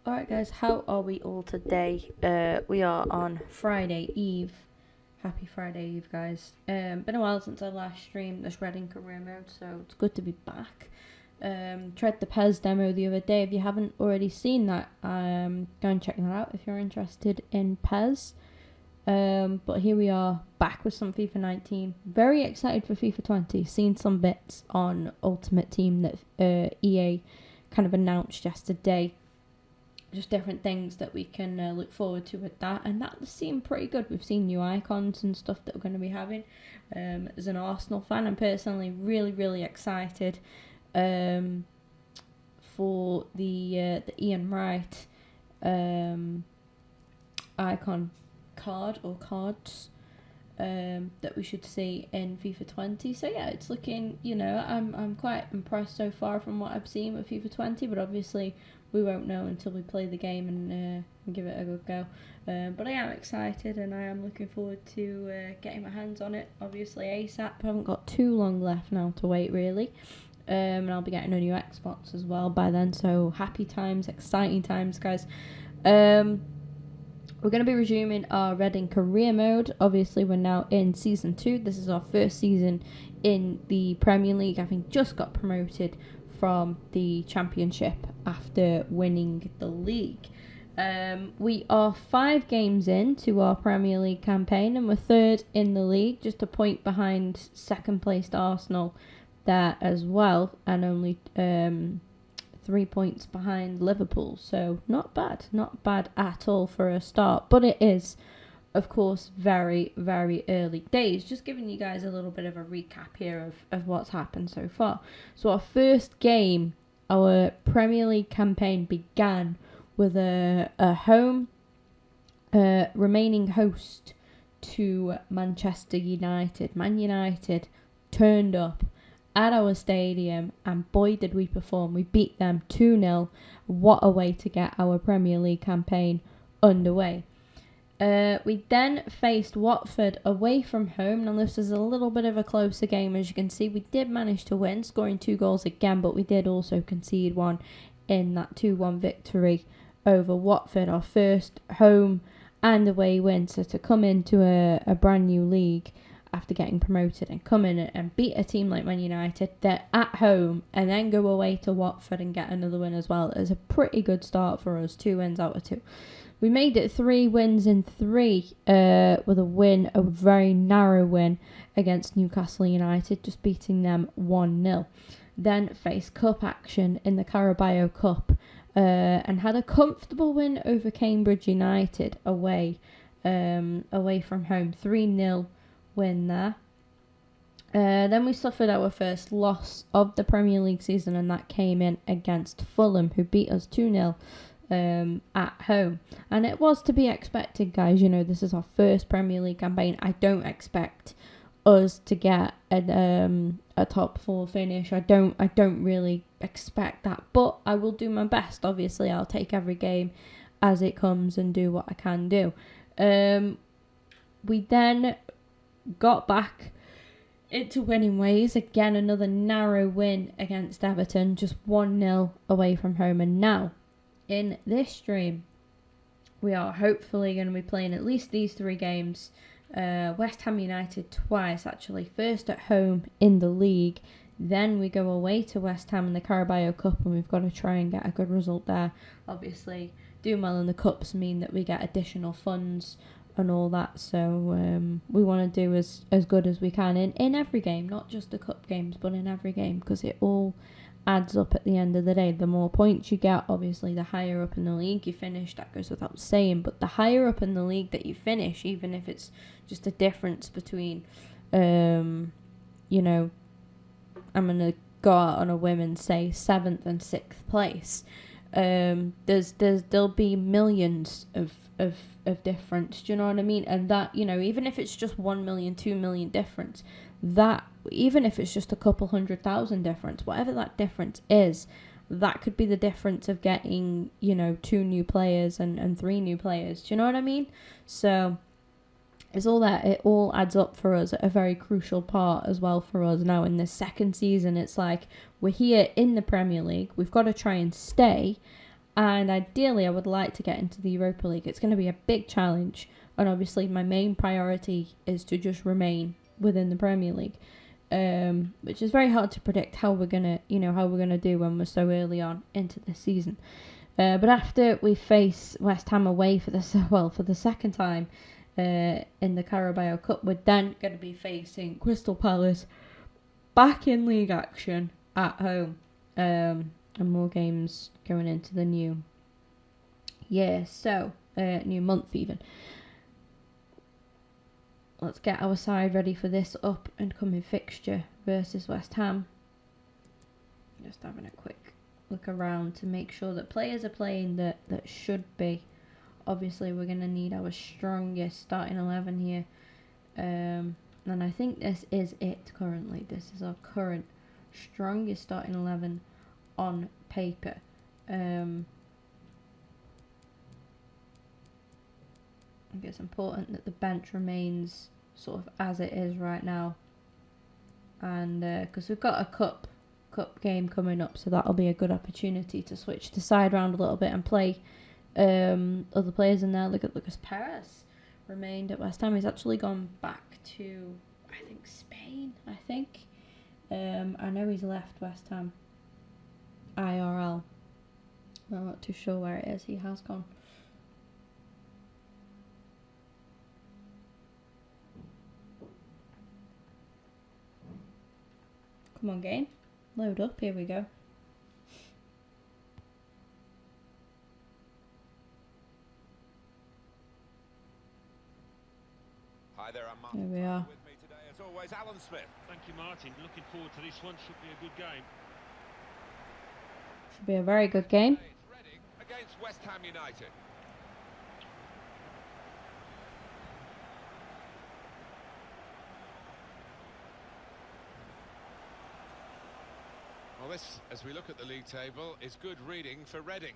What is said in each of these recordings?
Alright guys, how are we all today? We are on Friday Eve. Happy Friday Eve, guys. Been a while since I last streamed this Reading career mode, so it's good to be back. Tried the PES demo the other day. If you haven't already seen that, go and check that out if you're interested in PES. But here we are, back with some FIFA 19. Very excited for FIFA 20. Seen some bits on Ultimate Team that EA kind of announced yesterday. Just different things that we can look forward to with that, and that seemed pretty good. We've seen new icons and stuff that we're going to be having. As an Arsenal fan, I'm personally really excited for the Ian Wright icon card or cards that we should see in FIFA 20. So yeah, it's looking, I'm quite impressed so far from what I've seen with FIFA 20, but obviously we won't know until we play the game and give it a good go. But I am excited and I am looking forward to getting my hands on it, obviously ASAP. I haven't got too long left now to wait, really. And I'll be getting a new Xbox as well by then, so happy times, exciting times, guys. We're going to be resuming our Reading career mode. Obviously, we're now in Season 2. This is our first season in the Premier League, having just got promoted from the Championship after winning the league. We are 5 games into our Premier League campaign, and we're third in the league, just a point behind second-placed Arsenal there as well, and only 3 points behind Liverpool, so not bad at all for a start, but it is, of course, very early days. Just giving you guys a little bit of a recap here of what's happened so far. So our first game, our Premier League campaign began with a home remaining host to Manchester United. Man United turned up at our stadium, and boy did we perform. We beat them 2-0. What a way to get our Premier League campaign underway. We then faced Watford away from home. Now this is a little bit of a closer game, as you can see. We did manage to win, scoring 2 goals again, but we did also concede one in that 2-1 victory over Watford, our first home and away win. So to come into a brand new league after getting promoted and come in and beat a team like Man United, they're at home, and then go away to Watford and get another win as well, is a pretty good start for us. 2 wins out of 2. We made it 3 wins in 3 with a very narrow win against Newcastle United, just beating them 1-0. Then faced cup action in the Carabao Cup and had a comfortable win over Cambridge United away from home, 3-0 win there. Then we suffered our first loss of the Premier League season, and that came in against Fulham, who beat us 2-0 at home. And it was to be expected, guys. This is our first Premier League campaign. I don't expect us to get a top 4 finish. I don't really expect that, but I will do my best. Obviously, I'll take every game as it comes and do what I can do. We then got back into winning ways. Again, another narrow win against Everton, just 1-0 away from home. And now, in this stream, we are hopefully going to be playing at least these 3 games. West Ham United twice, actually. First at home in the league, then we go away to West Ham in the Carabao Cup, and we've got to try and get a good result there. Obviously, doing well in the cups mean that we get additional funds and all that, so we want to do as good as we can in every game, not just the cup games, but in every game, because it all adds up at the end of the day. The more points you get, obviously, the higher up in the league you finish. That goes without saying, but the higher up in the league that you finish, even if it's just a difference between, I'm going to go out on a whim and say 7th and 6th place. There'll be millions of difference. Do you know what I mean? And that, even if it's just 1 million, 2 million difference, that even if it's just a couple 100,000 difference, whatever that difference is, that could be the difference of getting 2 new players and 3 new players. Do you know what I mean? So it's all that. It all adds up for us at a very crucial part as well for us now in this second season. It's like we're here in the Premier League. We've got to try and stay, And ideally, I would like to get into the Europa League. It's going to be a big challenge. And obviously, my main priority is to just remain within the Premier League. Which is very hard to predict how we're gonna do when we're so early on into the season. But after we face West Ham away for the second time in the Carabao Cup, we're then going to be facing Crystal Palace back in league action at home, and more games going into the new year, so new month even. Let's get our side ready for this up and coming fixture versus West Ham. Just having a quick look around to make sure that players are playing that should be. Obviously, we're going to need our strongest starting 11 here. And I think this is it currently. This is our current strongest starting 11 on paper. I think it's important that the bench remains sort of as it is right now. And because we've got a cup game coming up, so that'll be a good opportunity to switch the side around a little bit and play other players in there. Look at Lucas Perez, remained at West Ham. He's actually gone back to, I think, Spain. I know he's left West Ham IRL. I'm not too sure where it is. He has gone. Come on, game. Load up. Here we go. Hi there, I'm Martin. Here we are. With me today, as always, Alan Smith. Thank you, Martin. Looking forward to this one. Should be a good game. Should be a very good game. It's Reading against West Ham United. Well, this, as we look at the league table, is good reading for Reading.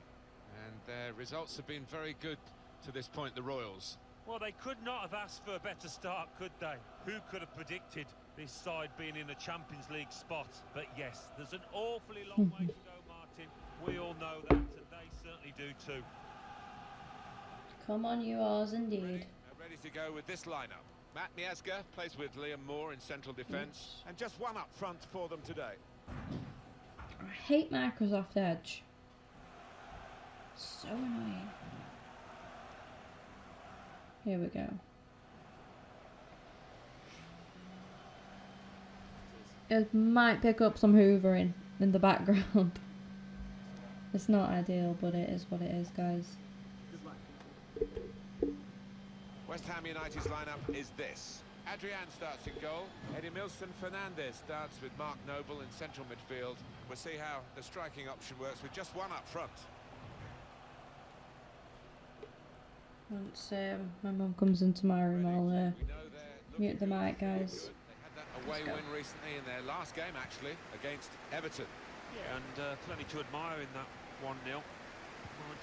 And their results have been very good to this point, the Royals. Well, they could not have asked for a better start, could they? Who could have predicted this side being in a Champions League spot? But yes, there's an awfully long way to go, Martin. We all know that, and they certainly do too. Come on, you Ours, indeed. Ready to go with this lineup. Matt Miazga plays with Liam Moore in central defence. And just one up front for them today. I hate Microsoft Edge. So annoying. Here we go. It might pick up some hoovering in the background. It's not ideal, but it is what it is, guys. West Ham United's lineup is this. Adrian starts in goal. Edimilson Fernandez starts with Mark Noble in central midfield. We'll see how the striking option works with just one up front. Once my mum comes into my room, I'll mute the mic, guys. They had that away win recently in their last game, actually, against Everton. Yeah, and plenty to admire in that 1-0. Mind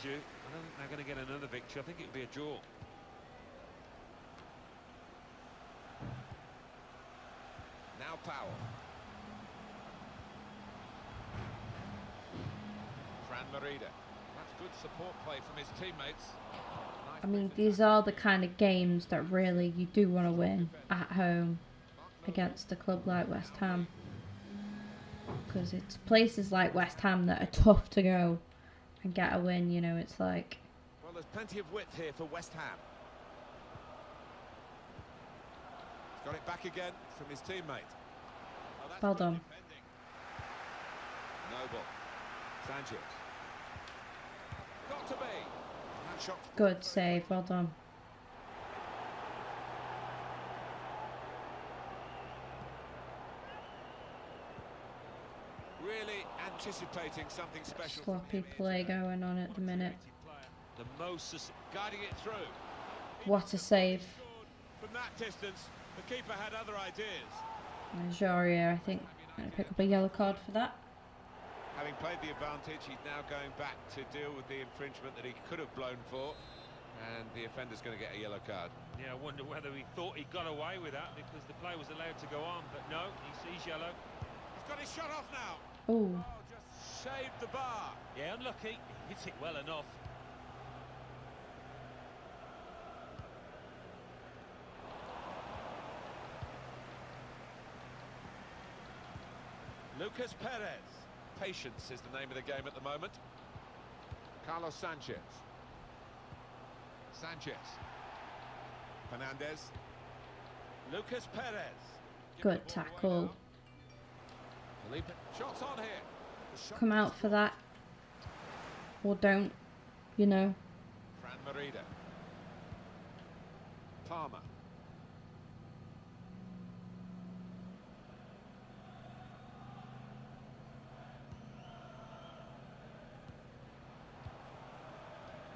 you, I don't think they're going to get another victory. I think it'll be a draw. Now Powell. Fran Merida. That's good support play from his teammates. I mean, these are the kind of games that really you do want to win at home against a club like West Ham. Because it's places like West Ham that are tough to go and get a win, you know, it's like... Well, there's plenty of width here for West Ham. He's got it back again from his teammate. Oh, well done. Noble. Sanchez. Got to be. That shot's Good save, well done. really anticipating something special. Sloppy play going on at the minute. The most guiding it through. What a save. From that distance, the keeper had other ideas. Jaurier, I think, going to pick up a yellow card for that. Having played the advantage, he's now going back to deal with the infringement that he could have blown for, and the offender's going to get a yellow card. Yeah, I wonder whether he thought he got away with that because the play was allowed to go on, but no, he sees yellow. He's got his shot off now. Ooh. Oh, just shaved the bar. Yeah, unlucky. hit it well enough. Lucas Perez. Patience is the name of the game at the moment. Carlos Sanchez. Sanchez. Fernandez. Lucas Perez. Good tackle. Felipe. Shots on here. The shot Come out for that. Or don't, you know. Fran Merida. Palmer.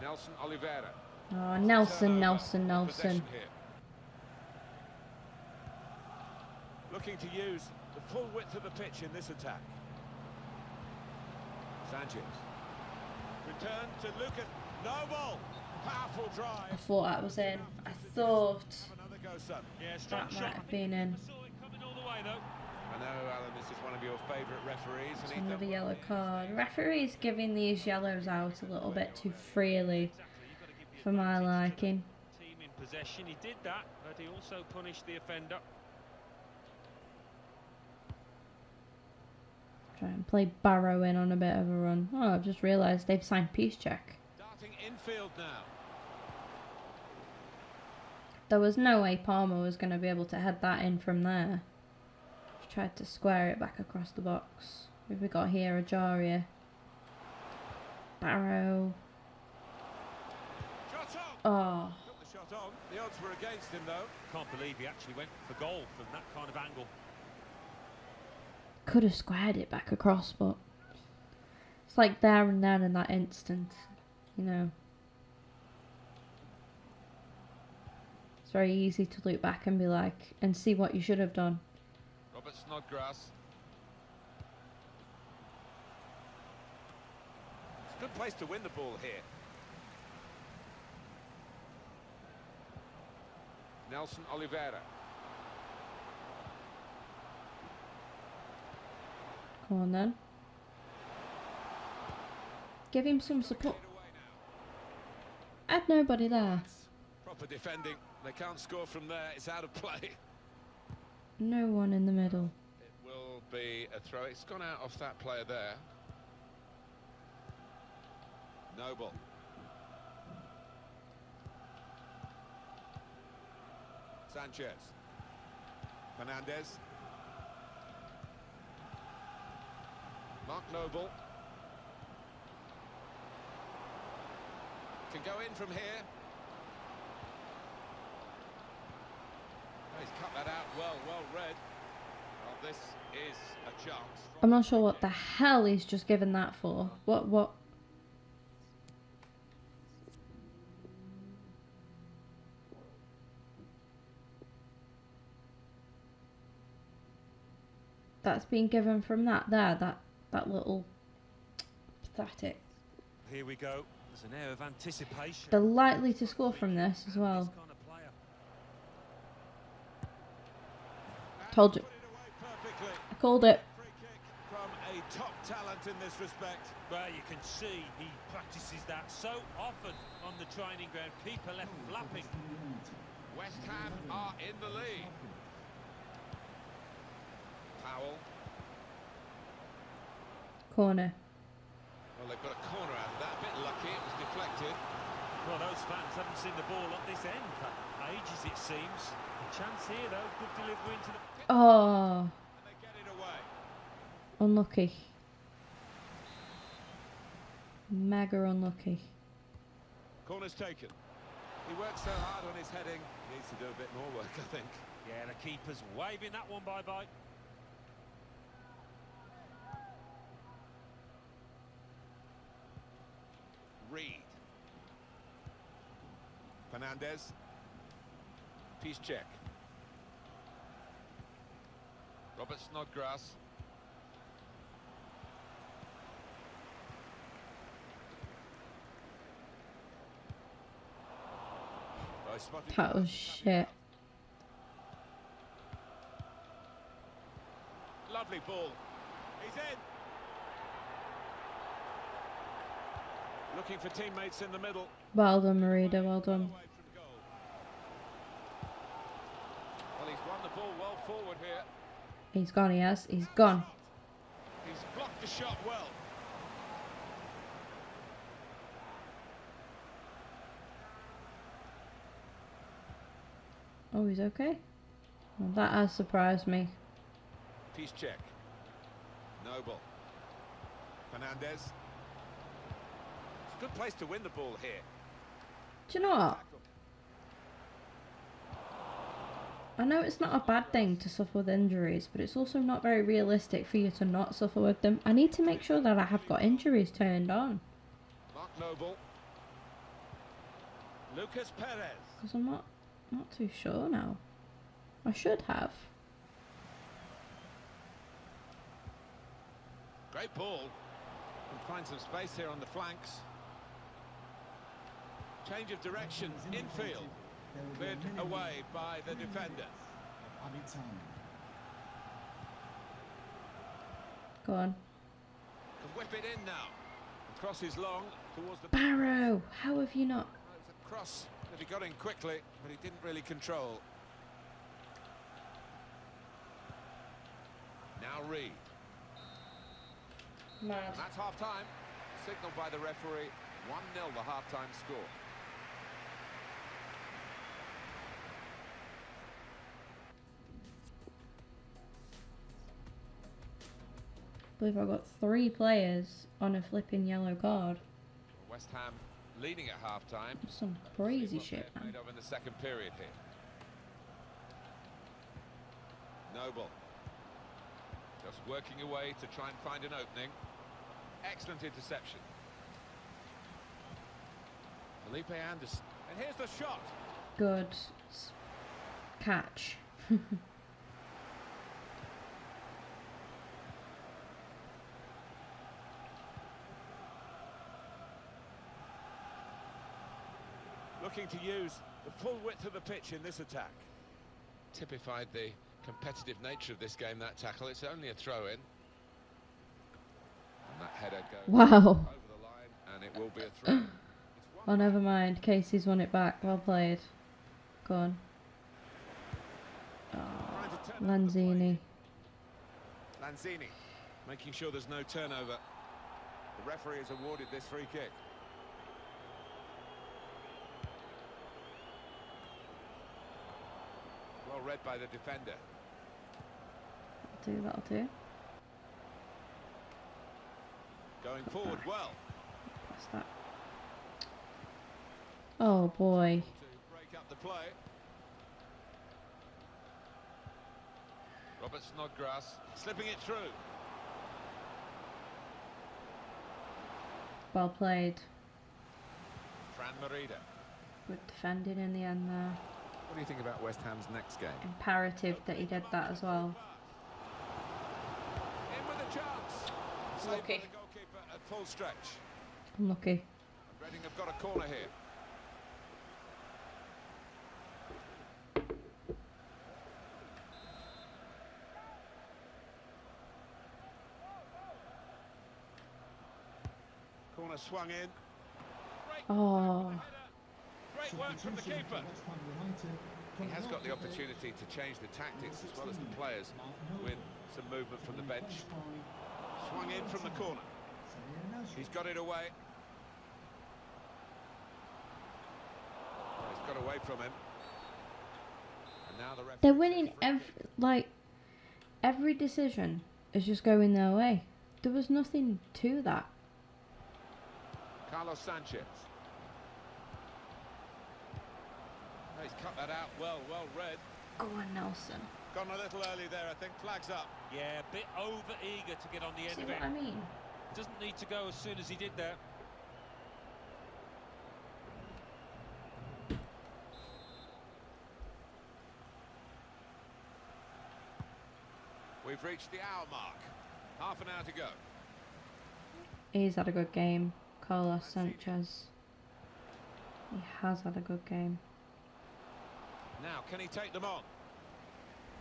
Nelson Oliveira. Oh, Nelson, Turnover Nelson, in Nelson. possession here. Looking to use the full width of the pitch in this attack. Sanchez. Return to Lucas. Noble. Powerful drive. I thought that was in. I thought Have another go, son. Yeah, strong that shot. might have been in. I saw it coming all the way though. I know, Alan, this is one of your favourite referees. It's and he another done yellow well. card. Referee's giving these yellows out a little bit too freely Exactly, you've got to give the for my advantage to the liking. team in possession. He did that, but he also punished the offender. Try and play Barrow in on a bit of a run. Oh, I've just realised they've signed Peace Check. Darting infield now. There was no way Palmer was going to be able to head that in from there. Just tried to square it back across the box. Who have we got here? Ajaria. Barrow. Shot on. Oh, Took the shot on. The odds were against him, though. Can't believe he actually went for goal from that kind of angle. could have squared it back across, but it's like there and then in that instant, you know. It's very easy to look back and be like, and see what you should have done. Robert Snodgrass. It's a good place to win the ball here. Nelson Oliveira. Come on then. Give him some support. Get away now. Had nobody there. Proper defending. They can't score from there. It's out of play. No one in the middle. It will be a throw. It's gone out off that player there. Noble. Sanchez. Fernandez. Mark Noble. Can go in from here. Oh, he's cut that out well read. Well, this is a chance. I'm not sure what the hell he's just given that for. What? That's been given from that little pathetic. Here we go. There's an air of anticipation. They're likely to score from this as well. This kind of player. Told you. Put it away perfectly. I called it. Free kick from a top talent in this respect. Well, you can see he practices that so often on the training ground. Keeper left flapping. West Ham are in the lead. Powell. Corner. Well, they've got a corner out of that. A bit lucky, it was deflected. Well, those fans haven't seen the ball at this end for ages, it seems. A chance here, though. Good delivery into the... Oh, And they get it away. unlucky. Mega unlucky. Corner's taken. He works so hard on his heading. Needs to do a bit more work, I think. Yeah, the keeper's waving that one bye-bye. Reed. Fernandez. Peace check. Robert Snodgrass. Oh, he spotted That the was pass. shit. Lovely ball. He's in. Looking for teammates in the middle. Well done, Marida. Well done. Away from goal. Well, he's won the ball well forward here. He's gone, he has. He's gone. He's blocked the shot well. Oh, he's okay. Well, that has surprised me. Peace check. Noble. Fernandez. It's a good place to win the ball here. Do you know what? I know it's not a bad thing to suffer with injuries, but it's also not very realistic for you to not suffer with them. I need to make sure that I have got injuries turned on. Mark Noble. Lucas Perez. Because I'm not too sure now. I should have. Great ball. Can find some space here on the flanks. Change of direction, infield. Cleared away by the defender. Go on. Can whip it in now. The cross is long towards the... Barrow! How have you not... It was a cross that he got in quickly, but he didn't really control. Now Reed. Mad. And that's half-time. Signalled by the referee. 1-0 the half-time score. I believe I got 3 players on a flipping yellow card. West Ham leading at half-time. Some crazy See what shit, they're man. made of in the second period here. Noble. Just working away to try and find an opening. Excellent interception. Felipe Anderson. And here's the shot. Good catch. Looking to use the full width of the pitch in this attack. Typified the competitive nature of this game, that tackle. It's only a throw-in. And that header goes Wow. over the line, and it will be a throw. Oh, never mind. Casey's won it back. Well played. Go on. Oh, Lanzini. Lanzini making sure there's no turnover. The referee has awarded this free kick. Well read by the defender. That'll do. Going forward well. What's that? Oh boy. To break up the play. Robert Snodgrass slipping it through. Well played. Fran Merida. Good defending in the end there. What do you think about West Ham's next game? Imperative that he did that as well. In with a chance. Saved by Lucky. the goalkeeper at full stretch. Unlucky. Reading have got a corner here. Corner swung in. Great Oh. Great work from the keeper. He has got the opportunity to change the tactics as well as the players with some movement from the bench. Swung in from the corner. He's got it away. He's got away from him. And now the referee They're winning every decision is just going their way. There was nothing to that. Carlos Sanchez. He's cut that out well read. Go on, Nelson. Gone a little early there, I think. Flags up. Yeah, a bit over eager to get on the end See of what it. I mean? Doesn't need to go as soon as he did there. We've reached the hour mark. Half an hour to go. He's had a good game, Carlos Sanchez. He has had a good game. Now, can he take them on?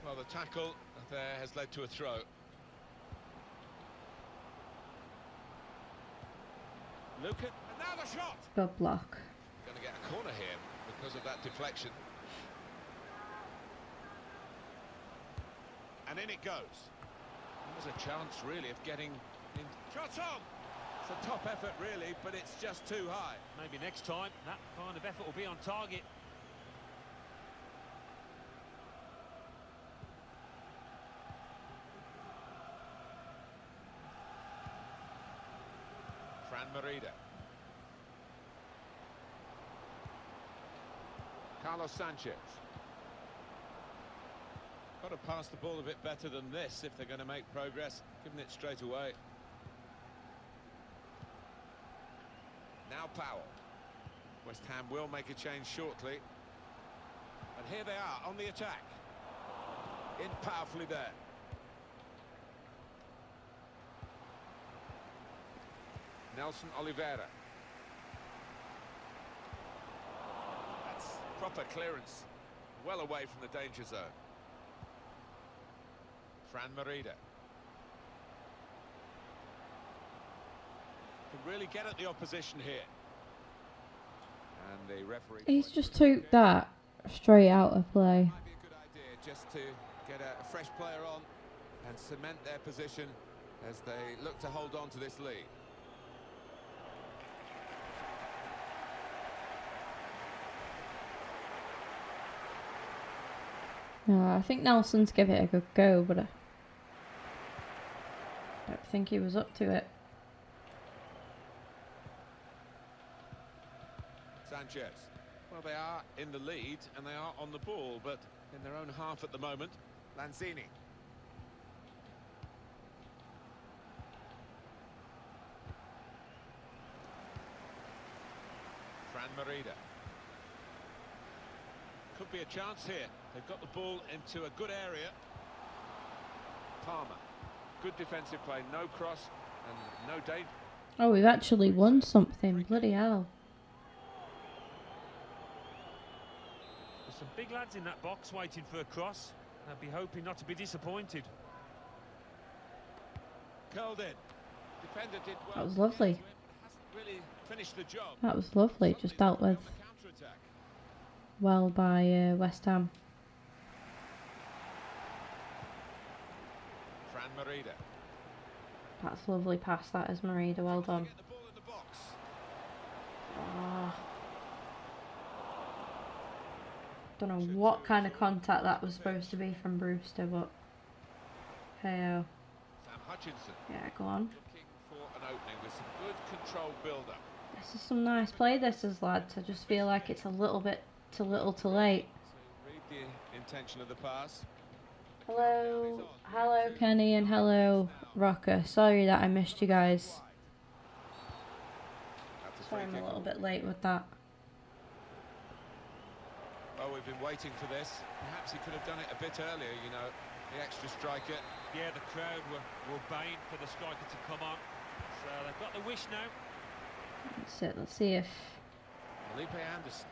Well, the tackle there has led to a throw. Luca, and now Now the shot. Good block. Going to get a corner here because of that deflection. And in it goes. There's a chance, really, of getting in. Shot on! It's a top effort, really, but it's just too high. Maybe next time, that kind of effort will be on target. Fran Merida. Carlos Sanchez. Got to pass the ball a bit better than this if they're going to make progress. Giving it straight away. Now Powell. West Ham will make a change shortly. And here they are on the attack. In powerfully there. Nelson Oliveira. That's proper clearance. Well away from the danger zone. Fran Merida. Can really get at the opposition here. And the referee... He's just took that straight out of play. Might be a good idea just to get a fresh player on and cement their position as they look to hold on to this lead. I think Nelson's give it a good go, but I don't think he was up to it. Sanchez. Well, they are in the lead and they are on the ball, but in their own half at the moment. Lanzini. Fran Merida. Could be a chance here. They've got the ball into a good area. Palmer. Good defensive play, no cross and no danger. Oh, we've actually won something. Bloody hell. There's some big lads in that box waiting for a cross. I'd be hoping not to be disappointed. Curled in. Defender did well. That was lovely. Hasn't really finished the job. That was lovely. Just dealt with well by West Ham. Fran Merida. That's a lovely pass, that is, Merida. Well done. Get the ball in the box. Oh. Don't know what kind of contact that was supposed to be from Brewster, but hey-oh. Sam Hutchinson. Yeah, go on. Looking for an opening with some good controlled build-up. This is some nice play, this is, lads. I just feel like it's a little bit too little too late. So read the intention of the pass. Hello, hello Kenny and hello Rocker. Sorry that I missed you guys. Sorry I'm a little bit late with that. Oh, we've been waiting for this. Perhaps he could have done it a bit earlier, you know, the extra striker. Yeah, the crowd were baying for the striker to come on. So they've got the wish now. Let's see if Felipe Anderson.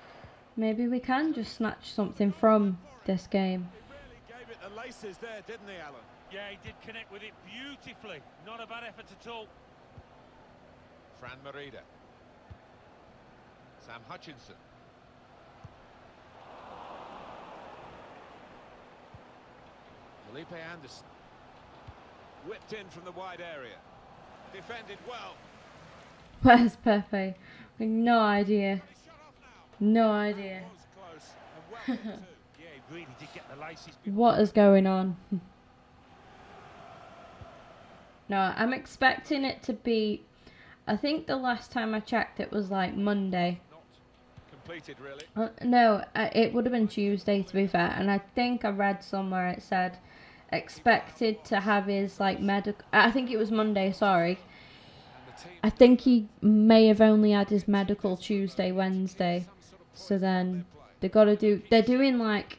maybe we can just snatch something from this game. He really gave it the laces there, didn't he, Alan? Yeah, he did connect with it beautifully. Not a bad effort at all. Fran Merida. Sam Hutchinson. Felipe Anderson. Whipped in from the wide area. Defended well. Where's Pepe? No idea. No idea. Was close and well done too. Yeah, he really did get the laces. What is going on? No, I'm expecting it to be... I think the last time I checked it was like Monday. Not completed, really. No, it would have been Tuesday to be fair. And I think I read somewhere it said expected to have his like medical... I think it was Monday, sorry. I think he may have only had his medical Tuesday, Wednesday. So then they've got to do... They're doing like...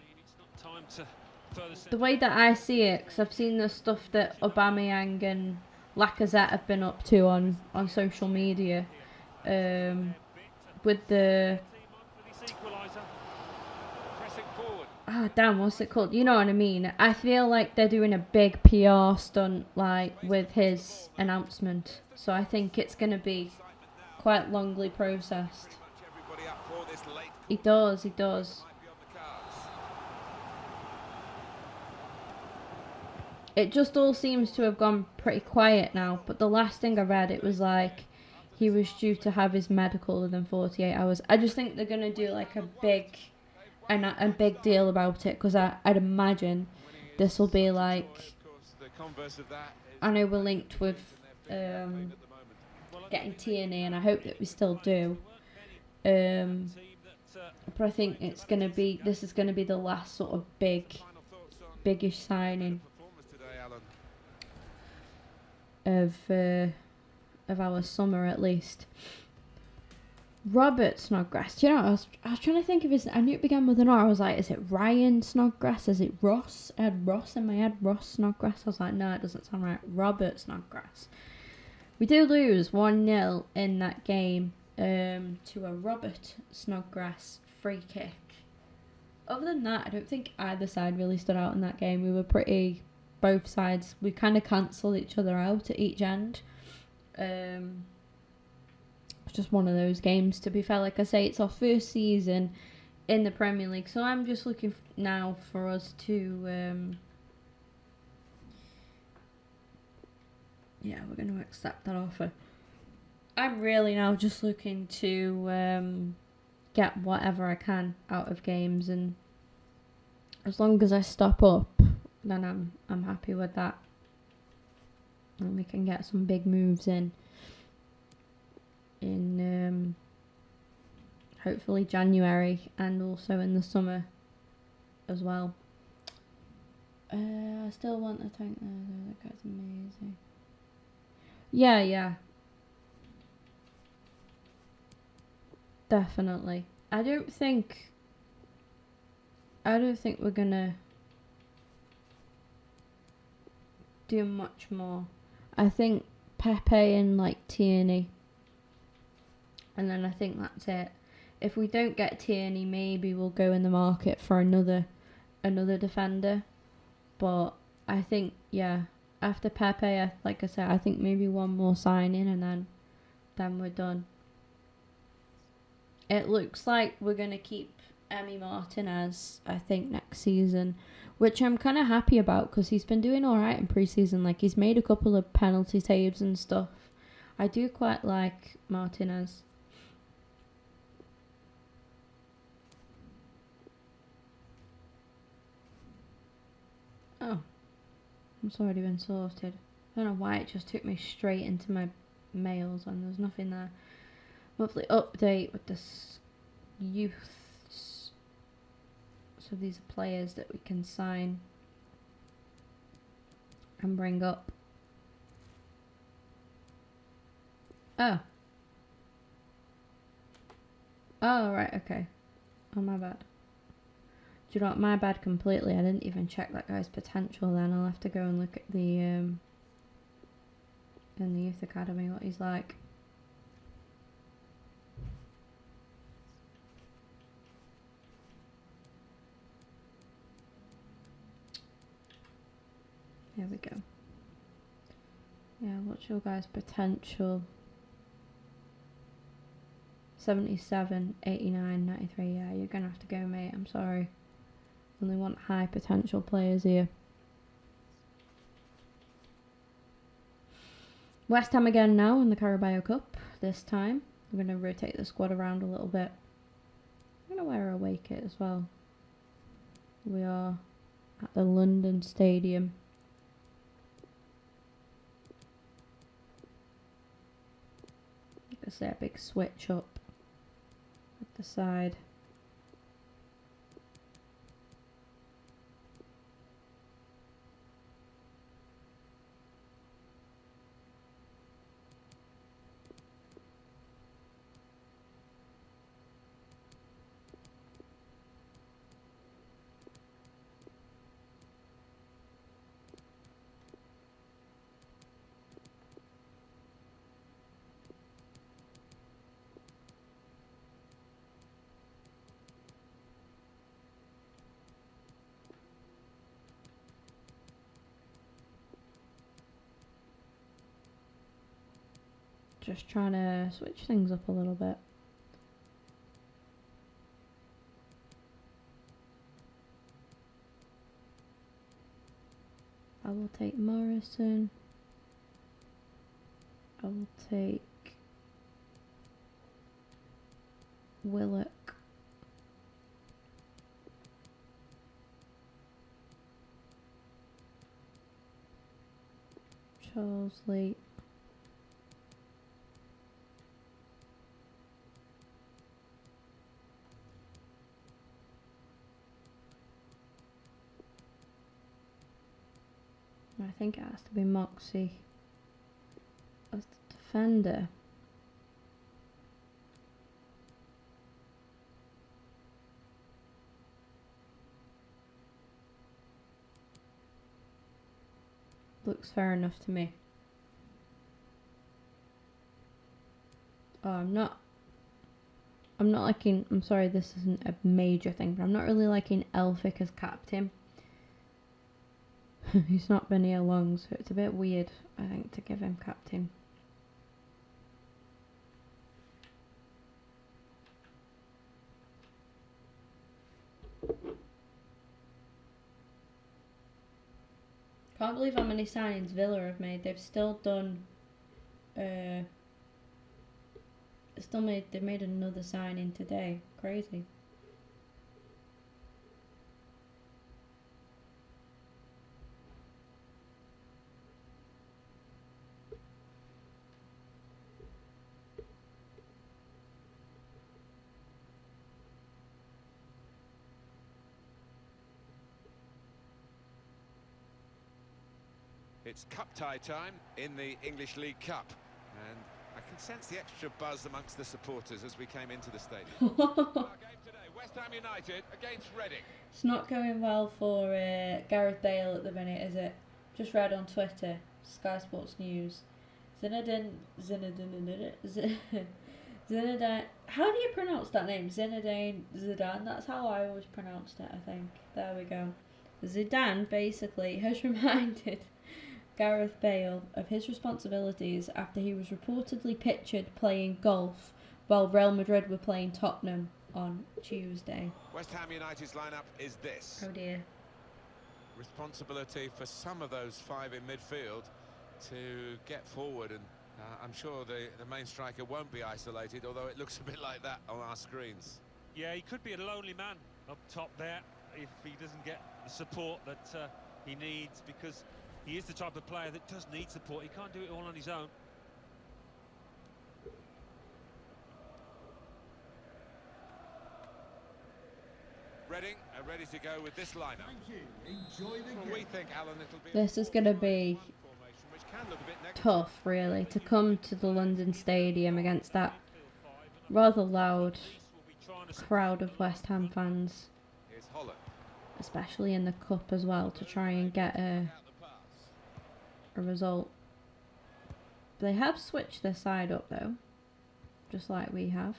The way that I see it, because I've seen the stuff that Aubameyang and Lacazette have been up to on social media. With the... damn, what's it called? You know what I mean? I feel like they're doing a big PR stunt, like, with his announcement. So I think it's going to be quite longly processed. Pretty much everybody up for this late He does, he does. might be on the cards. It just all seems to have gone pretty quiet now, but the last thing I read, it was like he was due to have his medical within 48 hours. I just think they're going to do like a big deal about it, because I'd imagine this will be like, Of course, the converse of that is I know we're linked with getting TNA, and I hope that we still do. But I think it's going to be, this is going to be the last sort of final thoughts on biggish signing performance today, Alan. of our summer, at least. Robert Snodgrass. Do you know, I was trying to think of his, I knew it began with an R. I was like, is it Ryan Snodgrass? Is it Ross? I had Ross in my head, Ross Snodgrass. I was like, no, it doesn't sound right. Robert Snodgrass. We do lose 1-0 in that game to a Robert Snodgrass free kick. Other than that, I don't think either side really stood out in that game. We were pretty, both sides, we kind of cancelled each other out at each end. It's just one of those games, to be fair. Like I say, it's our first season in the Premier League, so I'm just looking now for us to yeah, we're going to accept that offer. I'm really now just looking to get whatever I can out of games, and as long as I stop up, then I'm happy with that, and we can get some big moves in hopefully January, and also in the summer as well. I still want the tank there. That guy's amazing. Yeah. Definitely. I don't think we're gonna do much more. I think Pepe and like Tierney, and then I think that's it. If we don't get Tierney, maybe we'll go in the market for another defender. But I think, yeah, after Pepe, like I said, I think maybe one more signing, and then we're done. It looks like we're going to keep Emi Martinez, I think, next season, which I'm kind of happy about, because he's been doing alright in pre-season. Like, he's made a couple of penalty saves and stuff. I do quite like Martinez. Oh, it's already been sorted. I don't know why it just took me straight into my mails and there's nothing there. Monthly update with the youths. So these are players that we can sign and bring up. Oh, right, okay. Oh, my bad. Do you know what? My bad completely. I didn't even check that guy's potential then. I'll have to go and look at the in the youth academy what he's like. There we go. Yeah, what's your guys' potential? 77, 89, 93. Yeah, you're going to have to go, mate. I'm sorry. Only want high potential players here. West Ham again now in the Carabao Cup this time. I'm going to rotate the squad around a little bit. I'm going to wear a away kit as well. We are at the London Stadium. You can see a big switch up at the side. Just trying to switch things up a little bit. I will take Morrison. I will take Willock. Charles Lee. I think it has to be Moxie as the defender. Looks fair enough to me. Oh, I'm not liking, I'm sorry, this isn't a major thing, but I'm not really liking Elphick as captain. He's not been here long, so it's a bit weird, I think, to give him captain. Can't believe how many signings Villa have made. They've still done, they've made another signing today. Crazy. It's cup tie time in the English League Cup, and I can sense the extra buzz amongst the supporters as we came into the stadium. Our game today, West Ham United against Reading. It's not going well for Gareth Bale at the minute, is it? Just read on Twitter, Sky Sports News. Zinedine. How do you pronounce that name? Zinedine Zidane. That's how I always pronounced it, I think. There we go. Zidane basically has reminded Gareth Bale of his responsibilities after he was reportedly pictured playing golf while Real Madrid were playing Tottenham on Tuesday. West Ham United's lineup is this. Oh dear. Responsibility for some of those five in midfield to get forward, and I'm sure the main striker won't be isolated, although it looks a bit like that on our screens. Yeah, he could be a lonely man up top there if he doesn't get the support that he needs, because he is the type of player that does need support. He can't do it all on his own. Reading are ready to go with this lineup. Well, we think, Alan, it'll be This is going to be tough, really, to come to the London Stadium against that rather loud crowd of West Ham fans, especially in the cup as well, to try and get a result. They have switched their side up though, just like we have.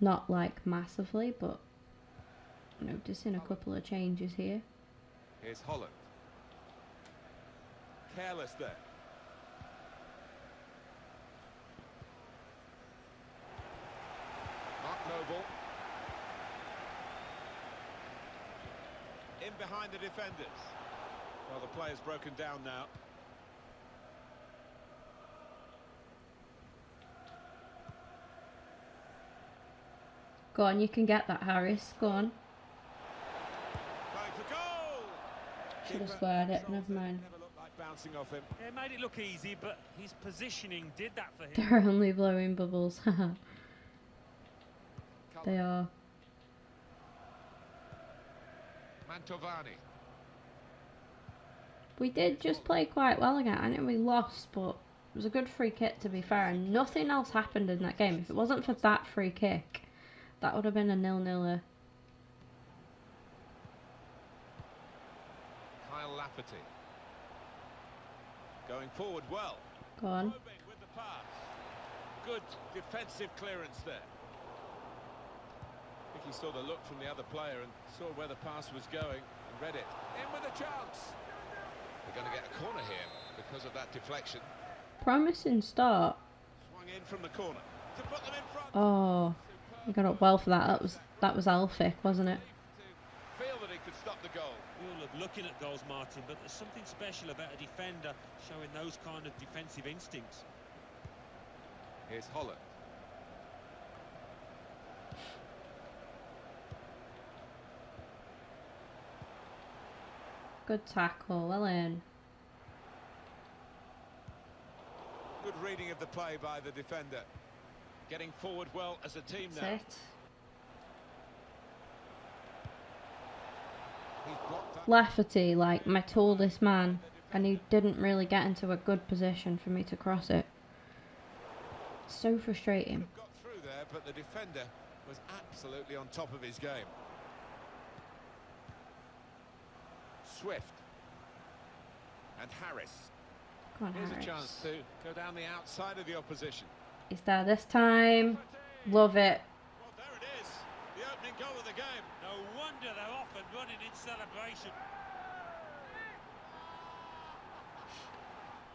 Not like massively, but noticing a couple of changes here. Here's Holland. Careless there. Mark Noble. In behind the defenders. Well, the player's broken down now. Go on, you can get that, Harris. Go on. Going for goal! Should have squared it, never mind. Never looked like bouncing off him. It made it look easy, but his positioning did that for him. They're only blowing bubbles. They are. Mantovani. We did just play quite well again. I know we lost, but it was a good free kick, to be fair, and nothing else happened in that game. If it wasn't for that free kick, that would have been a 0-0. Kyle Lafferty. Going forward well. Go on. With the pass. Good defensive clearance there. I think he saw the look from the other player and saw where the pass was going and read it. In with a chance. They're going to get a corner here because of that deflection. Promising start. Swung in from the corner to put them in front. Oh, he got up well for that. That was Elphick, wasn't it? To feel that he could stop the goal. We all love looking at goals, Martin, but there's something special about a defender showing those kind of defensive instincts. Here's Holland. Good tackle, well in. Good reading of the play by the defender. Getting forward well as a team now. That's it. He's blocked up. Lafferty, like my tallest man, and he didn't really get into a good position for me to cross it. So frustrating. Got through there, but the defender was absolutely on top of his game. Swift and Harris. Come on, Here's Harris. a chance to go down the outside of the opposition. He's there this time. Love it. Well, there it is, the opening goal of the game. No wonder they're off and running in celebration.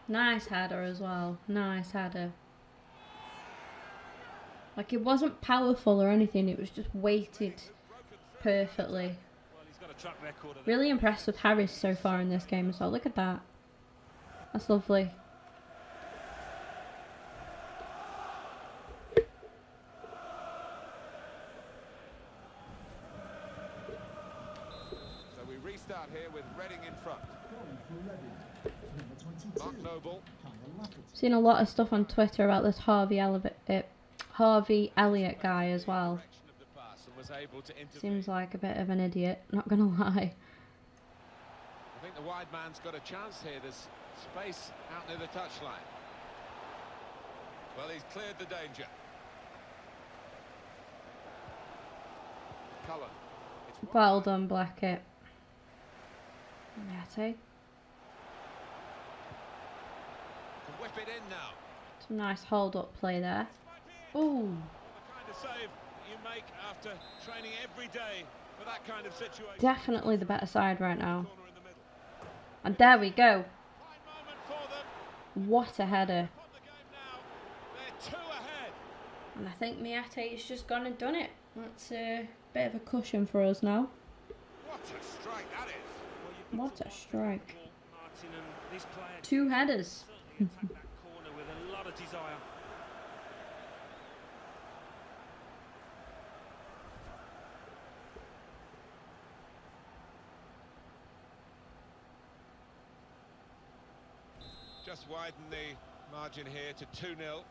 Nice header as well. Nice header. Like, it wasn't powerful or anything. It was just weighted perfectly. Well, he's got a track record of that. Really impressed with Harris so far in this game as well. Look at that. That's lovely. So we restart here with Reading in front. Mark Noble. Seen a lot of stuff on Twitter about this Harvey Elliott guy as well. Direction of the pass and was able to intervene. Seems like a bit of an idiot, not gonna lie. I think the wide man's got a chance here. There's space out near the touchline. Well, he's cleared the danger. Cullen. It's Well done, Blackett. Yeti. can whip it in now. Some nice hold-up play there. Ooh. The kind of save you make after training every day for that kind of situation. Definitely the better side right now. Corner in the middle. And there we go. Fine moment for them. What a header. Pop the game now. They're 2 ahead. And I think Miate's just gone and done it. That's a bit of a cushion for us now. What a strike that is. Well, you've got What to a watch the strike. ball, Martin, and this player 2 headers. certainly attacked that corner with a lot of desire. Just widen the margin here to 2-0.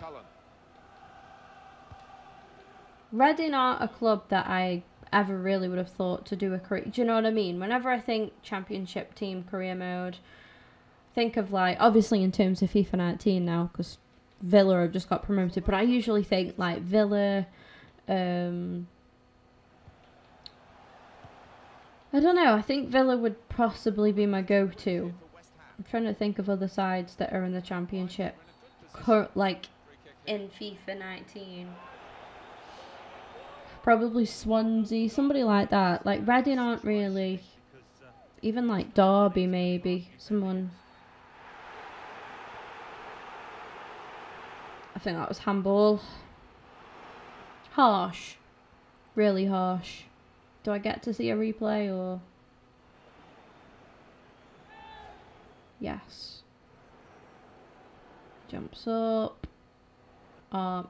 Cullen. Reading aren't a club that I ever really would have thought to do a career. Do you know what I mean? Whenever I think championship team career mode, think of like, obviously in terms of FIFA 19 now, because Villa have just got promoted, but I usually think like Villa, I don't know, I think Villa would possibly be my go-to. I'm trying to think of other sides that are in the championship, like in FIFA 19. Probably Swansea, somebody like that. Like Reading aren't really, even like Derby maybe, someone. I think that was handball. Harsh. Really harsh. Do I get to see a replay or? Yes. Jumps up.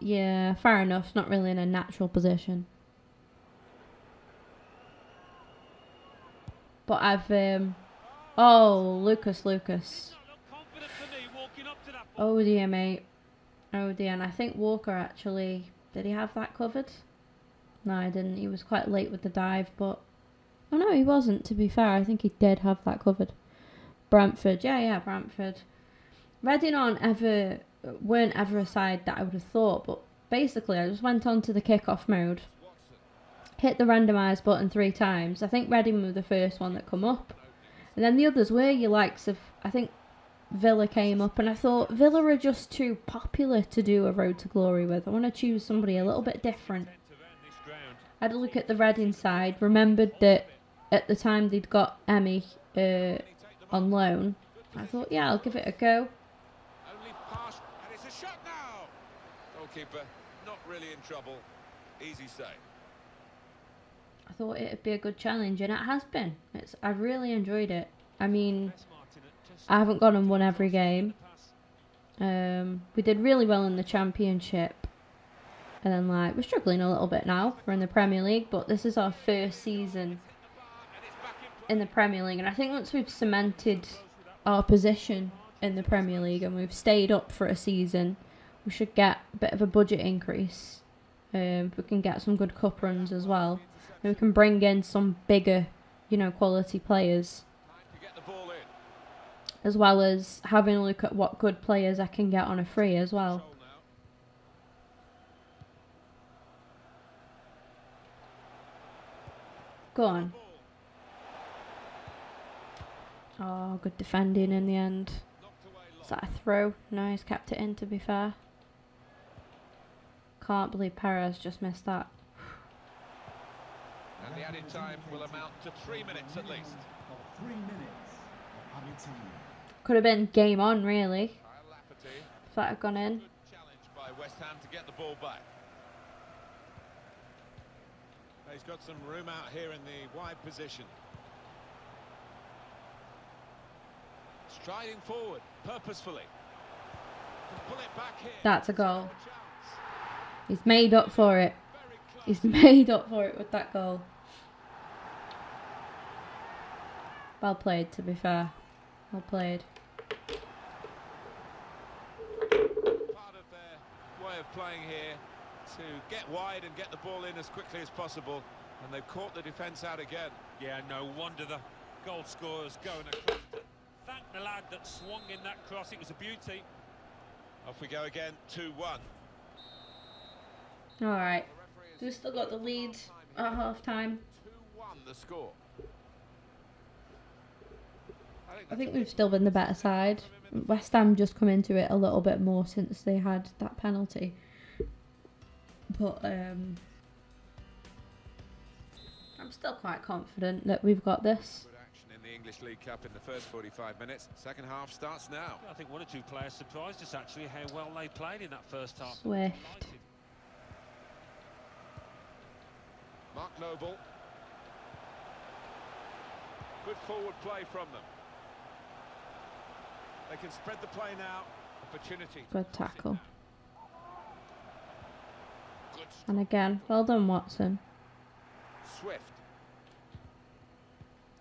Yeah, fair enough. Not really in a natural position. But I've, oh, Lucas. Oh dear, mate. Oh dear, and I think Walker actually, did he have that covered? No, I didn't. He was quite late with the dive, but... Oh no, he wasn't, to be fair. I think he did have that covered. Brentford. Yeah, Brentford. Reading weren't ever a side that I would have thought, but basically I just went on to the kick-off mode. Hit the randomise button 3 times. I think Reading were the first one that come up. And then the others were your likes of... I think Villa came up, and I thought Villa are just too popular to do a Road to Glory with. I want to choose somebody a little bit different. I had a look at the Reading side, remembered that at the time they'd got Emmy, on loan. I thought, yeah, I'll give it a go. Only pass, and it's a shot now. Goalkeeper not really in trouble. Easy save. I thought it'd be a good challenge, and it has been. I've really enjoyed it. I mean, I haven't gone and won every game. We did really well in the Championship, and then like we're struggling a little bit now. We're in the Premier League, but this is our first season in the Premier League, and I think once we've cemented our position in the Premier League and we've stayed up for a season, we should get a bit of a budget increase. We can get some good cup runs as well, and we can bring in some bigger, quality players, as well as having a look at what good players I can get on a free as well. Go on. Oh, good defending in the end. Is that a throw? No, he's kept it in, to be fair. Can't believe Perez just missed that. And the added time will amount to 3 minutes at least. 3 minutes added time. Could have been game on, really, if that had gone in. Good challenge by West Ham to get the ball back. He's got some room out here in the wide position. Striding forward, purposefully. Can pull it back here. That's a goal. He's made up for it. He's made up for it with that goal. Well played, to be fair. Well played. Part of their way of playing here to get wide and get the ball in as quickly as possible, and they've caught the defence out again. Yeah, no wonder the goal scorer's going across. Thank the lad that swung in that cross. It was a beauty. Off we go again, 2-1. Alright. We've still got the lead at half time. 2-1 the score. I think we've still been the better side. West Ham just come into it a little bit more since they had that penalty. But I'm still quite confident that we've got this. Good action in the English League Cup in the first 45 minutes. Second half starts now. I think one or two players surprised us actually how well they played in that first half. Swift. Mark Noble. Good forward play from them. They can spread the play now. Opportunity. Good tackle. Good. And again, well done, Watson. Swift.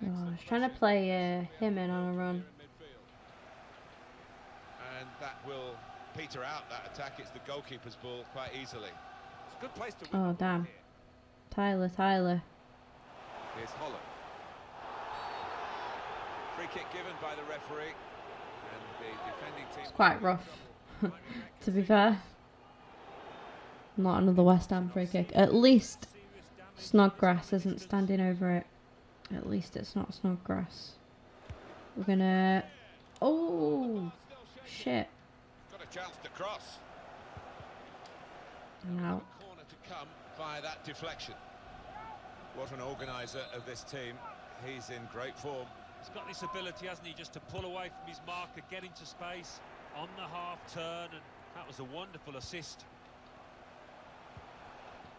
Oh, I was trying to play him in on a run. And that will peter out that attack. It's the goalkeeper's ball quite easily. It's a good place to win. Oh, damn. Tyler. Here's Holland. Free kick given by the referee. And the defending team. It's quite rough, to be fair. Not another West Ham free kick. At least Snodgrass isn't standing over it. At least it's not Snodgrass. We're gonna... Oh! Shit. Got a chance to cross. No. Corner to come via that deflection. What an organiser of this team. He's in great form. He's got this ability, hasn't he, just to pull away from his marker, get into space on the half turn, and that was a wonderful assist.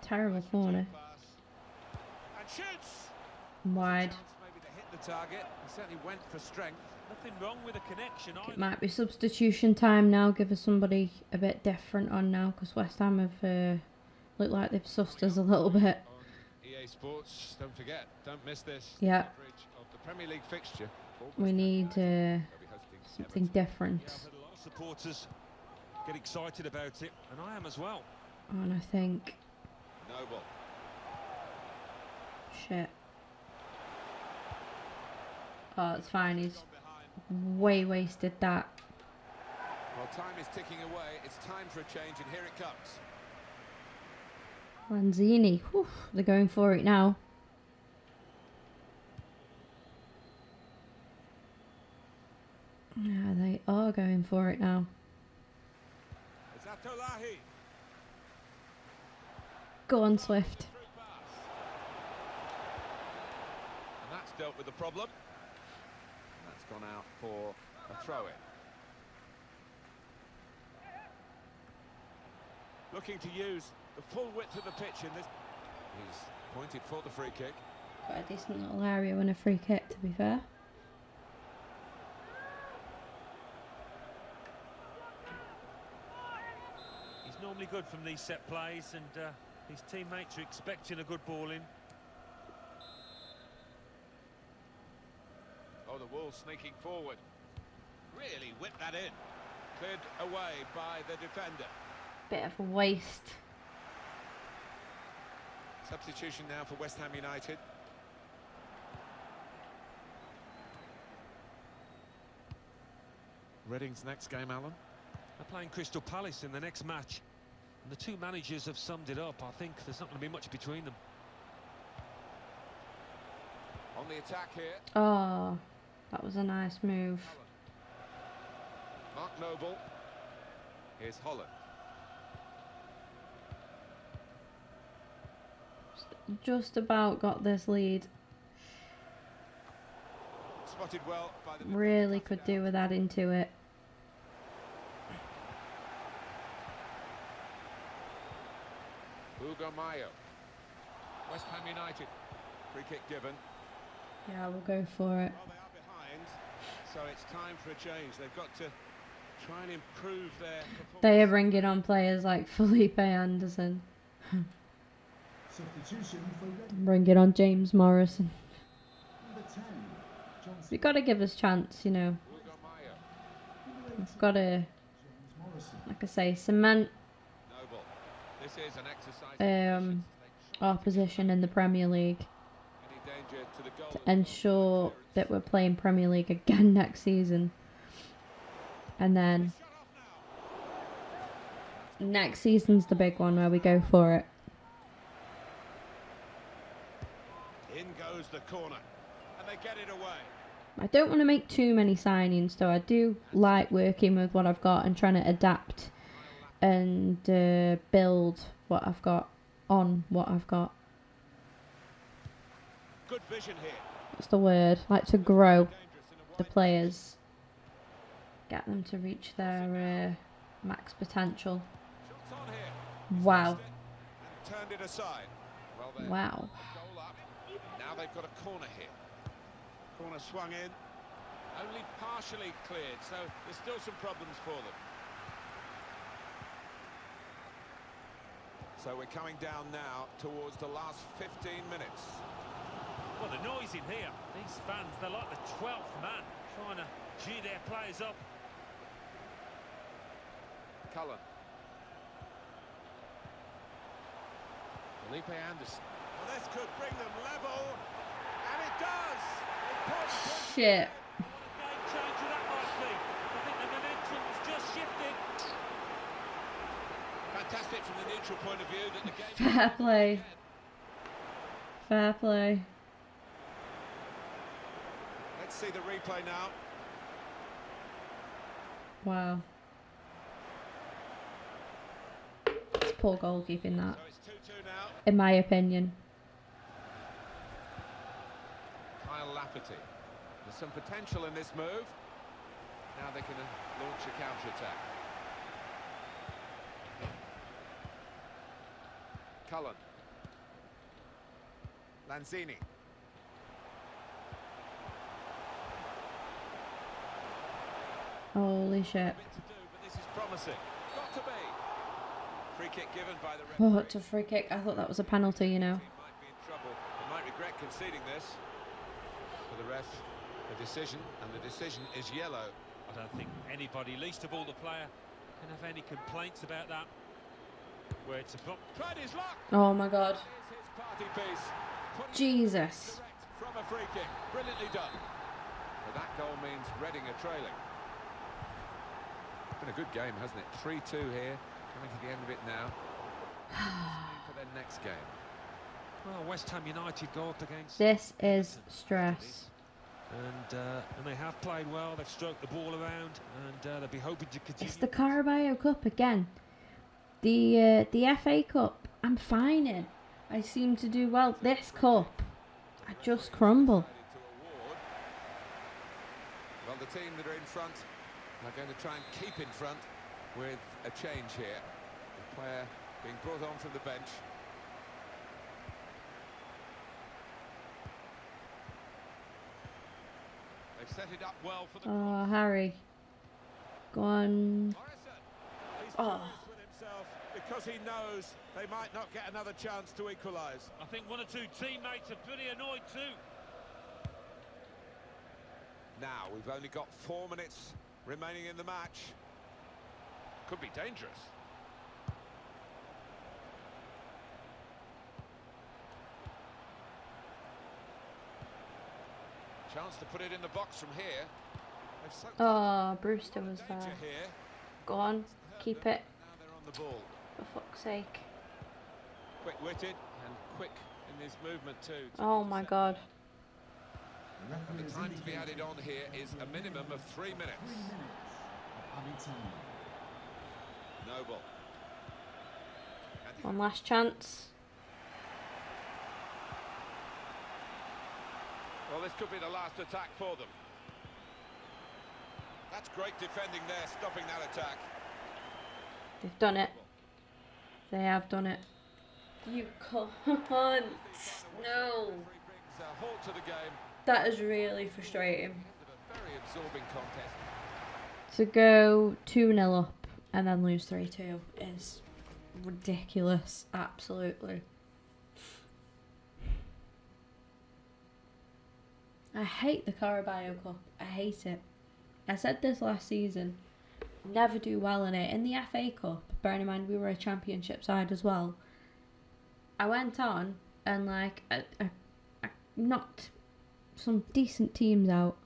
Terrible corner. And shoots. Wide. Maybe to hit the target. He certainly went for strength. Nothing wrong with a connection either. It might be substitution time now. Give us somebody a bit different on now, because West Ham have looked like they've sussed us a little bit. On EA Sports, don't forget, don't miss this. Yeah. Coverage of the Premier League fixture. We need They'll be hosting something Everton. different. Yeah, I've heard a lot of supporters get excited about it, and I am as well. And I think... Noble. Shit. Oh, it's fine. He's way wasted that. Well, time is ticking away. It's time for a change, and here it comes. Lanzini. Whew, they're going for it now. Yeah, they are going for it now. It's Atolahi. Go on, Swift. And that's dealt with the problem. That's gone out for a throw-in. Looking to use the full width of the pitch in this. He's pointed for the free kick. Quite a decent little area and a free kick, to be fair. He's normally good from these set plays, and his teammates are expecting a good ball in. Oh, the Wolves sneaking forward. Really whipped that in. Cleared away by the defender. Bit of a waste. Substitution now for West Ham United. Reading's next game, Alan. They're playing Crystal Palace in the next match, and the two managers have summed it up. I think there's not going to be much between them. On the attack here. Oh, that was a nice move. Mark Noble. Here's Holland. Just about got this lead. Spotted well by the Really could do with adding to it. Hugo Mayo. West Ham United. Free kick given. Yeah, we'll go for it. Well, they are behind, so it's time for a change. They've got to try and improve their performance. They are bringing on players like Felipe Anderson. Substitution for Reading. Bringing on James Morrison. Number 10, Johnson. We've got to give us chance, you know. Hugo Mayo. We've got to, James Morrison. like I say, cement Noble. This is an exercise. our position in the Premier League. Any danger to the goal? Ensure that we're playing Premier League again next season. And then Shut off now. next season's the big one where we go for it. In goes the corner, and they get it away. I don't want to make too many signings, though. I do like working with what I've got and trying to adapt and build what I've got on what I've got. Good vision here. What's the word? Like to grow Dangerous in a the wide players. Get them to reach their max potential. Shots on here. Wow. And turned it aside. Well, they're Wow. a goal up. Now they've got a corner here. Corner swung in. Only partially cleared, so there's still some problems for them. So we're coming down now towards the last 15 minutes. Well, the noise in here, these fans, they're like the 12th man, trying to cheer their players up. Cullen. Felipe Anderson. Well, this could bring them level, and it does. Important point. Shit. What a game changer that might be. I think the momentum's just shifted. Fantastic from the neutral point of view that the game. Fair play. Fair play. Let's see the replay now. Wow. It's poor goalkeeping, that, So it's 2-2 now. in my opinion. Kyle Lafferty. There's some potential in this move. Now they can launch a counter-attack. Cullen. Lanzini. Holy shit. A bit to do, but this is promising. Got to be. Free kick given by the Oh, referee. it's a free kick. I thought that was a penalty, you know. Team might be in trouble. They might regret conceding this. For the ref, a decision, and the decision is yellow. I don't think anybody, least of all the player, can have any complaints about that. Where it's a block. Tried his luck. Oh my god. Here's his party piece. Putting it Jesus. direct from a free kick. Brilliantly done. So that goal means Reading are trailing. It's been a good game, hasn't it? 3-2 here. Coming to the end of it now. For their next game. Well, West Ham United go up against... This is stress. And they have played well. They've stroked the ball around, and they'll be hoping to continue. It's the Carabao Cup again. The FA Cup, I'm fine in. I seem to do well. This cup, I just crumble. Well, the team that are in front are going to try and keep in front with a change here. The player being brought on from the bench. They've set it up well for the Oh, Harry. Go on. Morrison. He's Oh. furious with himself because he knows they might not get another chance to equalise. I think one or two teammates are pretty annoyed too. Now we've only got 4 minutes remaining in the match. Could be dangerous. Chance to put it in the box from here. They've soaked Oh, Brewster was up danger there. here. Go on. Keep it. Now they're on the ball. For fuck's sake. Quick-witted and quick in his movement too. Oh my god. The And referee the has time to be indicated added on here is a minimum of 3 minutes. 3 minutes of added time. Noble. And One last chance. well, this could be the last attack for them. That's great defending there, stopping that attack. They've done it. They have done it. You can't. No. Referee brings a halt to the game. That is really frustrating. A very absorbing contest. To go 2-0 up and then lose 3-2 is ridiculous. Absolutely. I hate the Carabao Cup. I hate it. I said this last season. Never do well in it. In the FA Cup, bearing in mind we were a championship side as well, I went on and I knocked some decent teams out.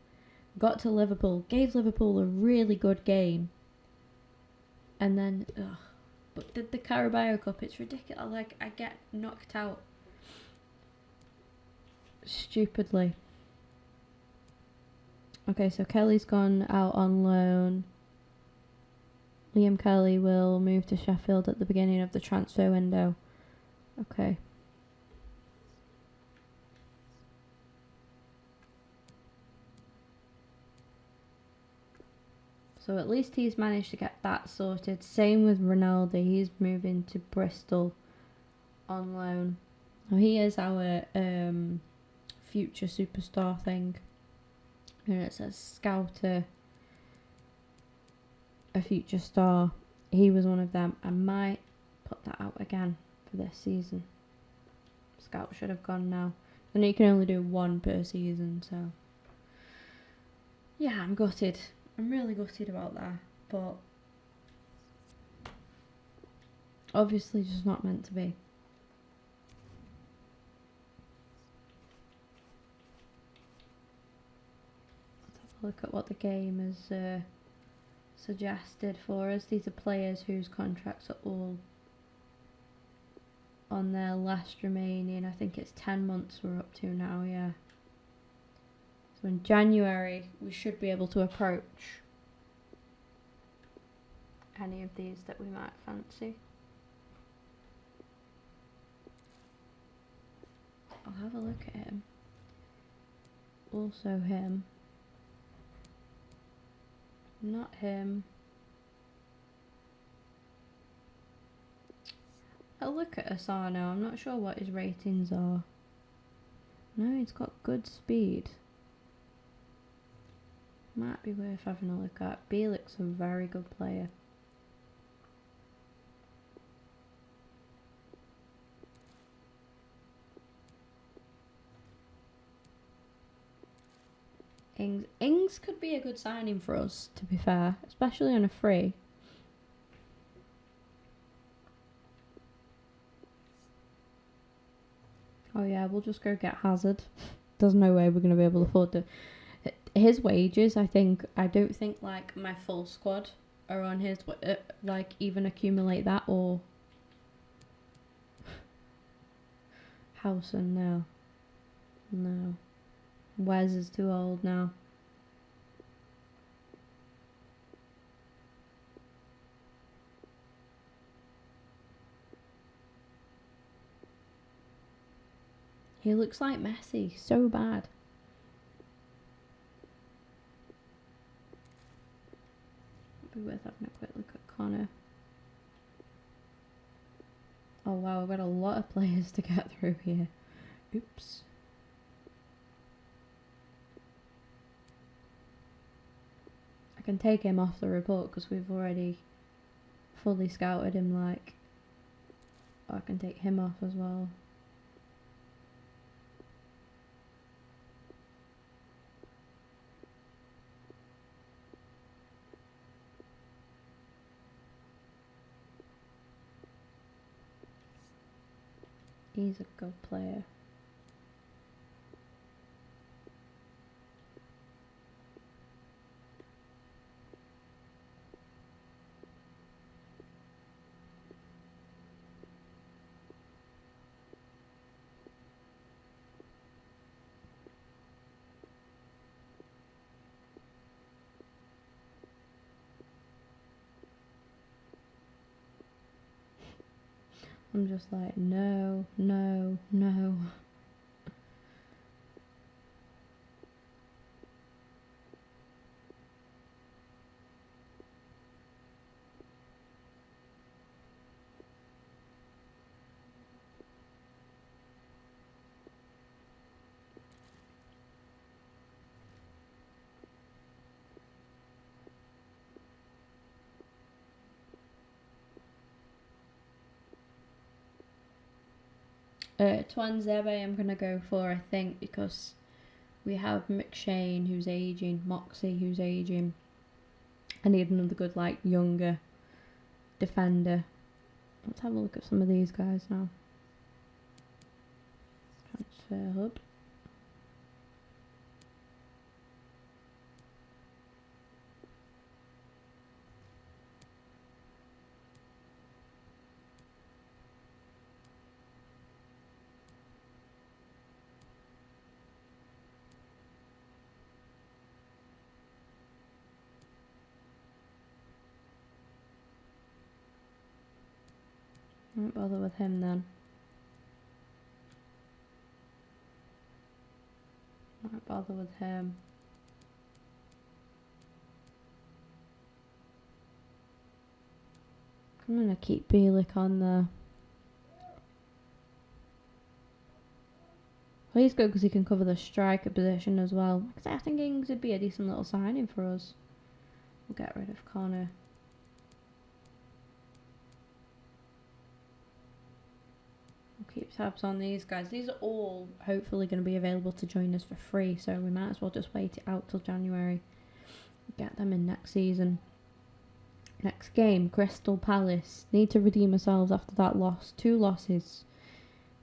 Got to Liverpool, gave Liverpool a really good game. And then, but the Carabao Cup, it's ridiculous. Like, I get knocked out stupidly. Okay, so Kelly's gone out on loan. Liam Kelly will move to Sheffield at the beginning of the transfer window. Okay. So at least he's managed to get that sorted. Same with Ronaldo. He's moving to Bristol on loan. Now he is our future superstar thing. And it says Scouter, a future star. He was one of them. I might put that out again for this season. Scout should have gone now. I know you can only do one per season, so yeah, I'm gutted. I'm really gutted about that, but obviously just not meant to be. Let's have a look at what the game has suggested for us. These are players whose contracts are all on their last remaining. I think it's 10 months we're up to now, yeah. So in January we should be able to approach any of these that we might fancy. I'll have a look at him. Also him. Not him. I'll look at Asano. I'm not sure what his ratings are. No, he's got good speed. Might be worth having a look at. Bielik's a very good player. Ings could be a good signing for us, to be fair, especially on a free. Oh yeah, we'll just go get Hazard. There's no way we're going to be able to afford to. His wages, I don't think like my full squad are on his, like even accumulate that, or Howson, no. Wes is too old now. He looks like Messi, so bad. Be worth having a quick look at Connor. Oh wow, we've got a lot of players to get through here. Oops. I can take him off the report because we've already fully scouted him, like. Or I can take him off as well. He's a good player. I'm just like, no, no, no. Twanzebe I'm gonna go for, I think, because we have McShane who's aging, Moxie who's aging. I need another good, like, younger defender. Let's have a look at some of these guys now. Transfer hub. Won't bother with him then. Won't bother with him. I'm gonna keep Bielik on there. Please go because he can cover the striker position as well. Because I think Ings would be a decent little signing for us. We'll get rid of Connor. Keep tabs on these guys. These are all hopefully going to be available to join us for free, so we might as well just wait it out till January. Get them in next season. Next game, Crystal Palace. Need to redeem ourselves after that loss. 2 losses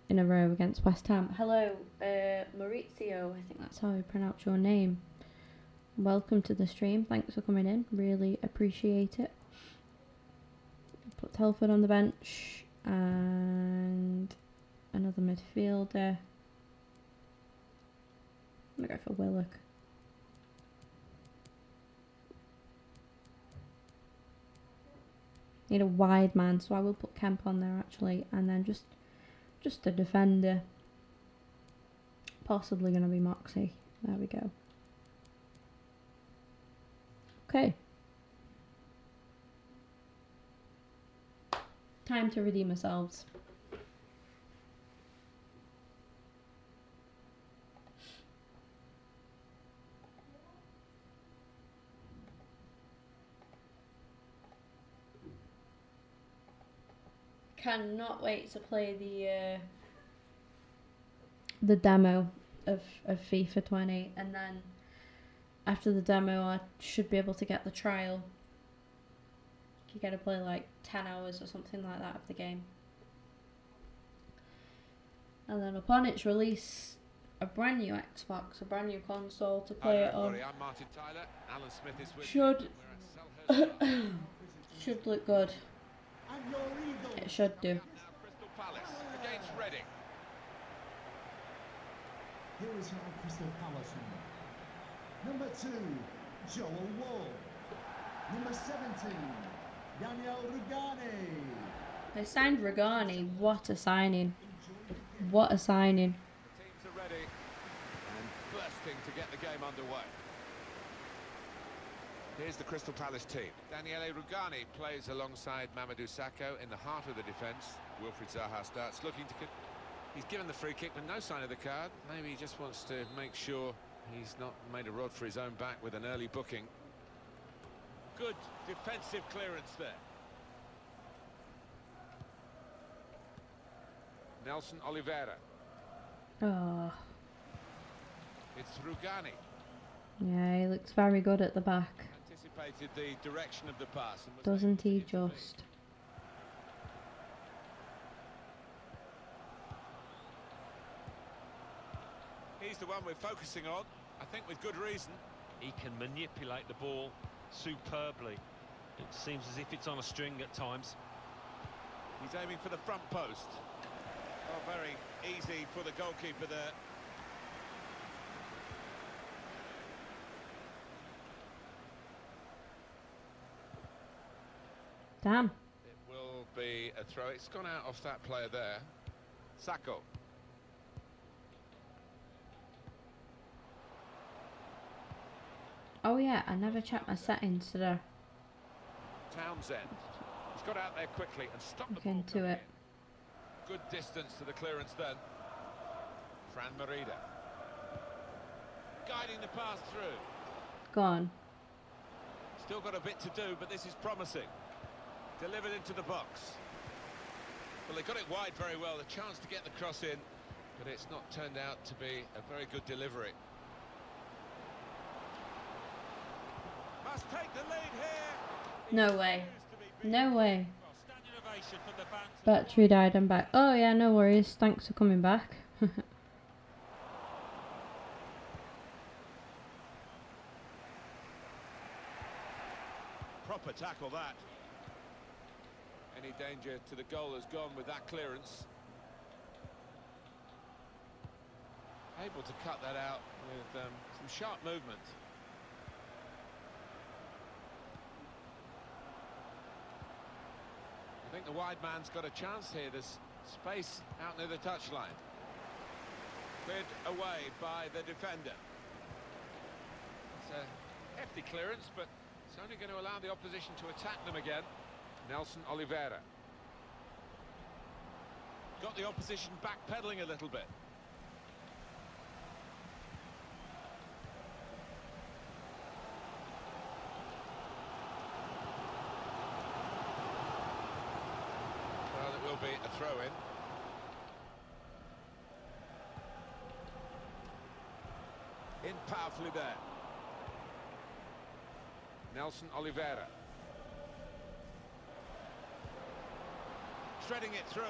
in a row against West Ham. Hello, Maurizio. I think that's how I pronounce your name. Welcome to the stream. Thanks for coming in. Really appreciate it. Put Telford on the bench. And another midfielder. I'm going to go for Willock. Need a wide man, so I will put Kemp on there actually. And then just a defender. Possibly going to be Moxie. There we go. Okay. Time to redeem ourselves. Cannot wait to play the demo of FIFA 20, and then after the demo I should be able to get the trial. You get to play like 10 hours or something like that of the game. And then upon its release, a brand new Xbox, a brand new console to play it on. I'm Martin Tyler. Alan Smith is with should look good. It should do. Now Crystal Palace against Reading. Here is your Crystal Palace number 2, Joel Wall. Number 17, Daniel Rugani. They signed Rugani. What a signing. What a signing. The teams are ready and bursting to get the game underway. Here's the Crystal Palace team. Daniele Rugani plays alongside Mamadou Sakho in the heart of the defence. Wilfried Zaha starts looking to... He's given the free kick but no sign of the card. Maybe he just wants to make sure he's not made a rod for his own back with an early booking. Good defensive clearance there. Nelson Oliveira. Oh. It's Rugani. Yeah, he looks very good at the back. Anticipated the direction of the pass. And was Doesn't able to he intervene. just? He's the one we're focusing on, I think with good reason. He can manipulate the ball superbly. It seems as if it's on a string at times. He's aiming for the front post. Oh, very easy for the goalkeeper there. Damn. It will be a throw. It's gone out off that player there. Sakho. Oh yeah, I never checked my settings today. Townsend. He's got out there quickly and stopped the Look ball into coming it. in. Good distance to the clearance then. Fran Merida. Guiding the pass through. Go on. Still got a bit to do, but this is promising. Delivered into the box. Well, they got it wide very well. A chance to get the cross in, but it's not turned out to be a very good delivery. Must take the lead here. No way. No way. Well, standing ovation from the fans. Battery died, I'm back. Oh yeah, no worries. Thanks for coming back. Proper tackle that. Any danger to the goal has gone with that clearance. Able to cut that out with some sharp movement. I think the wide man's got a chance here. There's space out near the touchline. Cleared away by the defender. It's a hefty clearance, but it's only going to allow the opposition to attack them again. Nelson Oliveira. Got the opposition backpedaling a little bit. Well, it will be a throw-in. In powerfully there. Nelson Oliveira. Threading it through.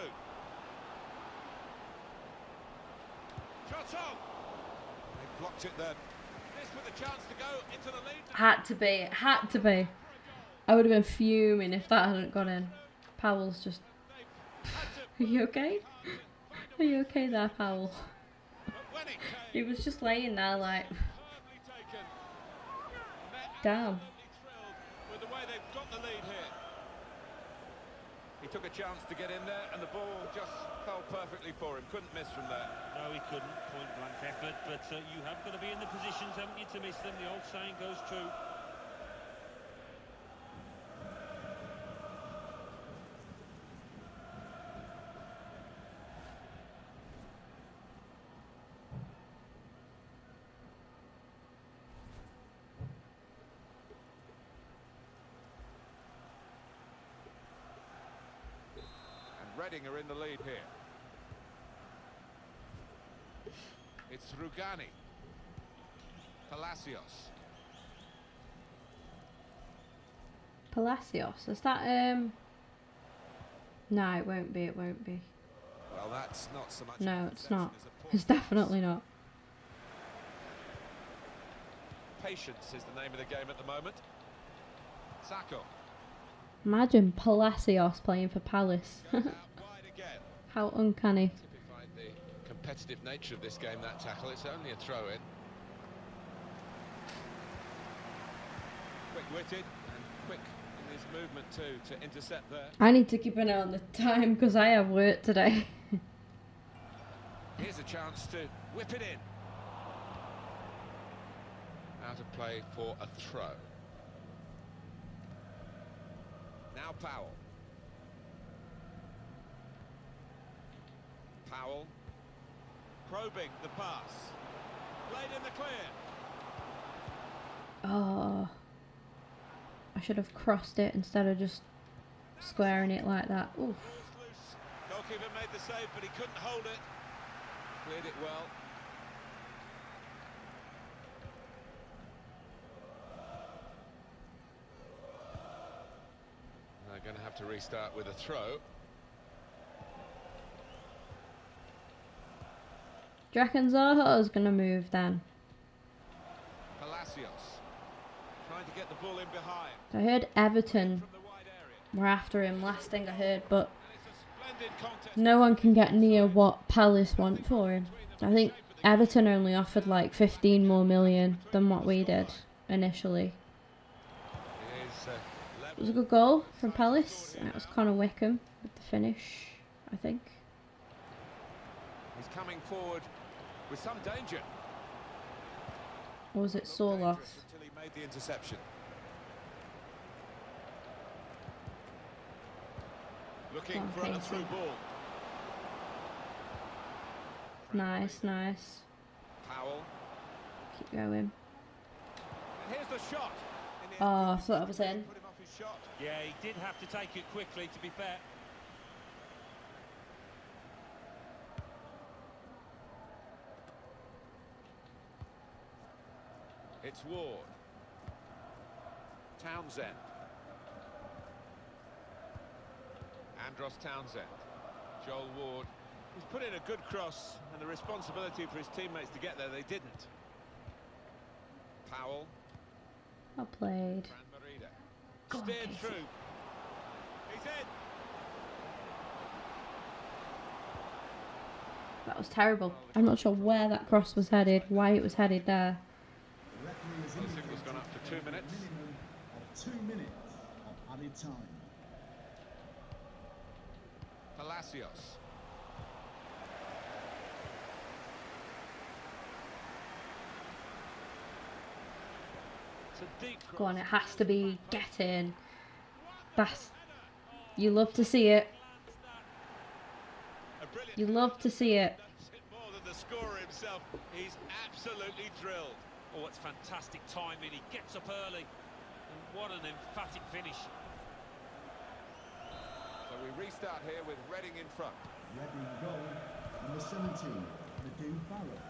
Shot on! They blocked it then. This with a chance to go into the lead. Had to be. Had to be. I would have been fuming if that hadn't gone in. Powell's just... Are you okay? Are you okay there, Powell? He was just laying there like... Damn. With the way they've got the lead here. He took a chance to get in there and the ball just fell perfectly for him. Couldn't miss from there. No, he couldn't. Point blank effort. But you have got to be in the positions, haven't you, to miss them? The old saying goes true. Reading are in the lead here. It's Rugani. Palacios. Palacios, is that No, it won't be, it won't be. Well, that's not so much. No, it's not. as a poor It's definitely not. Patience is the name of the game at the moment. Sakho. Imagine Palacios playing for Palace. Goes out wide again. How uncanny. Typified the competitive nature of this game, that tackle. It's only a throw-in. Quick-witted and quick in his movement too to intercept there. I need to keep an eye on the time because I have work today. Here's a chance to whip it in. Out of play for a throw. Now Powell. Powell. Probing the pass. Played in the clear. Oh. I should have crossed it instead of just squaring it like that. Oof. Loose. Goalkeeper made the save, but he couldn't hold it. Cleared it well. They're going to have to restart with a throw. Do you reckon Zaha's going to move then? Palacios trying to get the ball in behind. I heard Everton From the wide area. were after him, last thing I heard, but And it's a splendid contest. no one can get near what Palace want for him. I think Everton only offered like 15 more million than what we did initially. It was a good goal from Palace, and it was Connor Wickham with the finish, I think. He's coming forward with some danger. Or was it Sorloth? Until he made the interception. Looking Oh, for a okay, through so- ball. Nice, nice. Powell. Keep going. And here's the shot. In the Oh, end, I thought that was in. put him off his shot. Yeah, he did have to take it quickly, to be fair. It's Ward. Townsend. Andros Townsend. Joel Ward. He's put in a good cross, and the responsibility for his teammates to get there, they didn't. Powell. Well played. Fran Merida. Go on, Steered Casey. through. He's in. That was terrible. I'm not sure where that cross was headed, why it was headed there. The referee has Well, the signal's indicated gone up for 2 a minutes. minimum of 2 minutes of added time. Palacios. It's a deep cross. Go on, it has to be getting. That's. You love to see it. A brilliant You love to see it. That's it more than the scorer himself. He's absolutely drilled. Oh, it's fantastic timing. He gets up early. And what an emphatic finish. So we restart here with Reading in front. Reading goal, number 17, Nadeem Farrell.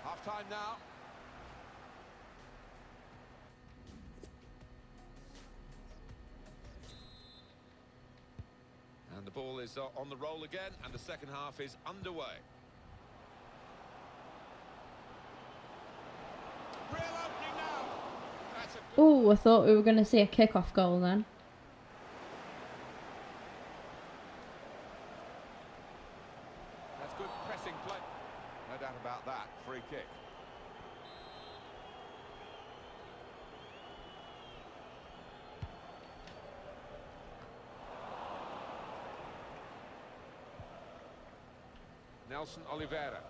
Half time now. And the ball is on the roll again, and the second half is underway. Real opening now. That's a good Oh, I thought we were going to see a kick-off goal then. That's good pressing play. No doubt about that. Free kick. Nelson Oliveira.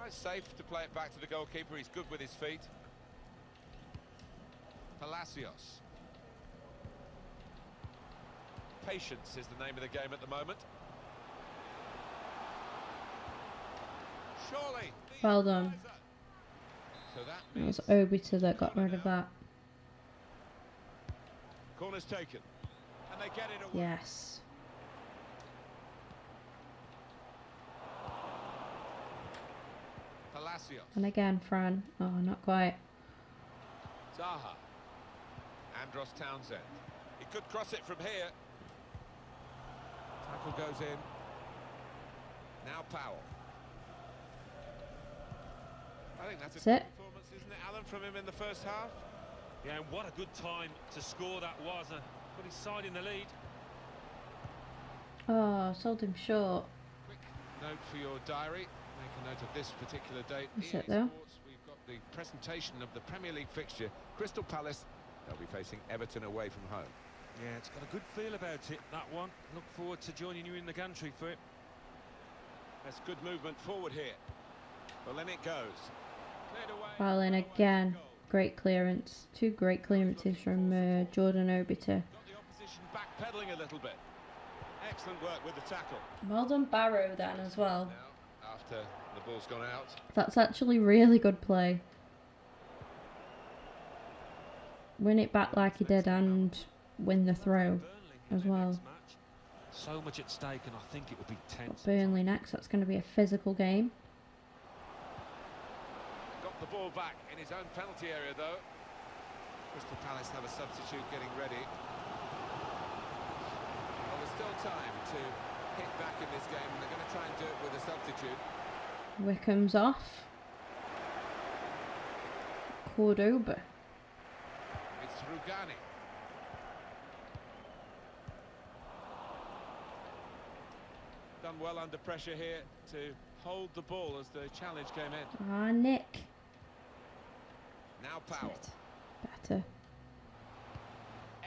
It's safe to play it back to the goalkeeper. He's good with his feet. Palacios. Patience is the name of the game at the moment. Surely. the Well done. equaliser. So that It means was Obita that got rid of that. corner's taken. And they get it away. Yes. Palacios. And again, Fran. Oh, not quite. Zaha. Andros Townsend. He could cross it from here. Tackle goes in. Now Powell. I think that's a That's good it. performance, isn't it, Alan, from him in the first half? Yeah, and what a good time to score that was. Put his side in the lead. Oh, sold him short. Quick note for your diary. Make a note of this particular date. That's EA it, though. Sports, we've got the presentation of the Premier League fixture. Crystal Palace, they'll be facing Everton away from home. Yeah, it's got a good feel about it, that one. Look forward to joining you in the gantry for it. That's good movement forward here. Well, then it goes. Cleared away. Well, in Away from again. goal. Great clearance. 2 great clearances from Jordan Obiter. Got the opposition backpedaling a little bit. Excellent work with the tackle. Well done Barrow then as well. Now, after the ball's gone out. That's actually really good play. Win it back like he did and win the throw as well. So much at stake, and I think it will be tense. Burnley next. That's going to be a physical game. Got the ball back in his own penalty area, though. Crystal Palace have a substitute getting ready. Well, there's still time to hit back in this game, and they're going to try and do it with a substitute. Wickham's off. Cordoba. It's Rugani. Done well under pressure here to hold the ball as the challenge came in. Ah, Nick. Now Powell. Better.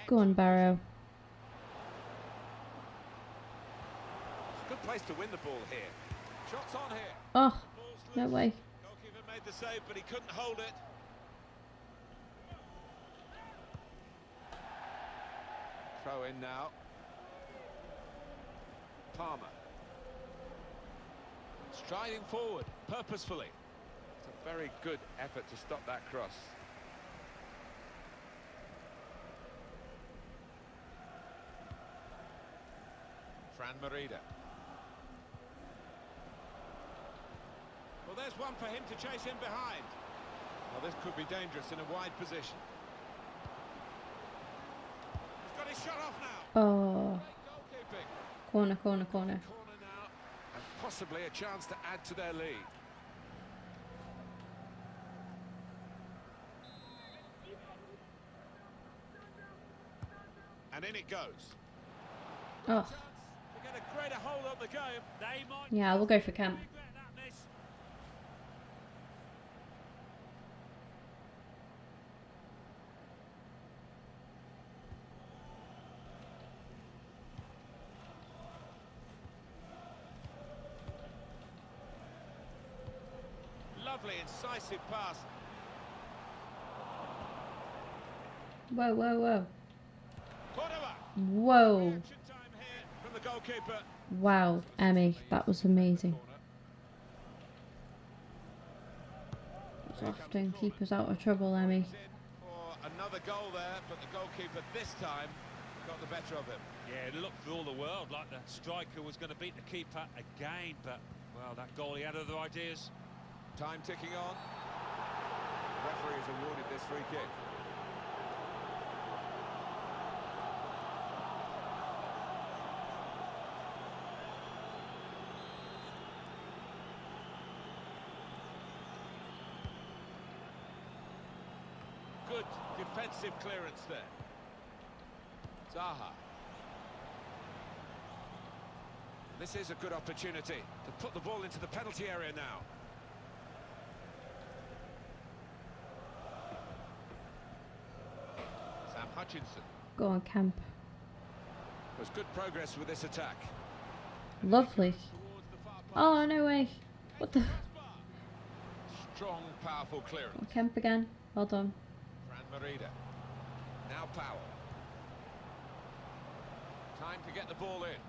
Go on, Barrow. Good place to win the ball here. Shots on here. Oh, Ball's no loose. way. Goalkeeper made the save, but he couldn't hold it. Throw in now. Palmer. Striding forward, purposefully. It's a very good effort to stop that cross. Fran Merida. Well, there's one for him to chase in behind. Well, this could be dangerous in a wide position. He's got his shot off now. Oh. Great goalkeeping. Corner. Corner now, and possibly a chance to add to their lead. And in it goes. Oh. Chance to get a greater hold on the game. They might Yeah, we'll go for Kemp. regret that miss. Lovely, incisive pass. Whoa. Cordova. Whoa. Reaction time here from the goalkeeper. Wow, Emmy, that was amazing. It's often keep us out of trouble, Emmy. For another goal there, but the goalkeeper this time got the better of him. Yeah, it looked for all the world like the striker was going to beat the keeper again, but, well, that goalie had other ideas. Time ticking on. The referee has awarded this free kick. Good defensive clearance there. Zaha. This is a good opportunity to put the ball into the penalty area now. Sam Hutchinson. Go on, Kemp. There's good progress with this attack. Lovely. Towards the far post. Oh, no way. What the? Strong, powerful clearance. Oh, Kemp again. Well done. Fran Merida. Now Powell. Time to get the ball in.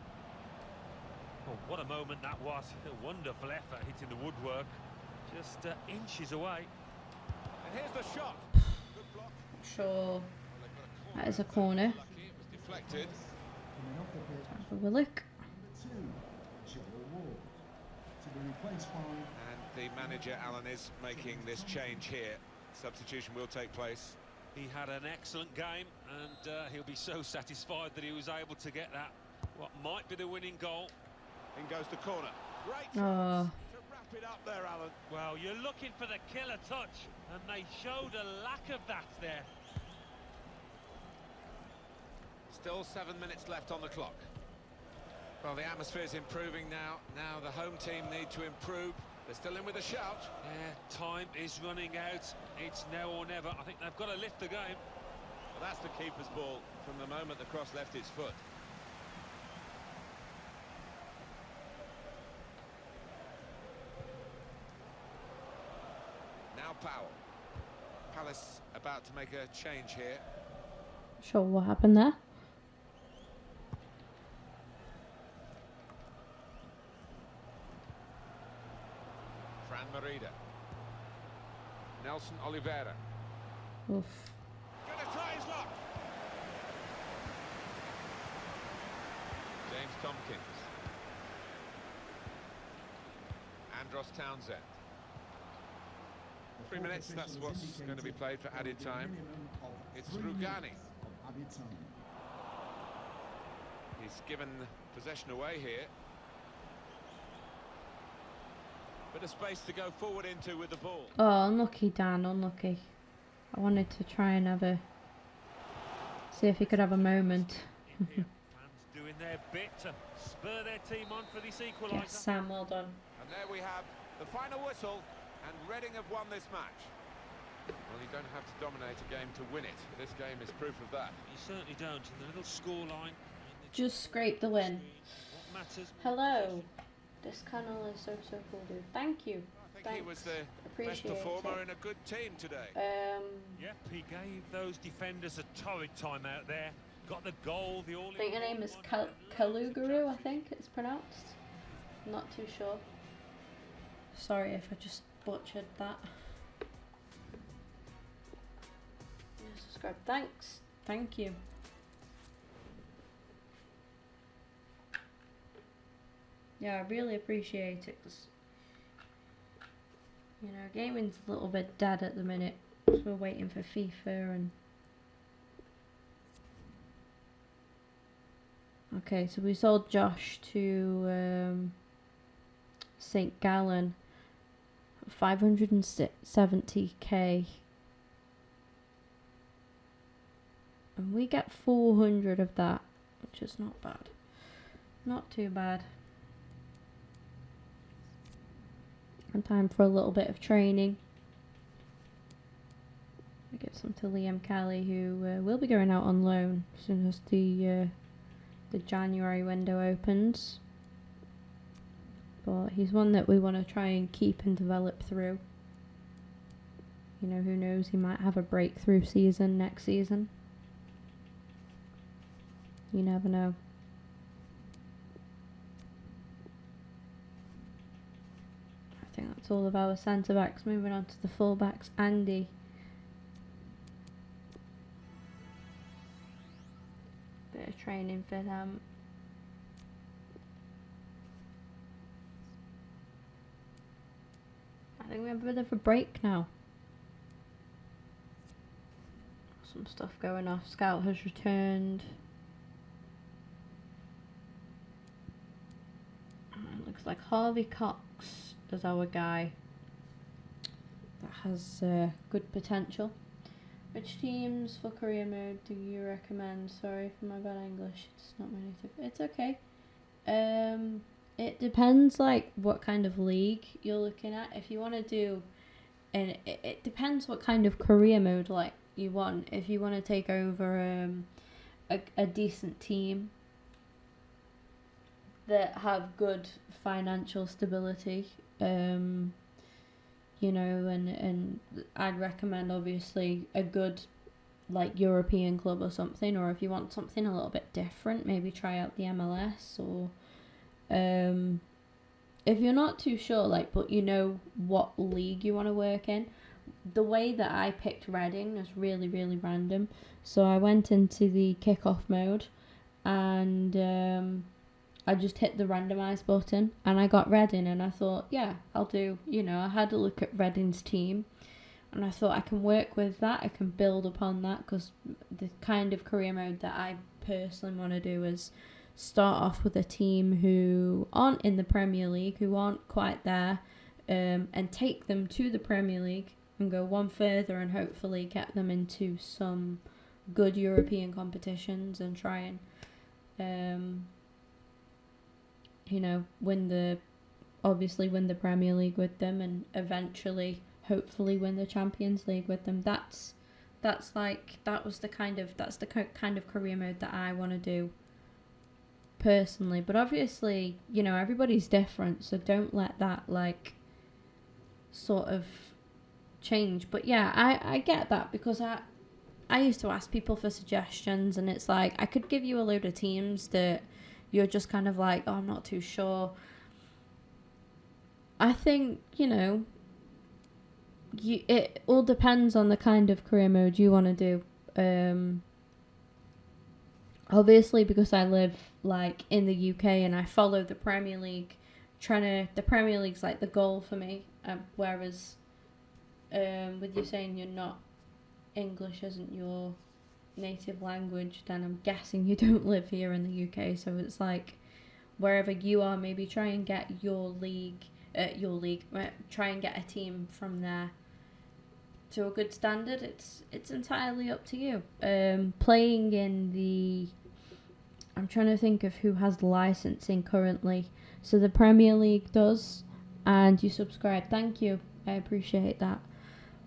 Oh, what a moment that was. A wonderful effort hitting the woodwork. Just inches away. And here's the shot. Good block. Sure. Well, they've got That is a corner. Lucky it was deflected. Coming off the pitch, Have a look. number 2, Joe Ward. To be replaced by And the manager, Alan, is making this change here. Substitution will take place. He had an excellent game, and he'll be so satisfied that he was able to get that, what might be the winning goal. In goes the corner. Great Oh. chance to wrap it up there, Alan. Well, you're looking for the killer touch, and they showed a lack of that there. Still 7 minutes left on the clock. Well, the atmosphere's improving now. Now the home team need to improve. They're still in with a shout. Yeah, time is running out. It's now or never. I think they've got to lift the game. Well, that's the keeper's ball from the moment the cross left his foot. Now Powell. Palace about to make a change here. Sure, what happened there? Fran Merida. Nelson Oliveira. Oof. Gonna try his luck. James Tompkins. Andros Townsend. 3 minutes, that's what's going to be played for added time. It's Rugani. He's given possession away here. Bit of space to go forward into with the ball. Oh, unlucky, Dan, unlucky. I wanted to try and see if he could have a moment. Fans doing their bit to spur their team on for this equaliser. Yes, Sam, well done. And there we have the final whistle, and Reading have won this match. Well, you don't have to dominate a game to win it. This game is proof of that. You certainly don't. And the little scoreline. Just scrape the win. What matters? Hello. This channel is so cool, dude. Thank you. I think he was the best performer in a good team today. Yep, he gave those defenders a torrid time out there. Got the goal, the all. I think your name is Kaluguru, I think it's pronounced. I'm not too sure. Sorry if I just butchered that. Subscribe. Thanks. Thank you. Yeah, I really appreciate it because, you know, gaming's a little bit dead at the minute. So we're waiting for FIFA and... Okay, so we sold Josh to St. Gallen. 570k. And we get 400 of that, which is not bad. Not too bad. And time for a little bit of training. I give some to Liam Kelly, who will be going out on loan as soon as the January window opens. But he's one that we want to try and keep and develop through. You know, who knows, he might have a breakthrough season next season. You never know. I think that's all of our centre backs. Moving on to the full backs. Andy. Bit of training for them. I think we have a bit of a break now. Some stuff going off. Scout has returned. Looks like Harvey Cox is our guy. That has good potential. Which teams for career mode do you recommend? Sorry for my bad English. It's not my native. It's okay. It depends like what kind of league you're looking at. If you want to do, and it depends what kind of career mode like you want. If you want to take over a decent team that have good financial stability, you know, and I'd recommend obviously a good like European club or something, or if you want something a little bit different, maybe try out the MLS, or if you're not too sure, like, but you know what league you want to work in. The way that I picked Reading is really random. So I went into the kickoff mode and I just hit the randomize button and I got Reading, and I thought, yeah, I'll do, you know, I had a look at Reading's team and I thought I can work with that, I can build upon that, because the kind of career mode that I personally want to do is start off with a team who aren't in the Premier League, who aren't quite there, and take them to the Premier League and go one further and hopefully get them into some good European competitions and try and you know, win the Premier League with them, and eventually hopefully win the Champions League with them. That's the kind of career mode that I want to do personally. But obviously, you know, everybody's different, so don't let that like sort of change. But yeah, I get that, because I used to ask people for suggestions, and it's like I could give you a load of teams that you're just kind of like, oh, I'm not too sure. I think, you know, it all depends on the kind of career mode you want to do. Obviously, because I live like in the UK and I follow the Premier League, the Premier League's like the goal for me. Whereas, with you saying you're not, English isn't your native language, then I'm guessing you don't live here in the UK. So it's like wherever you are, maybe try and get try and get a team from there to a good standard. It's entirely up to you. Playing in the, I'm trying to think of who has licensing currently. So the Premier League does, and you subscribe. Thank you, I appreciate that.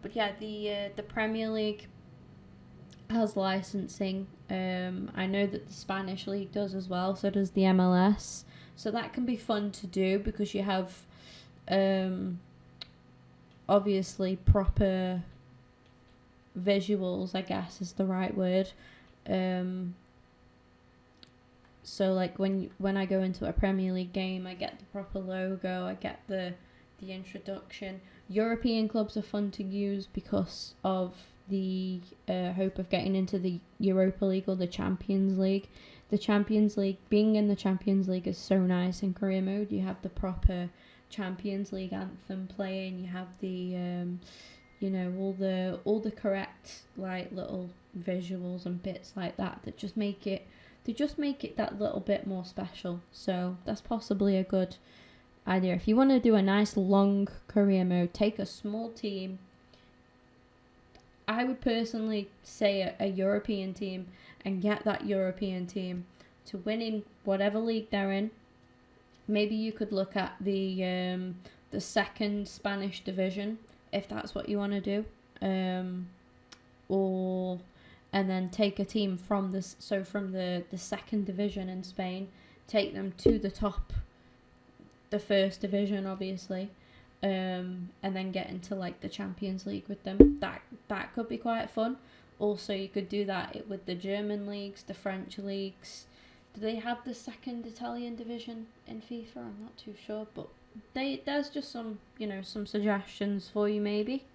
But yeah, the Premier League has licensing. I know that the Spanish league does as well. So does the MLS. So that can be fun to do, because you have, obviously proper visuals, I guess is the right word. So like when I go into a Premier League game, I get the proper logo, I get the introduction. European clubs are fun to use because of the hope of getting into the Europa League or the Champions League. The Champions League, being in the Champions League is so nice in career mode. You have the proper Champions League anthem playing, you have the you know, all the correct like little visuals and bits like that just make it that little bit more special. So that's possibly a good idea. If you want to do a nice long career mode, take a small team. I would personally say a European team, and get that European team to win in whatever league they're in. Maybe you could look at the second Spanish division, if that's what you want to do, and then take a team from the second division in Spain, take them to the top, the first division, obviously, and then get into like the Champions League with them. That could be quite fun. Also, you could do that with the German leagues, the French leagues. Do they have the second Italian division in FIFA? I'm not too sure, but there's just some, you know, some suggestions for you maybe.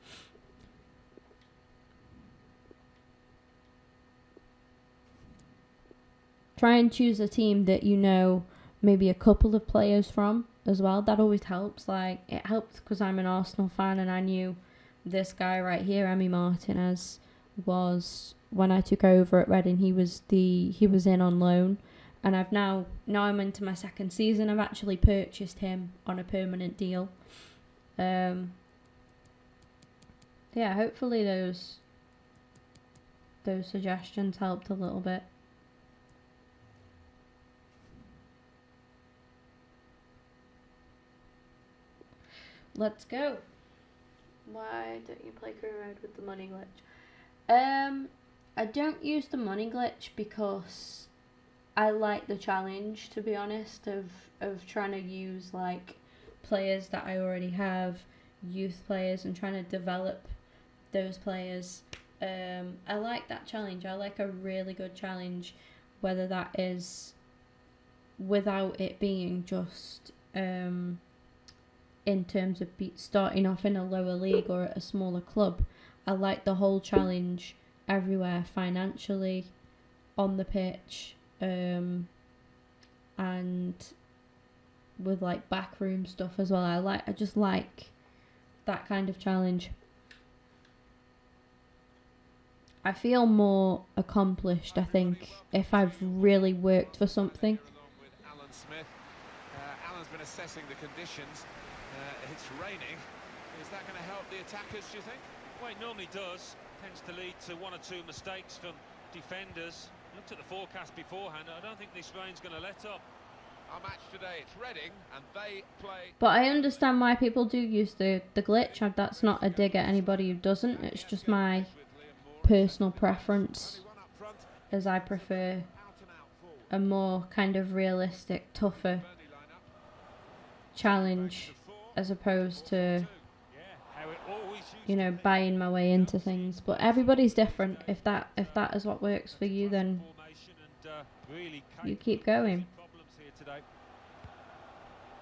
Try and choose a team that you know maybe a couple of players from as well. That always helps. Like, it helped because I'm an Arsenal fan and I knew this guy right here, Emi Martinez, was when I took over at Reading. He was in on loan, and now I'm into my second season. I've actually purchased him on a permanent deal. Yeah, hopefully those suggestions helped a little bit. Let's go. Why don't you play career mode with the money glitch? I don't use the money glitch because I like the challenge, to be honest, of trying to use like players that I already have, youth players, and trying to develop those players. I like that challenge. I like a really good challenge, whether that is without it being just in terms of starting off in a lower league or at a smaller club. I like the whole challenge everywhere, financially, on the pitch, and with like backroom stuff as well. I just like that kind of challenge. I feel more accomplished, I think, if I've really worked for something. Alan Smith. Alan's been assessing the conditions. It's raining. Is that going to help the attackers, do you think? Well, it normally does. Tends to lead to one or two mistakes from defenders. Looked at the forecast beforehand. I don't think this rain's going to let up. Our match today, it's Reading, and they play... But I understand why people do use the glitch. That's not a dig at anybody who doesn't. It's just my personal preference, as I prefer a more kind of realistic, tougher challenge as opposed to, you know, buying my way into things. But everybody's different. If that is what works for you, then you keep going.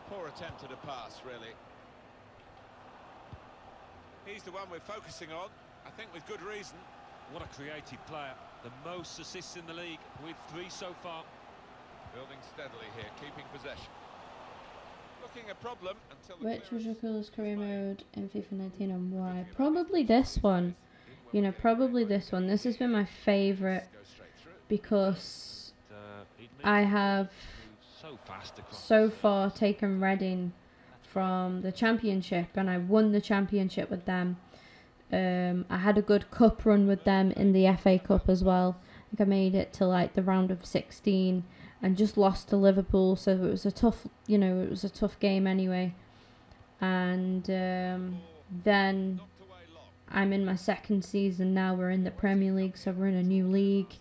Poor attempt at a pass, really. He's the one we're focusing on, I think with good reason. What a creative player. The most assists in the league with 3 so far. Building steadily here, keeping possession. Looking a problem until the Which was your clearance coolest career is made. mode in FIFA 19 and why? Probably this one. You know, probably this one. This has been my favourite Go straight through. because I have so far taken Reading from the championship, and I won the championship with them. I had a good cup run with them in the FA Cup as well. I think I made it to like the round of 16 and just lost to Liverpool, so it was a tough, you know, it was a tough game anyway. And then I'm in my second season now. We're in the Premier League, so we're in a new league.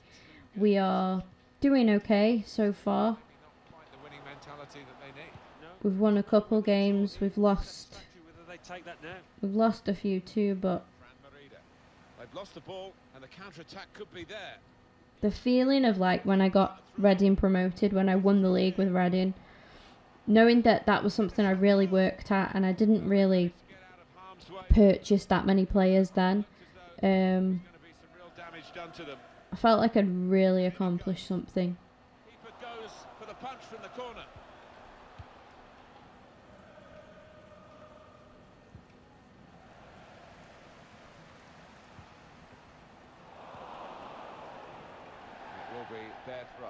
We are doing okay so far. Maybe not quite the winning mentality that they need. We've won a couple games. We've lost a few too, but Fran Merida. They've lost the ball and the counter-attack could be there. the feeling of like when I got Reading promoted, when I won the league with Reading, knowing that that was something I really worked at, and I didn't really Get out of harm's way. purchase that many players then. As though there's going to be some real damage done to them. I felt like I'd really accomplished something. Keeper goes for the punch from the corner. It will be their throw.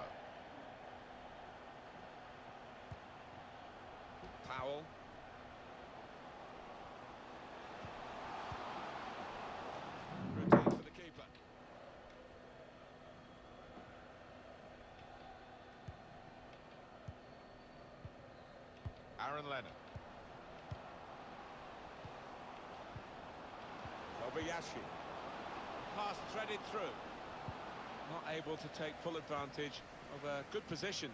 Powell. Routine for the keeper. Aaron Lennon. Kobayashi. Pass threaded through. Not able to take full advantage of a good position.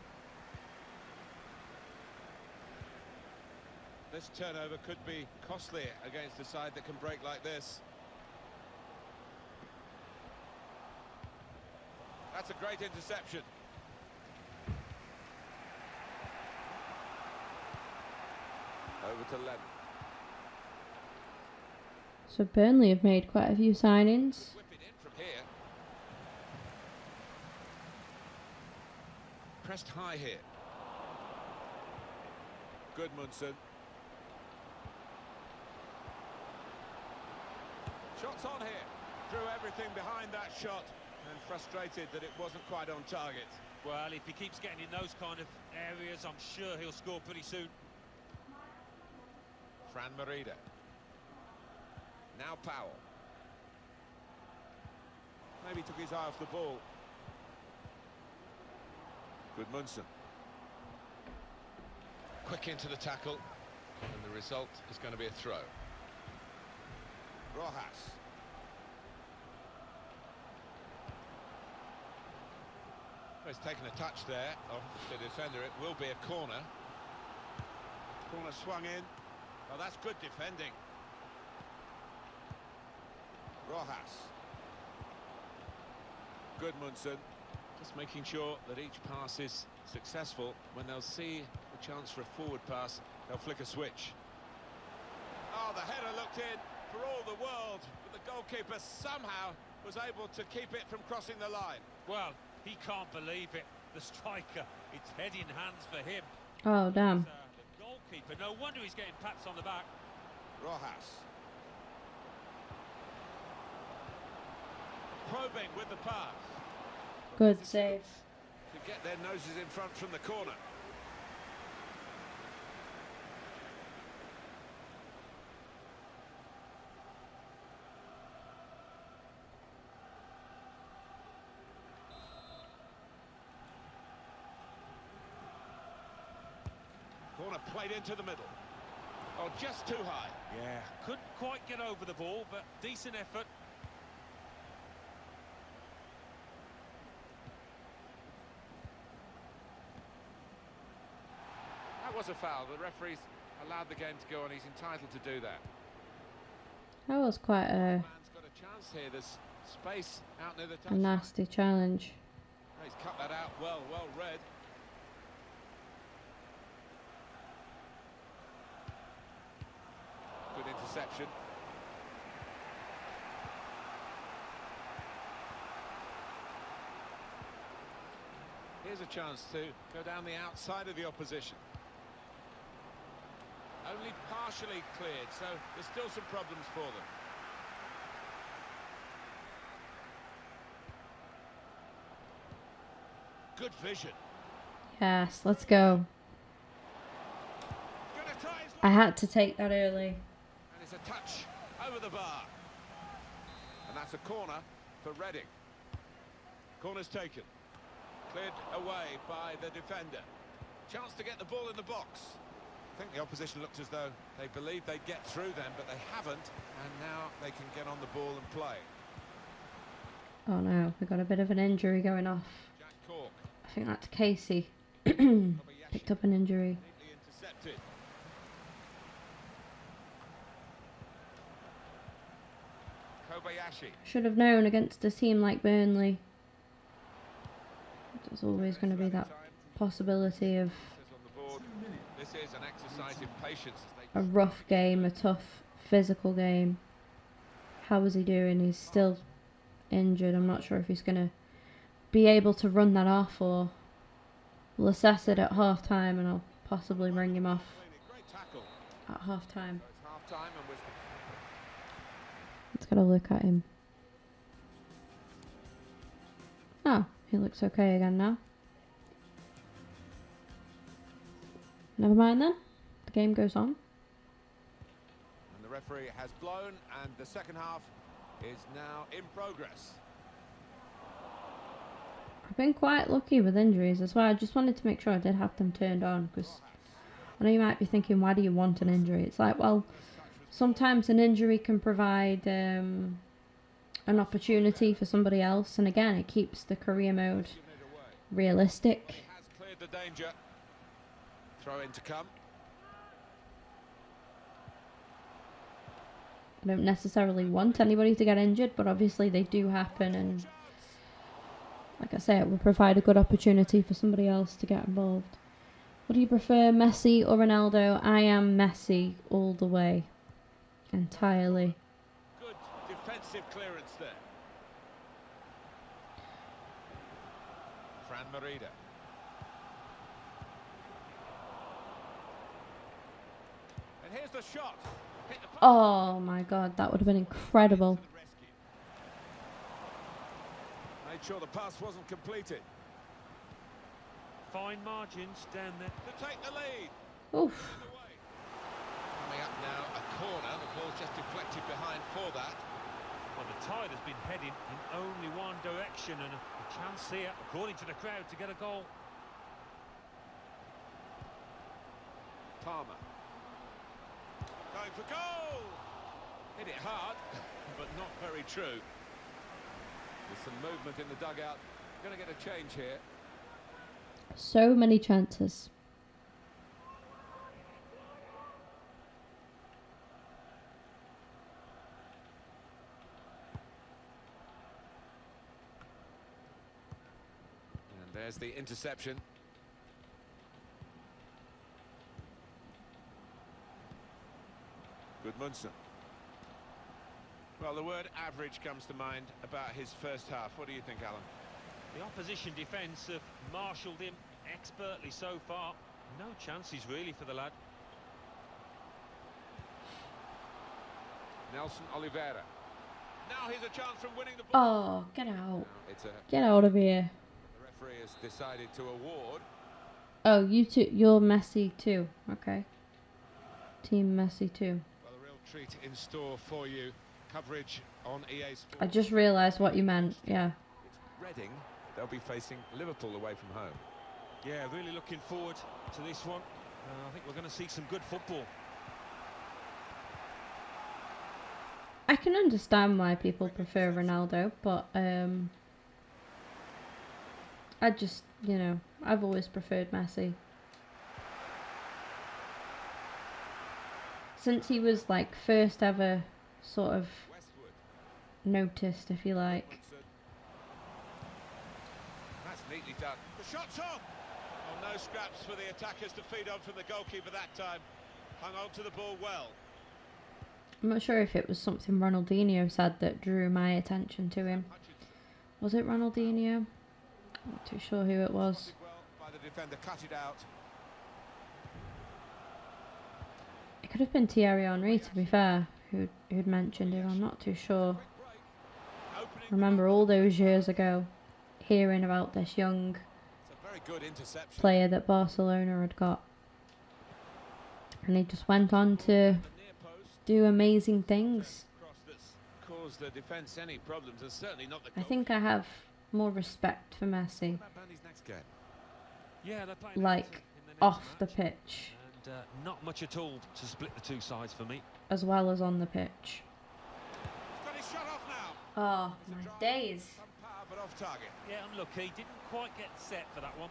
This turnover could be costly against a side that can break like this. That's a great interception. Over to Lennon. So Burnley have made quite a few signings. Whip it in from here. Pressed high here. Gudmundsson. Shots on here. Threw everything behind that shot and frustrated that it wasn't quite on target. Well, if he keeps getting in those kind of areas, I'm sure he'll score pretty soon. Fran Merida. Now Powell. Maybe took his eye off the ball. Gudmundsson. Quick into the tackle, and the result is going to be a throw. Rojas. Well, he's taken a touch there off the defender. It will be a corner. Corner swung in. Oh, that's good defending. Rojas. Gudmundsson. Just making sure that each pass is successful. When they'll see a chance for a forward pass, they'll flick a switch. Oh, the header looked in for all the world, but the goalkeeper somehow was able to keep it from crossing the line. Well, he can't believe it. The striker, it's head in hands for him. Oh, damn. The goalkeeper, no wonder he's getting pats on the back. Rojas. Probing with the pass. Good save. To get their noses in front from the corner. Corner played into the middle. Oh, just too high. Yeah, couldn't quite get over the ball, but decent effort. That was a foul. The referee's allowed the game to go on. He's entitled to do that. That was quite Man's got a chance here. There's space out near the a touchline. nasty challenge. He's cut that out well read. Good interception. Here's a chance to go down the outside of the opposition. Only partially cleared, so there's still some problems for them. Good vision. Yes, let's go. Gonna try his I luck. had to take that early. And it's a touch over the bar. And that's a corner for Reading. Corner's taken. Cleared away by the defender. Chance to get the ball in the box. I think the opposition looked as though they believed they'd get through them, but they haven't. And now they can get on the ball and play. Oh no, we got a bit of an injury going off. Jack Cork. I think that's Casey. Kobayashi Picked up an injury. neatly intercepted. Kobayashi. Should have known against a team like Burnley. There's always going to be that possibility of Says on the board, this is an exercise in patience as they a rough game, a tough physical game. How is he doing? He's still injured. I'm not sure if he's going to be able to run that off, or we'll assess it at half time and I'll possibly bring him off great tackle. at half time. So it's half time and we're Let's get a look at him. Oh, he looks okay again now. Never mind then. The game goes on. and the referee has blown and the second half is now in progress. I've been quite lucky with injuries as well. I just wanted to make sure I did have them turned on, because I know you might be thinking, why do you want an injury? It's like, well, sometimes an injury can provide an opportunity for somebody else, and again, it keeps the career mode Giving it away. realistic. He has cleared the danger. Throw in to come. I don't necessarily want anybody to get injured, but obviously they do happen, and like I say, it will provide a good opportunity for somebody else to get involved. What do you prefer, Messi or Ronaldo? I am Messi all the way. Entirely. Good defensive clearance there. Fran Merida. And here's the shot. Hit the post. Oh my god, that would have been incredible. To the rescue. Made sure the pass wasn't completed. Fine margins down there. To take the lead. Oof. In the way. Coming up now, a corner. The ball's just deflected behind for that. Well, the tide has been heading in only one direction, and a chance here, according to the crowd, to get a goal. Palmer. Going for goal! Hit it hard, but not very true. There's some movement in the dugout. Going to get a change here. So many chances. And there's the interception. Gudmundsson. Well, the word average comes to mind about his first half. What do you think, Alan? The opposition defence have marshalled him expertly so far. No chances really for the lad. Nelson Oliveira. Now here's a chance from winning the ball. Oh, get out. Now it's a Get out of here. the referee has decided to award. Oh, you two, you're Messi too. Okay. Team Messi too. Well, a real treat in store for you. Coverage on EA Sports. I just realised what you meant. Yeah. It's Reading. They'll be facing Liverpool away from home. Yeah, really looking forward to this one. I think we're going to see some good football. I can understand why people prefer Ronaldo, but I just, you know, I've always preferred Messi. Since he was like first ever sort of Westwood. noticed, if you like. Munson. That's neatly done. The shot's on! Oh, no scraps for the attackers to feed on from the goalkeeper that time. Hung on to the ball well. I'm not sure if it was something Ronaldinho said that drew my attention to him. Was it Ronaldinho? I'm not too sure who it was. Spotted well by the defender, cut it out. It could have been Thierry Henry, to be fair, who'd mentioned him. I'm not too sure. Quick break. Opening I remember all those years ago hearing about this young It's a very good interception. player that Barcelona had got. And he just went on to The near post. do amazing things. Cross that's caused the defence any problems, and certainly not the I goal. think I have more respect for Messi, What about Burnley's next game? Yeah, they're playing like in the next off the match, pitch and not much at all to split the two sides for me. as well as on the pitch. He's got his shot off now. Oh, my days. Some power, but off target. Yeah, unlucky. Didn't quite get set for that one.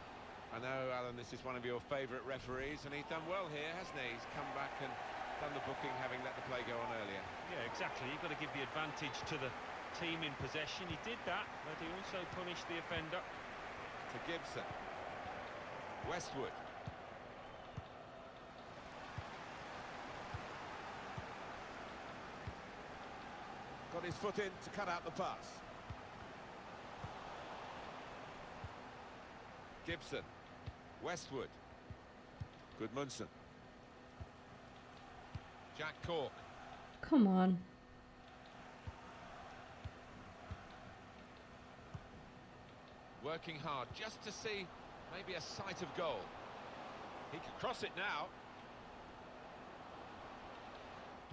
I know, Alan, this is one of your favourite referees, and he's done well here, hasn't he? He's come back and done the booking, having let the play go on earlier. Yeah, exactly. You've got to give the advantage to the team in possession. He did that, but he also punished the offender. To Gibson. Westwood. Got his foot in to cut out the pass. Gibson. Westwood. Good Munson. Jack Cork. Come on. Working hard just to see maybe a sight of goal. He can cross it now.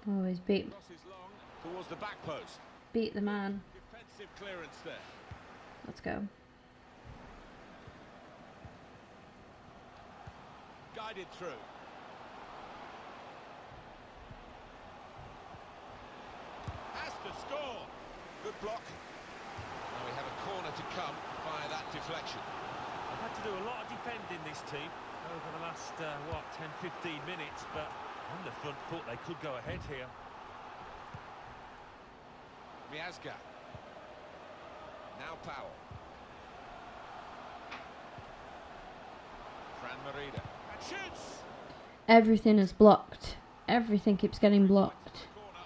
Oh, he's beat Crosses long towards the back post. the man. Defensive clearance there. Let's go. Guided through. Has to score. Good block. Now we have a corner to come via that deflection. They've had to do a lot of defending, this team, over the last, 10, 15 minutes, but on the front foot they could go ahead here. Miazga. Now Powell. Fran Merida. And shoots! Everything is blocked. Everything keeps getting blocked. Corner.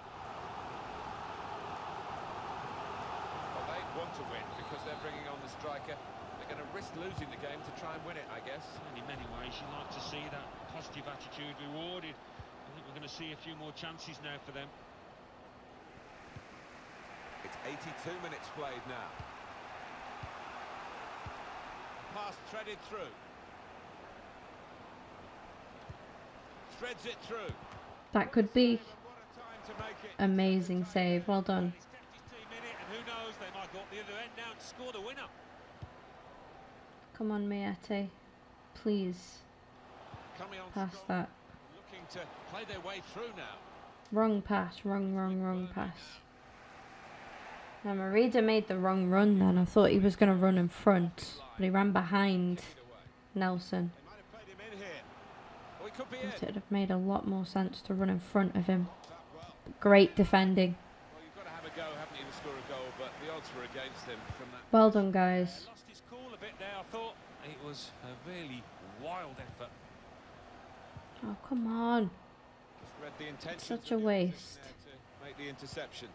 Well, they want to win because they're bringing on the striker. They're going to risk losing the game to try and win it, I guess. And in many ways you like to see that positive attitude rewarded. I think we're going to see a few more chances now for them. It's 82 minutes played now. Pass threaded through. Threads it through. That could be What a time to make it. amazing save. Well done. He's kept his team in it, and who knows, they might go up the other end now and score the winner. Come on, Miete. Please Coming on pass strong, that. looking to play their way through now. Wrong pass. Wrong pass. Now, Merida made the wrong run then. I thought he was going to run in front, but he ran behind Take it away. Nelson. They might have played him in here. Oh, he could be It in. would have made a lot more sense to run in front of him. That well. Great defending. Well, you've got to have a go, haven't you, to score a goal, but the odds were against him from that. Well done, guys. Lost his cool a bit there, I thought. It was a really wild effort. Oh, come on. Just read the intentions Such of a the opposition waste. there to make the interception.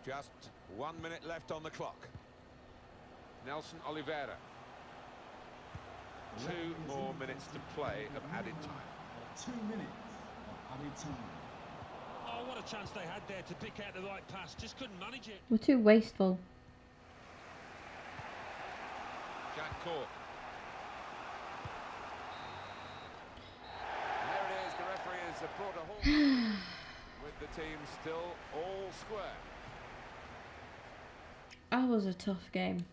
Just 1 minute left on the clock. Nelson Oliveira. 2 more minutes to play of added time. 2 minutes of added time. Oh, what a chance they had there to pick out the right pass. Just couldn't manage it. We're too wasteful. Jack Cork. And there it is, the referee has brought a halt with the team still all square. That was a tough game.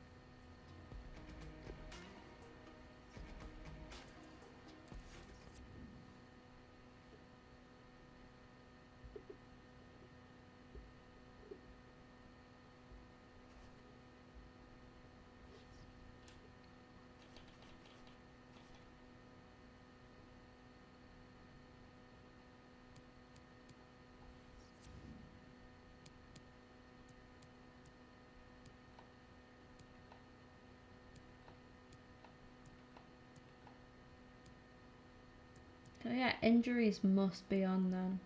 So yeah, injuries must be on then.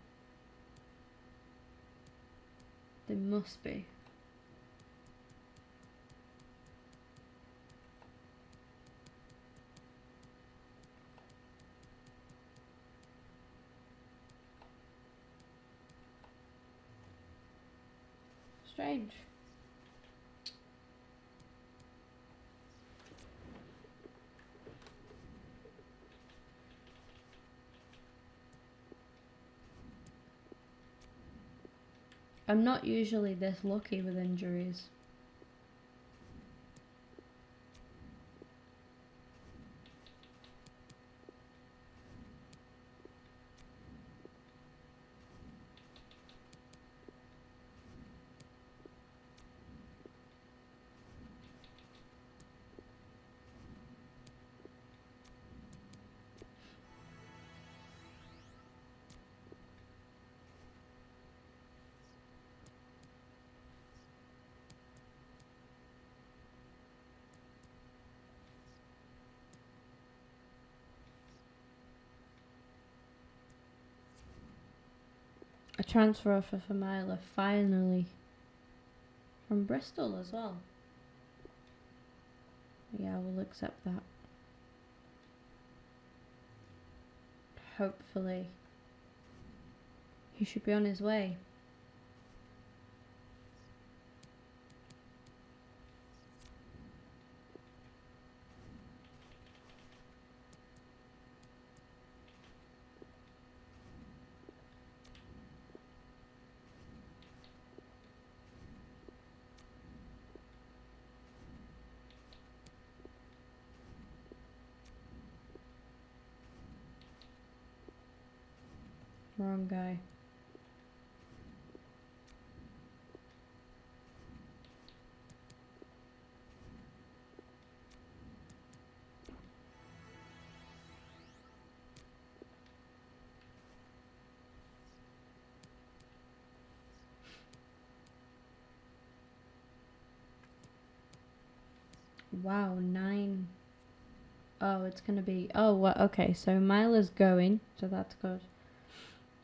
They must be. Strange. I'm not usually this lucky with injuries. A transfer offer for Myla, finally. From Bristol as well. Yeah, we'll accept that. Hopefully. He should be on his way. Wrong guy. Wow, 9. Oh, it's gonna be. Oh, what? Okay, so Myla's going, so that's good.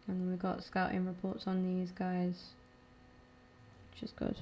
And then we got scouting reports on these guys, which is good.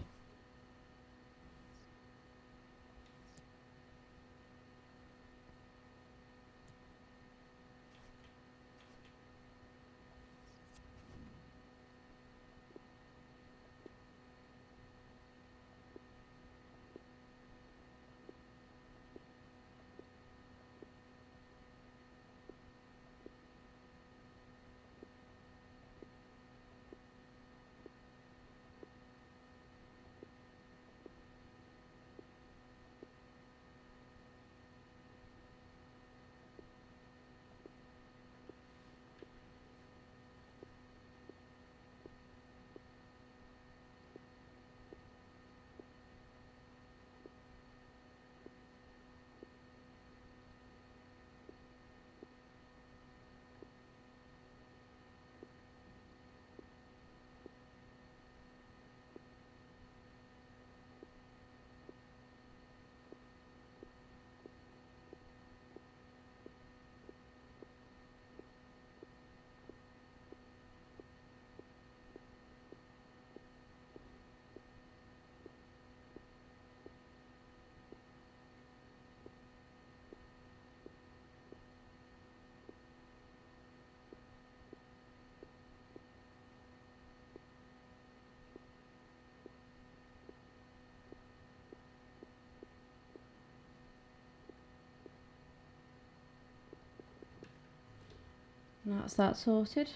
And that's that sorted.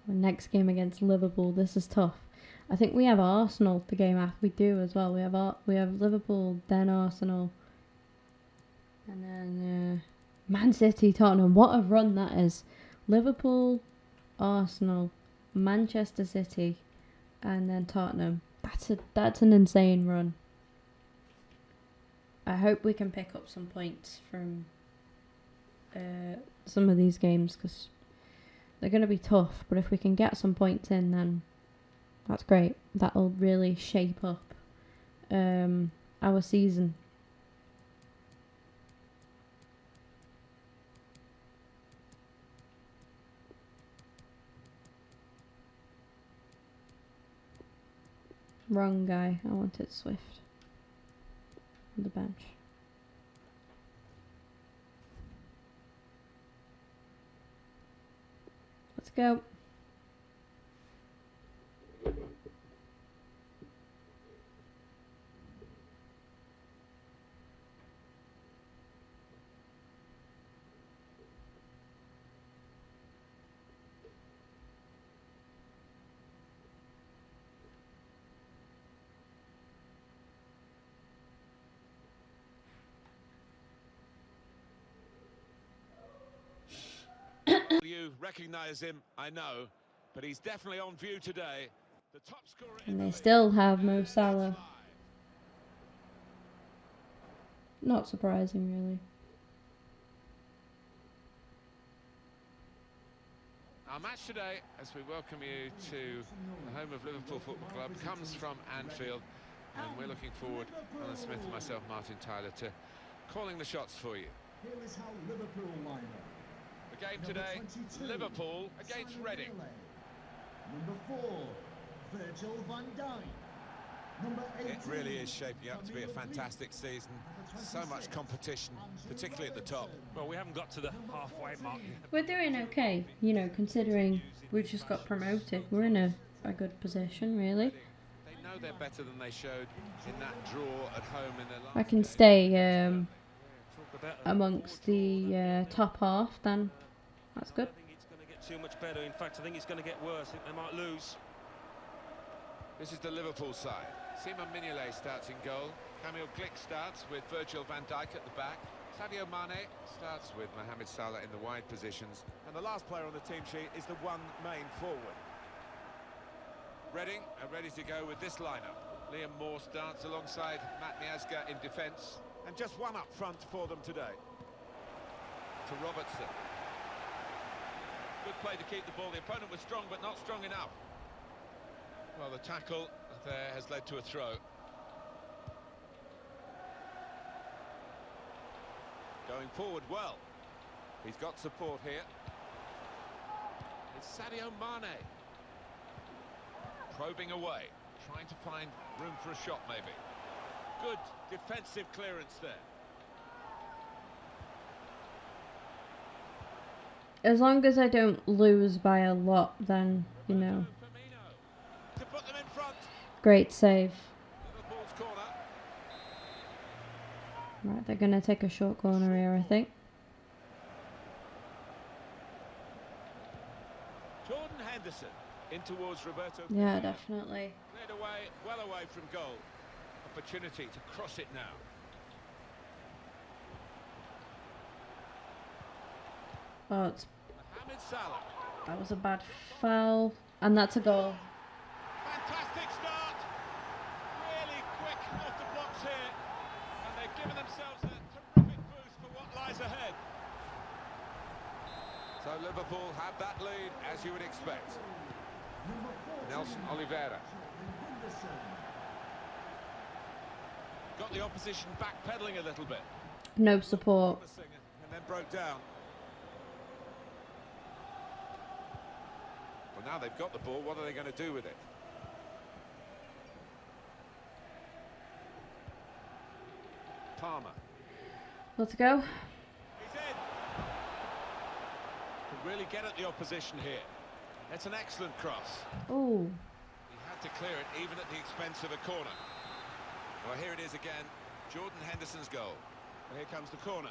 Our next game against Liverpool. This is tough. I think we have Arsenal the game after. We do as well. We have Liverpool, then Arsenal, and then Man City, Tottenham. What a run that is! Liverpool, Arsenal, Manchester City, and then Tottenham. That's an insane run. I hope we can pick up some points from some of these games because they're going to be tough. But if we can get some points in, then that's great. That'll really shape up our season. Wrong guy. I wanted Swift on the bench. Let's go. You recognise him, I know, but he's definitely on view today. The top scorer And in they the still league. have Mo And Salah. that's live. Not surprising, really. Our match today, as we welcome you to the home of Liverpool Football Club, comes from Anfield, and we're looking forward, Alan Smith and myself, Martin Tyler, to calling the shots for you. Here is how Liverpool line up. The game Number today, 22, Liverpool against Simon Reading. Mignolet. Number 4, Virgil van Dijk. Number 18, It really is shaping up to be a Camille fantastic season. Number So much 26, competition, Andrew particularly at the top. Robertson. Well, we haven't got to the halfway mark yet. We're doing okay, you know, considering we've just got promoted. We're in a good position, really. They know they're better than they showed in that draw at home in their last I can game. stay Talk about amongst the top half, then that's good. I think it's going to get too much better. In fact, I think it's going to get worse. I think they might lose. This is the Liverpool side. Simon Mignolet starts in goal. Camille Glick starts with Virgil van Dijk at the back. Sadio Mane starts with Mohamed Salah in the wide positions. And the last player on the team sheet is the one main forward. Reading are ready to go with this lineup. Liam Moore starts alongside Matt Miazga in defence. And just one up front for them today. To Robertson. Good play to keep the ball. The opponent was strong, but not strong enough. Well, the tackle there has led to a throw. Going forward well. He's got support here. It's Sadio Mane. Probing away, trying to find room for a shot maybe. Good defensive clearance there. As long as I don't lose by a lot, then, you know, Firmino to put them in front. great save. Liverpool's corner. Right, they're going to take a short corner here, I think. Jordan Henderson in towards Roberto. Yeah, definitely. Cleared away, well away from goal. Opportunity to cross it now. Oh, it's, Mohamed Salah. that was a bad foul. And that's a goal. Fantastic start. Really quick off the blocks here. And they've given themselves a terrific boost for what lies ahead. So Liverpool have that lead, as you would expect. Number 14, Nelson Oliveira. Jordan Henderson. Got the opposition backpedaling a little bit. No support. And then broke down. Well, now they've got the ball, what are they going to do with it? Palmer. Let's go. He's in. Can really get at the opposition here. It's an excellent cross. Oh, He had to clear it, even at the expense of a corner. Well, here it is again. Jordan Henderson's goal. And here comes the corner.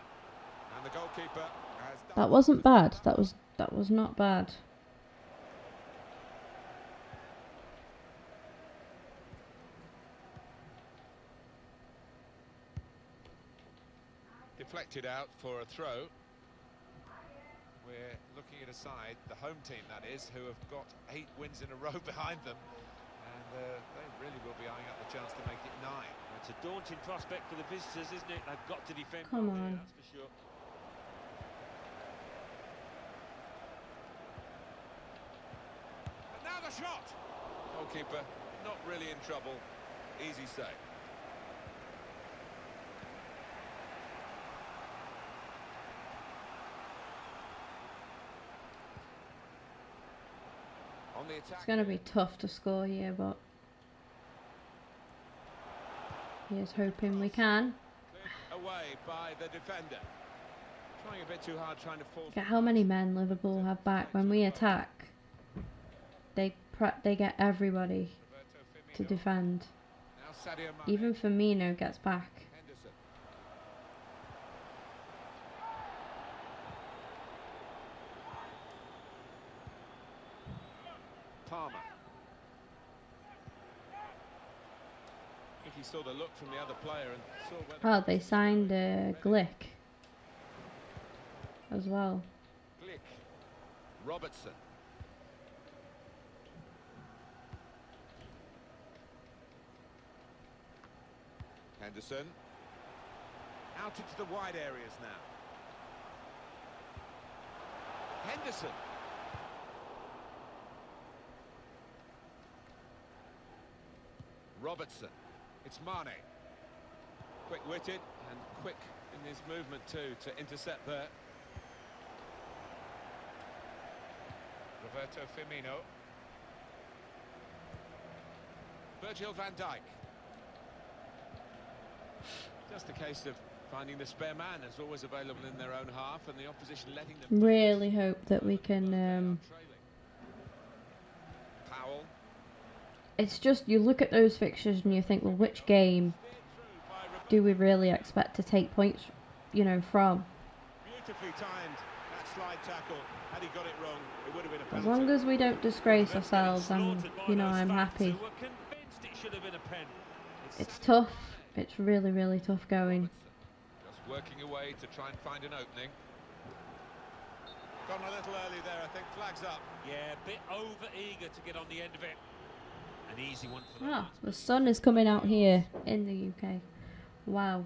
And the goalkeeper has done that wasn't bad. That was not bad. deflected out for a throw. We're looking at a side, the home team that is, who have got 8 wins in a row behind them. And they really will be eyeing up the chance to make it 9. It's a daunting prospect for the visitors, isn't it? They've got to defend. Come well here, on. that's for sure. And now the shot! Goalkeeper not really in trouble. Easy save. On the attack. It's going to be tough to score here, but Here's hoping we can. Away by the defender. Trying a bit too hard, trying to force. Look at how many men Liverpool have back. When we attack, they get everybody to defend. Now Sadio Mane. Even Firmino gets back. Henderson. Palmer. I think he saw the look from the other player and saw whether Oh, they signed Glick as well. Glick. Robertson. Henderson. Out into the wide areas now. Henderson. Robertson. It's Mane. Quick-witted and quick in his movement too to intercept there. Roberto Firmino. Virgil van Dijk. Just a case of finding the spare man as always available in their own half and the opposition letting them... Really hope that we can... Powell. It's just, you look at those fixtures and you think, well, which game do we really expect to take points, you know, from? Beautifully timed that slide tackle. Had he got it wrong, it would have been a As penalty. long as we don't disgrace ourselves, I'm, you know, I'm happy. It's tough. It's really, really tough going. Just working away to try and find an opening. Gone a little early there, I think. Flags up. Yeah, a bit over-eager to get on the end of it. An easy one for Ah, the sun is coming out here in the UK. Wow.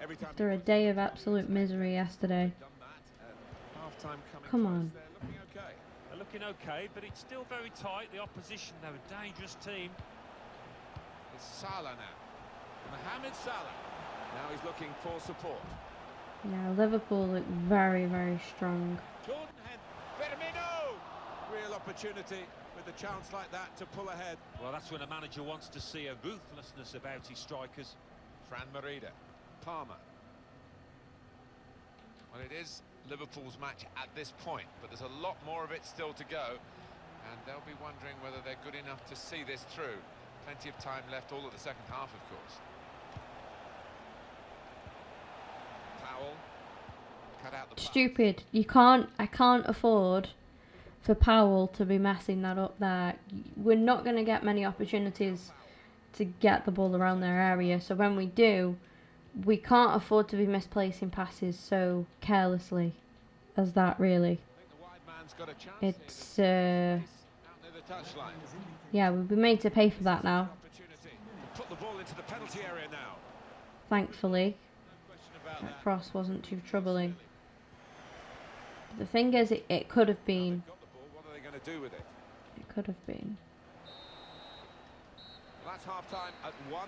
Every time After a day of absolute misery yesterday. done that, and half-time coming Come close, on. they're looking okay. They're looking okay, but it's still very tight. The opposition, they're a dangerous team. It's Salah now. Mohamed Salah. Now he's looking for support. Yeah, Liverpool look very, very strong. Jordan Firmino! Real opportunity with a chance like that to pull ahead. Well, that's when a manager wants to see a ruthlessness about his strikers. Fran Merida. Palmer. Well, it is Liverpool's match at this point, but there's a lot more of it still to go, and they'll be wondering whether they're good enough to see this through. Plenty of time left, all of the second half, of course. Powell. Cut out the pass. Stupid. I can't afford for Powell to be messing that up there. We're not going to get many opportunities to get the ball around their area, so when we do, we can't afford to be misplacing passes so carelessly as that, really. I think the wide man's got a chance It's, here. Out near the touchline. yeah, we'll be made to pay for that now, Opportunity to put the ball into the penalty area now. thankfully. No question about That that. cross wasn't too troubling. But the thing is, it could have been. Got the ball. What are they going to do with it? It could have been. Well, that's half-time at 1-0.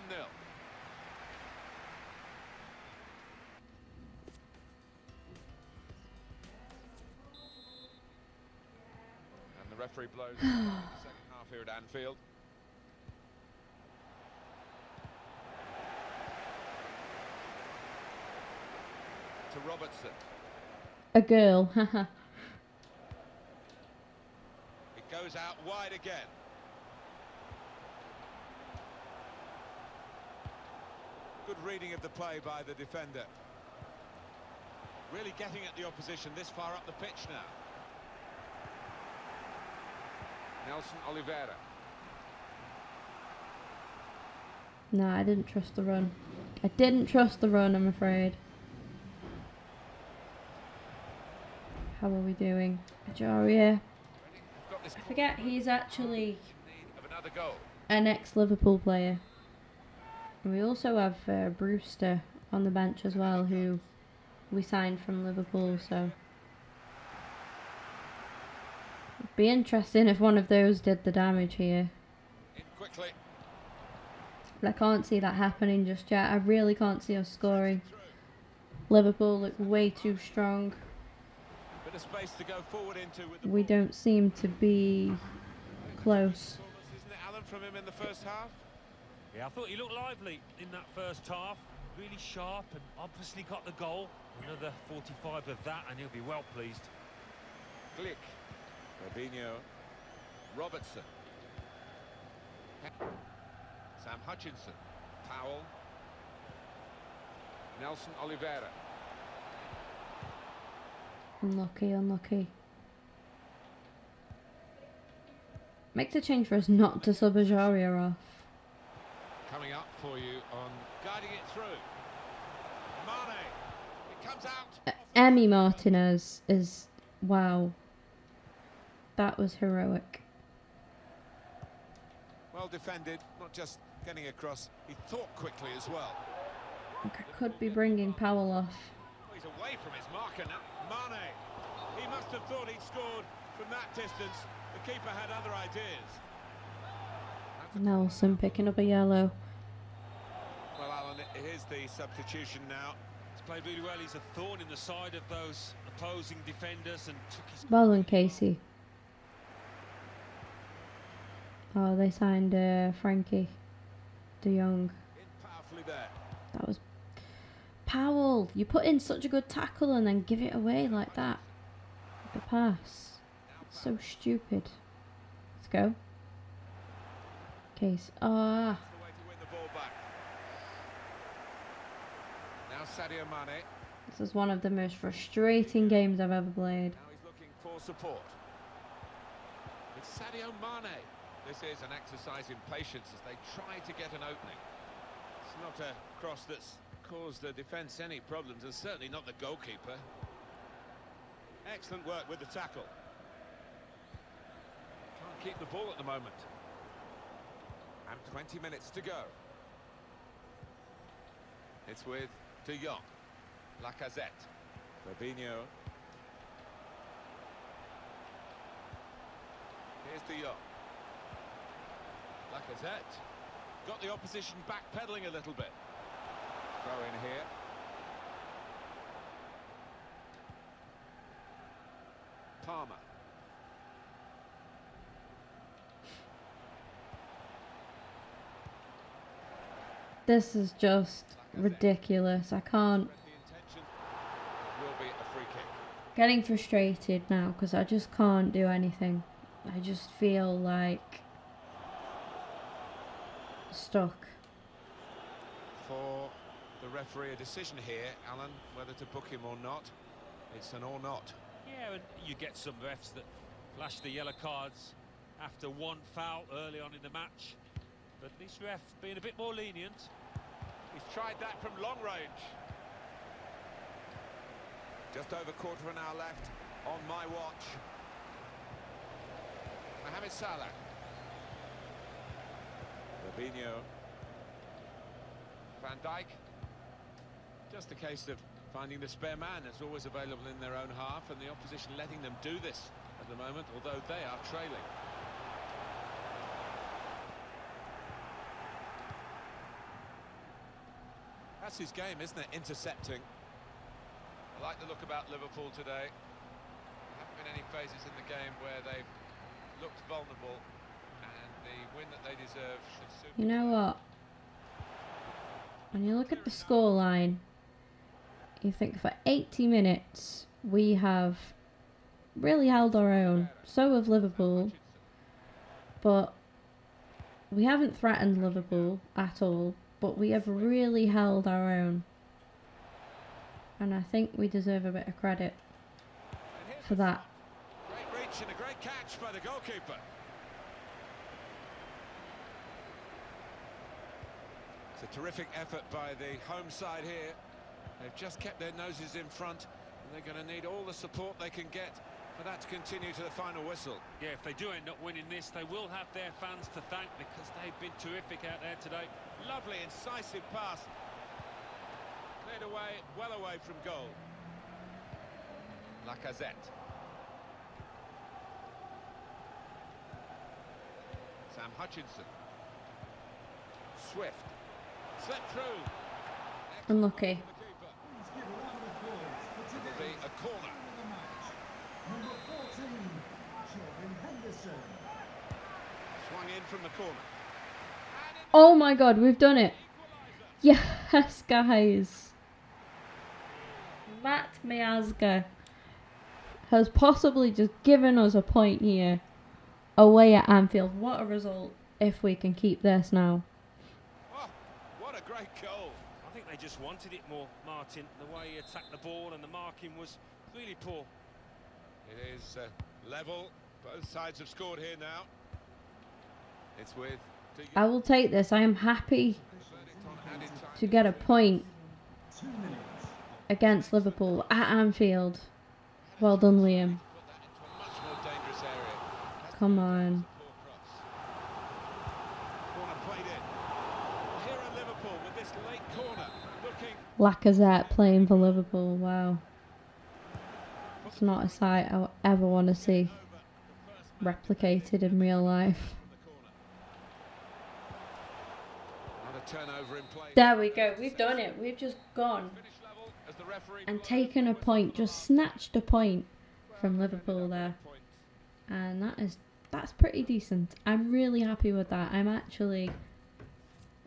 And the referee blows the second half here at Anfield. To Robertson. A girl, haha. It goes out wide again. Good reading of the play by the defender. Really getting at the opposition this far up the pitch now. Nelson Oliveira. No, I didn't trust the run. I didn't trust the run, I'm afraid. How are we doing? Ajaria. We've got this I forget he's actually need of another goal. an ex-Liverpool player. And we also have Brewster on the bench as well, who we signed from Liverpool, so it'd be interesting if one of those did the damage here. In quickly. But I can't see that happening just yet. I really can't see us scoring. Liverpool look way too strong. Bit of space to go forward into with the We ball. don't seem to be close. Isn't it, Alan, from him in the first half? Yeah, I thought he looked lively in that first half. Really sharp and obviously got the goal. Another 45 of that and he'll be well pleased. Glick. Fabinho. Robertson. Sam Hutchinson. Powell. Nelson Oliveira. Unlucky, unlucky. Makes a change for us not to sub Ajaria off. Coming up for you on guiding it through. Mane. It comes out. Emi Martinez is... wow. That was heroic. Well defended, not just getting across. He thought quickly as well. I think I could be bringing Powell off. He's away from his marker now. Mane. He must have thought he'd scored from that distance. The keeper had other ideas. Nelson picking up a yellow. Well, Alan, here's the substitution now. He's played really well. He's a thorn in the side of those opposing defenders and took his... Well done, Casey. Oh, they signed Frankie de Jong. In powerfully there. That was... Powell, you put in such a good tackle and then give it away like that. The pass. It's so stupid. Let's go. Case. Ah. That's the way to win the ball back. Now Sadio Mane. This is one of the most frustrating games I've ever played. Now he's looking for support. It's Sadio Mane. This is an exercise in patience as they try to get an opening. It's not a cross that's caused the defence any problems, and certainly not the goalkeeper. Excellent work with the tackle. Can't keep the ball at the moment. And 20 minutes to go. It's with De Jong. Lacazette. Fabinho. Here's De Jong. Lacazette. Got the opposition backpedaling a little bit. Throw in here. Palmer. This is just ridiculous. I can't. Will be a free kick. Getting frustrated now because I just can't do anything. I just feel like stuck. For the referee, a decision here, Alan, whether to book him or not. It's an or not. Yeah, and you get some refs that flash the yellow cards after one foul early on in the match. But this ref being a bit more lenient. He's tried that from long range. Just over quarter of an hour left on my watch. Mohamed Salah. Fabinho. Van Dijk. Just a case of finding the spare man that's always available in their own half, and the opposition letting them do this at the moment, although they are trailing. That's his game, isn't it? Intercepting. I like the look about Liverpool today. There haven't been any phases in the game where they've looked vulnerable, and the win that they deserve should soon... You know what? When you look at the scoreline, you think for 80 minutes we have really held our own. So have Liverpool. But we haven't threatened Liverpool at all. But we have really held our own. And I think we deserve a bit of credit for that. Great reach and a great catch by the goalkeeper. It's a terrific effort by the home side here. They've just kept their noses in front, and they're going to need all the support they can get for that to continue to the final whistle. Yeah, if they do end up winning this, they will have their fans to thank because they've been terrific out there today. Lovely, incisive pass. Cleared away, well away from goal. Lacazette. Sam Hutchinson. Swift. Slipped through. Unlucky. Please give a round of applause for It'll be a corner. the match. Number 14, Jordan Henderson. Swung in from the corner. Oh my god, we've done it. Yes, guys. Matt Miazga has possibly just given us a point here away at Anfield. What a result if we can keep this now. Oh, what a great goal. I think they just wanted it more, Martin. The way he attacked the ball and the marking was really poor. It is level. Both sides have scored here now. It's with... I will take this. I am happy to get a point 2 minutes. against Liverpool at Anfield. Well done, Liam. Come on. Lacazette playing for Liverpool. Wow. It's not a sight I ever want to see replicated in real life. There we go. We've done it. We've just gone and taken a point, just snatched a point from Liverpool there, and that's pretty decent. I'm really happy with that. I'm actually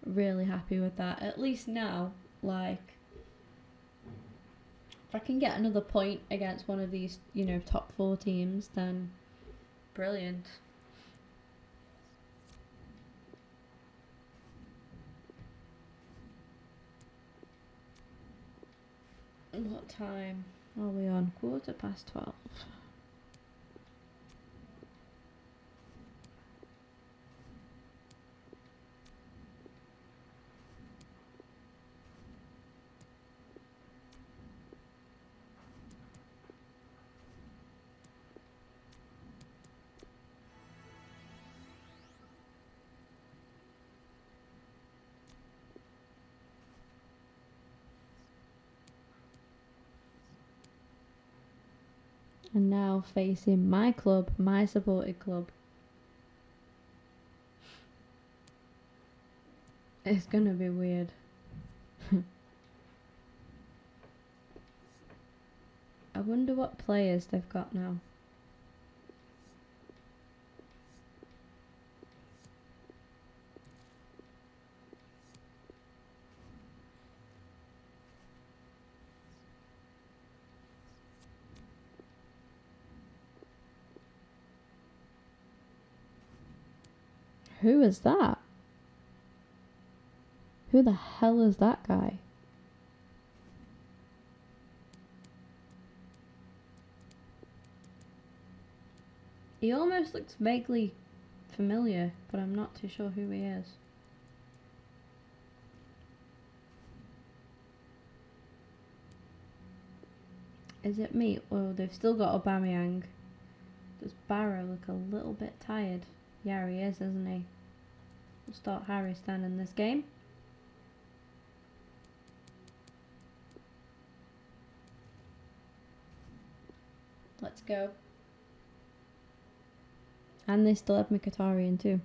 really happy with that. At least now, like, if I can get another point against one of these, you know, top 4 teams, then brilliant. What time are we on? 12:15. And now facing my club, my supported club. It's gonna be weird. I wonder what players they've got now. Who is that? Who the hell is that guy? He almost looks vaguely familiar, but I'm not too sure who he is. Is it me? Oh, they've still got Aubameyang. Does Barrow look a little bit tired? Yeah, he is, isn't he? We'll start Harry Stan in this game. Let's go. And they still have Mkhitaryan too.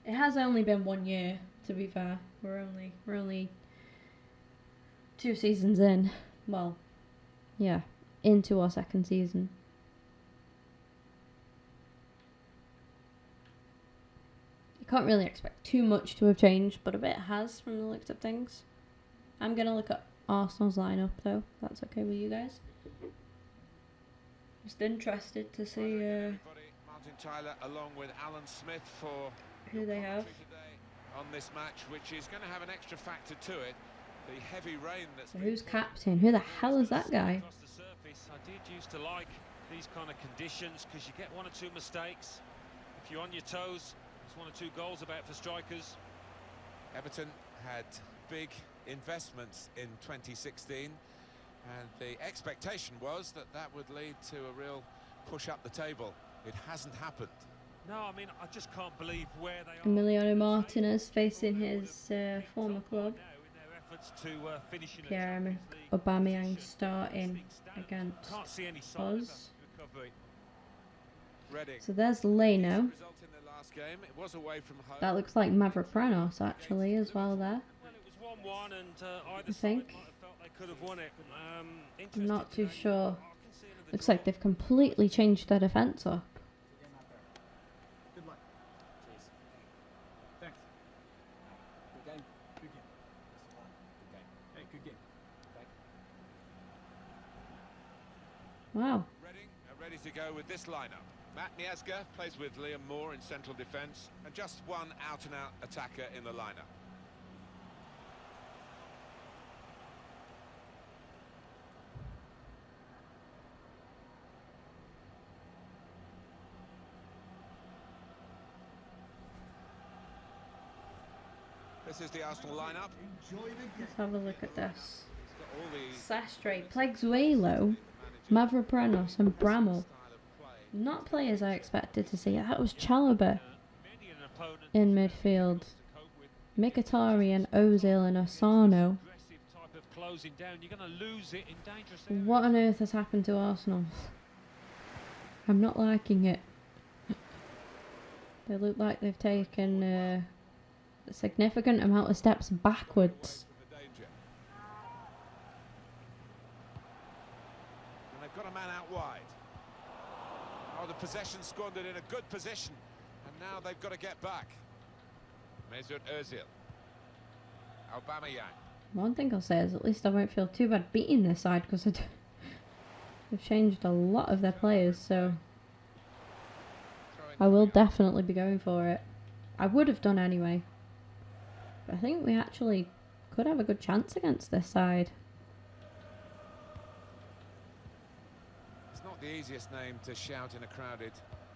It has only been 1 year, to be fair. We're only 2 seasons in. Well, yeah, into our 2nd season. You can't really expect too much to have changed, but a bit has from the looks of things. I'm going to look at Arsenal's lineup though. That's okay with you guys. Just interested to see Martin Tyler along with Alan Smith for who they have on this match, which is going to have an extra factor to it. The heavy rain that's so who's captain? Who the hell is that guy? Across the surface. I did used to like these kind of conditions because you get 1 or 2 mistakes. If you're on your toes, there's 1 or 2 goals about for strikers. Everton had big investments in 2016, and the expectation was that that would lead to a real push up the table. It hasn't happened. No, I mean, I just can't believe where they are. Emiliano Martinez facing his former club. Pierre-Emerick Aubameyang starting against us. So there's Leno. That looks like Maverick Pranos actually as well there. I think. I'm not too sure. Looks like they've completely changed their defence up. Good luck. Cheers. Thanks. Wow. Reading are ready to go with this lineup. Matt Niazga plays with Liam Moore in central defence, and just one out-and-out attacker in the lineup. This is the Arsenal lineup. Enjoy the game. Let's have a look at this. It's got all the Sastre, Plegzuelo, Mavropanos and Bramall. Not players I expected to see. That was Chalobah in midfield. Mkhitaryan, Ozil and Asano. What on earth has happened to Arsenal? I'm not liking it. They look like they've taken a significant amount of steps backwards. And they've got a man out wide. Oh, the possession squandered in a good position. And now they've got to get back. Mesut Ozil. Aubameyang. One thing I'll say is at least I won't feel too bad beating this side because they've changed a lot of their players, so I will definitely be going for it. I would have done anyway. But I think we actually could have a good chance against this side. It's not the easiest name to shout in a crowded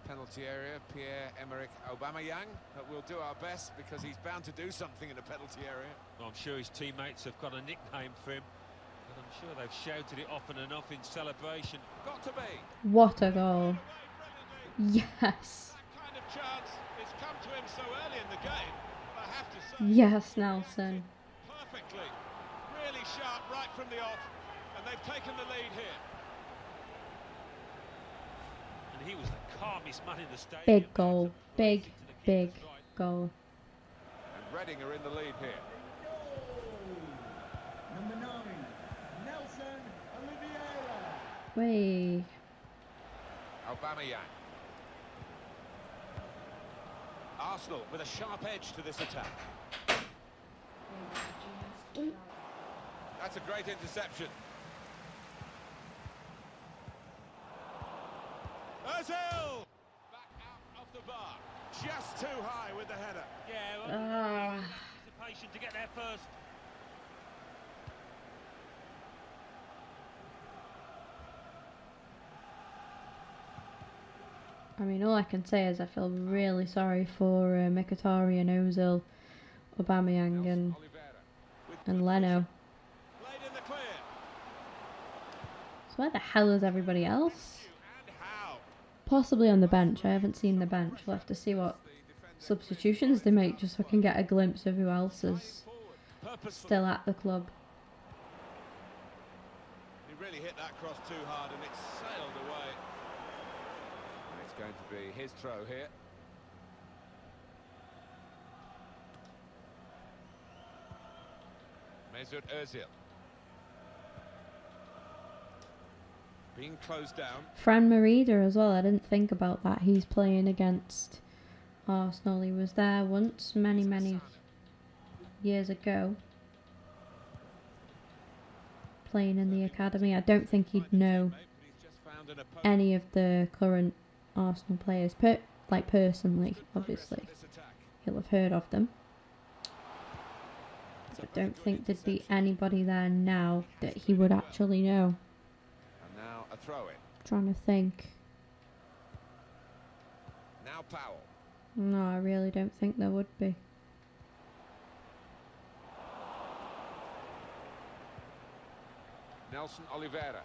penalty area, Pierre-Emerick Aubameyang, but we'll do our best because he's bound to do something in a penalty area. Well, I'm sure his teammates have got a nickname for him, and I'm sure they've shouted it often enough in celebration. Got to be. What a goal. Yes. That kind of chance has come to him so early in the game, but I have to say... Yes, Nelson. Perfectly. Really sharp right from the off, and they've taken the lead here. And he was the calmest man in the stadium. Big goal. Big goal. And Reading are in the lead here. Number 9, Nelson Oliveira. Wait. Aubameyang. Arsenal with a sharp edge to this attack. That's a great interception. Ozil! Back out of the bar. Just too high with the header. Yeah, well, anticipation to get there first. I mean, all I can say is I feel really sorry for Mkhitaryan, Ozil, Aubameyang and Leno. Played in the clear. So where the hell is everybody else? And how? Possibly on the bench. I haven't seen the bench. We'll have to see what substitutions they make just so I can get a glimpse of who else is still at the club. He really hit that cross too hard and it sailed away. And it's going to be his throw here. Mesut Ozil. Being closed down. Fran Merida as well. I didn't think about that. He's playing against Arsenal. He was there once, many years ago, playing in the academy. I don't think he'd know any of the current Arsenal players, personally, obviously. He'll have heard of them. I don't think there'd be anybody there now that he would actually know. And now a throw in. Trying to think. Now Powell. No, I really don't think there would be. Nelson Oliveira.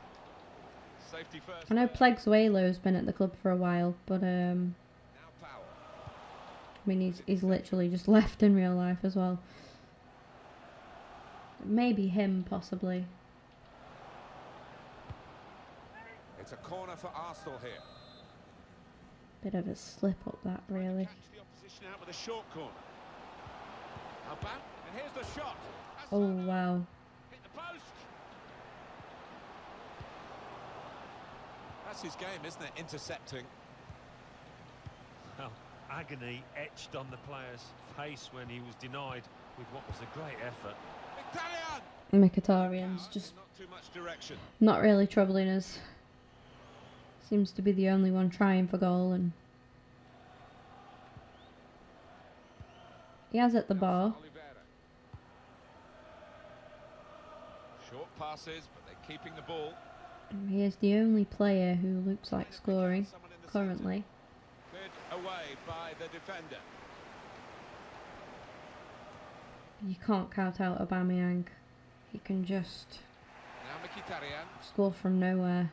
Safety first. I know Plegzuelo's been at the club for a while, but Now Powell. I mean he's literally just left in real life as well. Maybe him, possibly. It's a corner for Arsenal here. Bit of a slip up that, really. Catch the opposition out with a short corner. How about? And here's the shot. That's Oh wow. hit the post. That's his game, isn't it? Intercepting. Well, agony etched on the player's face when he was denied with what was a great effort. Italian. Mkhitaryan's just Not too much direction. not really troubling us. Seems to be the only one trying for goal, and he has at the bar. Short passes, but they're keeping the ball. And he is the only player who looks like scoring currently. Cleared away by the defender. You can't count out Aubameyang. He can just Now Mkhitaryan. score from nowhere.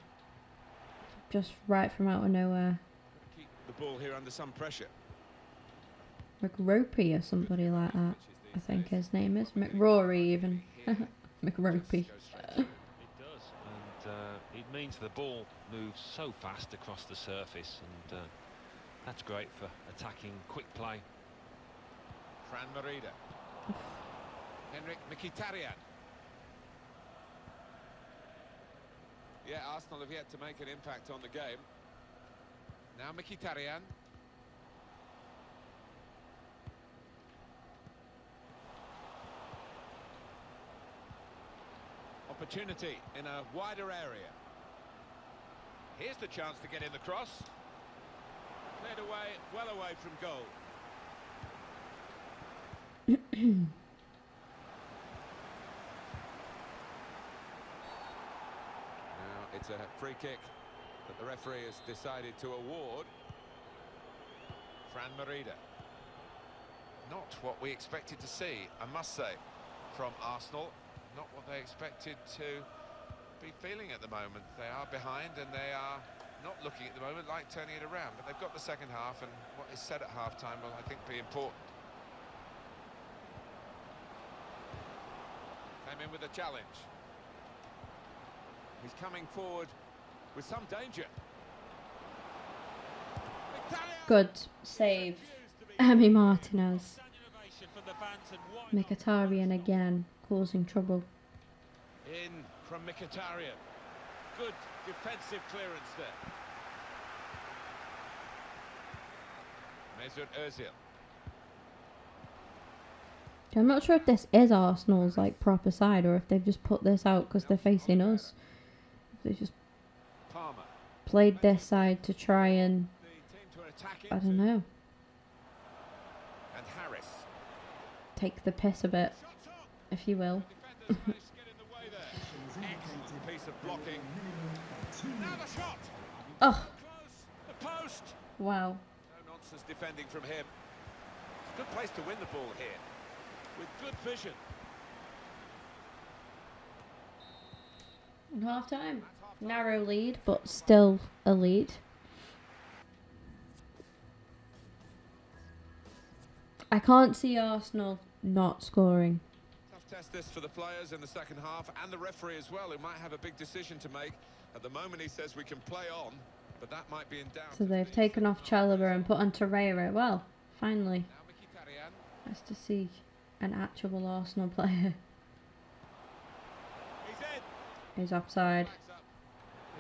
Just right from out of nowhere. Keep the ball here under some pressure. McRopey or somebody like that, I think his name is. McRory even. McRopey. It does, and it means the ball moves so fast across the surface, and that's great for attacking quick play. Fran Merida. Henrik Mkhitaryan. Yeah, Arsenal have yet to make an impact on the game. Now Mkhitaryan. Opportunity in a wider area. Here's the chance to get in the cross. Cleared away, well away from goal. Now it's a free kick that the referee has decided to award. Fran Merida. Not what we expected to see, I must say, from Arsenal. Not what they expected to be feeling at the moment. They are behind and they are not looking at the moment like turning it around, but they've got the second half, and what is said at half-time will, I think, be important. Came in with a challenge. He's coming forward with some danger. Good save. Emi Martinez. Mkhitaryan again, causing trouble. In from Mkhitaryan. Good defensive clearance there. Mesut Ozil. I'm not sure if this is Arsenal's like proper side, or if they've just put this out because they're facing us. They just Palmer. played this side to try and, The team to attack I into. don't know, And Harris. take the piss a bit, Shots up. if you will. Defenders managed to get in the way there. Excellent piece of blocking. Now the shot. Oh, Close. The post. wow. No nonsense defending from him. It's a good place to win the ball here. With good vision. In half time. Narrow lead, but still a lead. I can't see Arsenal not scoring. Tough test this for the players in the second half, and the referee as well, who might have a big decision to make. At the moment he says we can play on, but that might be in doubt. So they've taken off Chalobah and put on Torreira. Well, finally. Now Mkhitaryan. Nice to see an actual Arsenal player. He's in. He's offside. Flags up.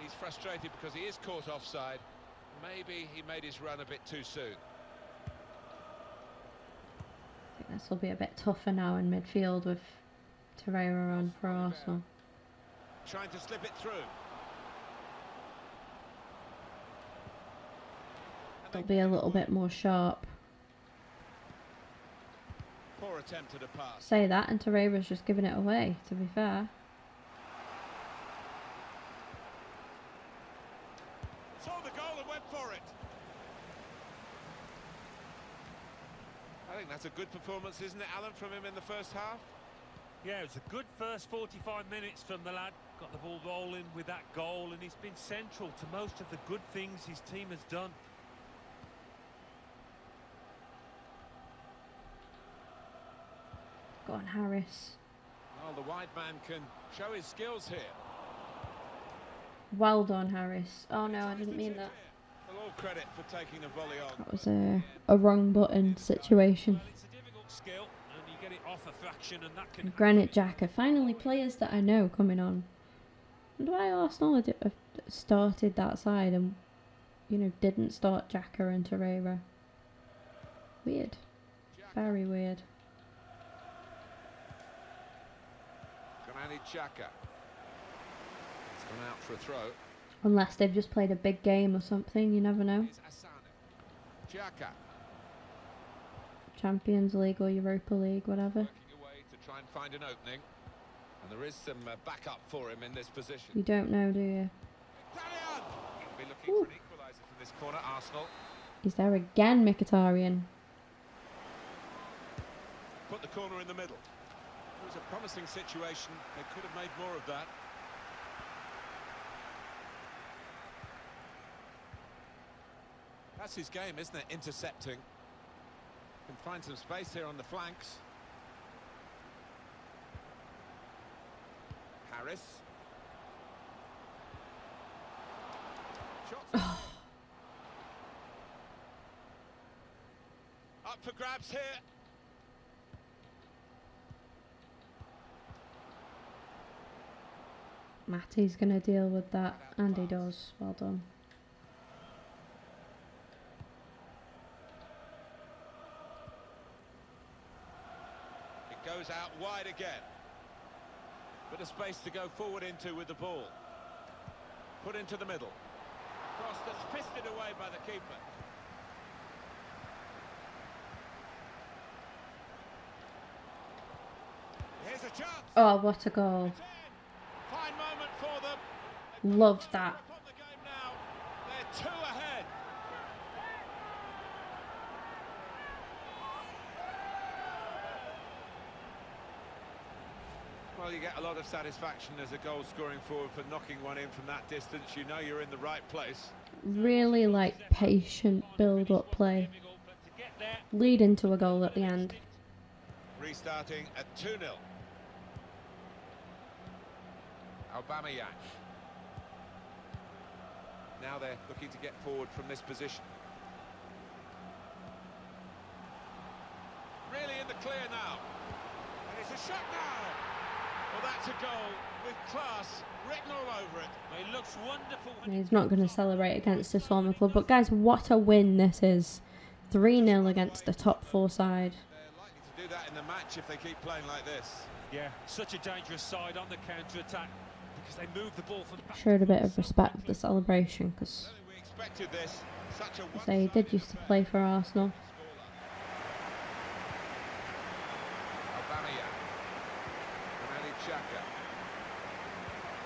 He's frustrated because he is caught offside. Maybe he made his run a bit too soon. I think this will be a bit tougher now in midfield with Torreira on for Arsenal. Trying to slip it through. They'll be a little bit more sharp. Poor attempt at a pass. Say that, and Torreira's just giving it away, to be fair. Saw the goal and went for it. I think that's a good performance, isn't it, Alan, from him in the first half? Yeah, it was a good first 45 minutes from the lad. Got the ball rolling with that goal, and he's been central to most of the good things his team has done. Go on, Harris. Well, the wide man can show his skills here. Well done, Harris. Oh no, I didn't mean that. Well, all credit for taking the volley on. That was a wrong button situation. Well, it's a difficult skill, and you get it off a fraction, and that can... Granit Xhaka, finally players that I know coming on. And why Arsenal have started that side and, you know, didn't start Xhaka and Torreira? Weird. Very weird. Granit Xhaka. It's gone out for a throw. Unless they've just played a big game or something, you never know. Here's Asano. Chiaka Champions League or Europa League, whatever. working away to try and find an opening. And there is some backup for him in this position. You don't know, do you? Italian! Be looking for an equaliser from this corner, Arsenal. He's there again, Mkhitaryan. Put the corner in the middle. It was a promising situation. They could have made more of that. That's his game, isn't it? Intercepting. Can find some space here on the flanks. Harris. Shots. Up for grabs here. Matty's going to deal with that, and he does. Well done. It goes out wide again. Bit of space to go forward into with the ball. Put into the middle. Cross that's fisted away by the keeper. Here's a chance. Oh, what a goal. It's in. Fine moment for them. Love that. Up on the game now. They're 2 ahead. Well, you get a lot of satisfaction as a goal scoring forward for knocking one in from that distance. You know you're in the right place. Really like patient build-up play. Leading to a goal at the end. Restarting at 2-0. Aubameyang. Now they're looking to get forward from this position. Really in the clear now. And it's a shot now. Well, that's a goal with class written all over it. It looks wonderful. He's not going to celebrate against this former club, but guys, what a win this is. 3-0 against the top 4 side. They're likely to do that in the match if they keep playing like this. Yeah, such a dangerous side on the counter-attack because they move the ball from the back. Showed a bit of respect with the celebration, because We expected this. Such a he did used to play for Arsenal. Aubameyang. Granit Xhaka.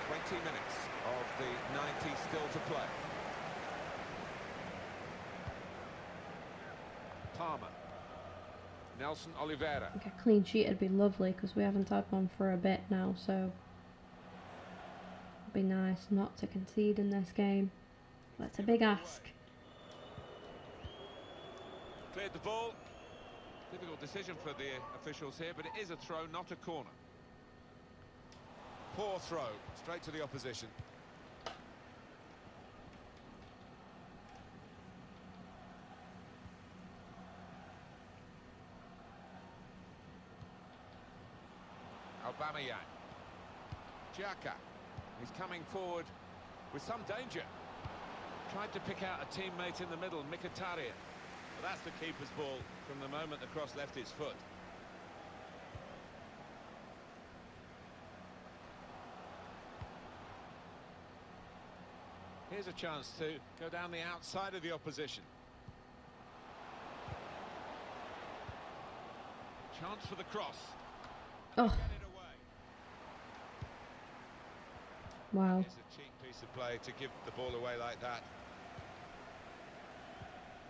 20 minutes of the 90 still to play. Palmer. Nelson Oliveira. Like a clean sheet would be lovely, because we haven't had one for a bit now, so it'd be nice not to concede in this game. That's a big ask. Cleared the ball. Difficult decision for the officials here, but it is a throw, not a corner. Poor throw, straight to the opposition. Aubameyang. Xhaka. He's coming forward with some danger. Tried to pick out a teammate in the middle, Mkhitaryan. Well, that's the keeper's ball from the moment the cross left his foot. Here's a chance to go down the outside of the opposition. Chance for the cross. Oh, Get it away. wow. It's a cheap piece of play to give the ball away like that.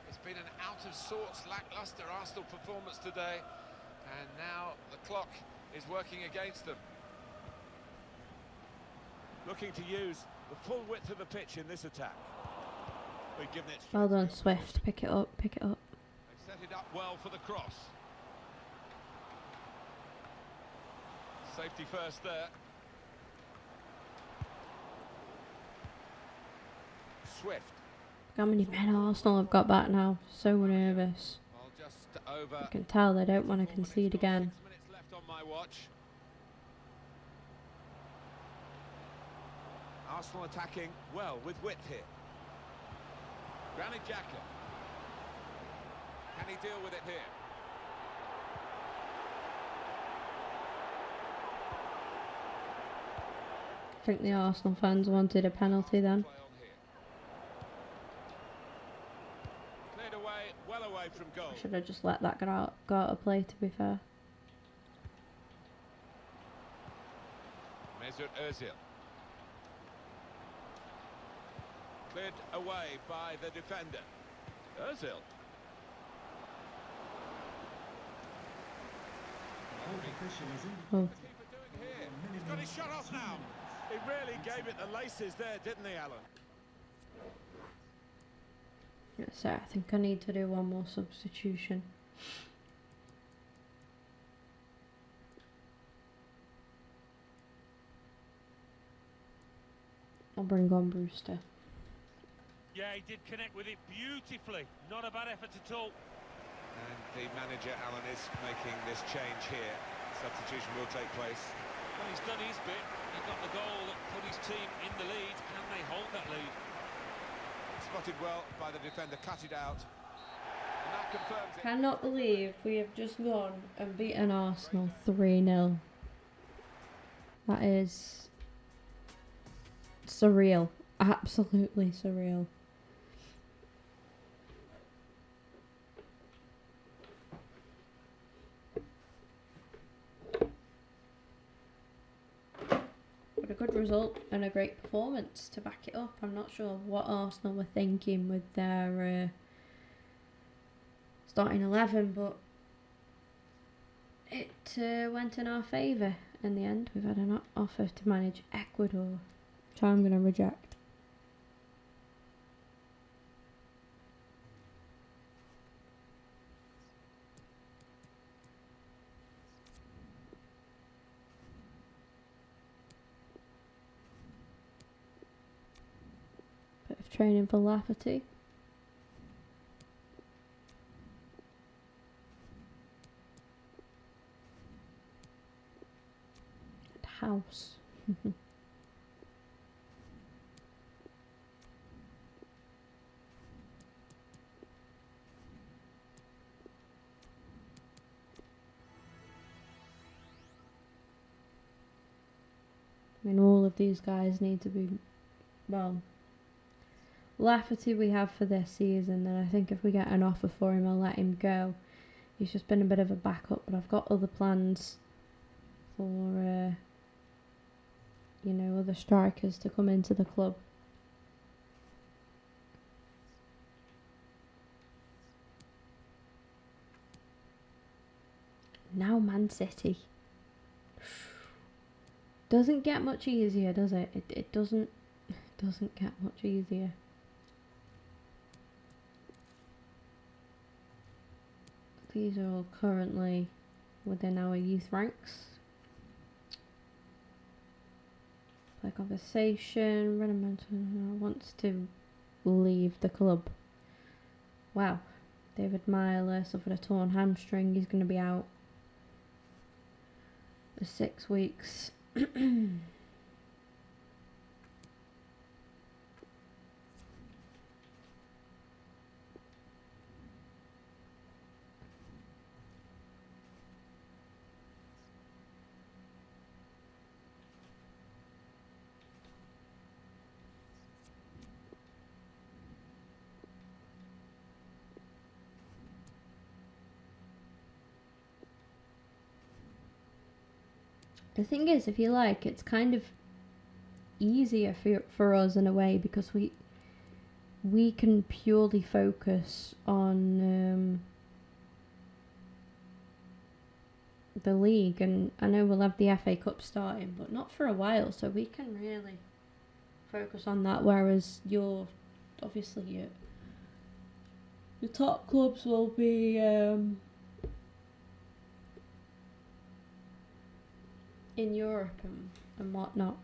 It's been an out of sorts, lacklustre Arsenal performance today, and now the clock is working against them. Looking to use the full width of the pitch in this attack. We've given it. Well done, Swift. Pick it up, pick it up. They set it up well for the cross. Safety first there. Swift. How many men Arsenal have got back now? So nervous. Well, just over. You can tell they don't want to concede again. 6 minutes left on my watch. Arsenal attacking well with width here. Granit Xhaka. Can he deal with it here? I think the Arsenal fans wanted a penalty then. Play on away from goal. Should have just let that go out of play, to be fair. Mesut Ozil. Cleared away by the defender. Ozil. Oh. He's got his shot off now. He really gave it the laces there, didn't he, Alan? So I think I need to do one more substitution. I'll bring on Brewster. Yeah, he did connect with it beautifully. Not a bad effort at all. And the manager, Alan, is making this change here. Substitution will take place. Well, he's done his bit. He got the goal that put his team in the lead. Can they hold that lead? Spotted well by the defender, cut it out. And that confirms it. Cannot believe we have just gone and beaten Arsenal 3-0. That is surreal. Absolutely surreal. But a good result and a great performance to back it up. I'm not sure what Arsenal were thinking with their starting 11, but it went in our favour in the end. We've had an offer to manage Ecuador, which I'm going to reject. Bit of training for Lafferty. House. I mean, all of these guys need to be, well, Lafferty we have for this season, and I think if we get an offer for him, I'll let him go. He's just been a bit of a backup, but I've got other plans for, you know, other strikers to come into the club. Now Man City. Doesn't get much easier, does it? It doesn't get much easier. These are all currently within our youth ranks. Play conversation. Renamonton wants to leave the club. Wow. David Myler suffered a torn hamstring. He's going to be out for 6 weeks. The thing is, if you like, it's kind of easier for us in a way, because we can purely focus on the league, and I know we'll have the FA Cup starting, but not for a while, so we can really focus on that, whereas your top clubs will be in Europe and whatnot.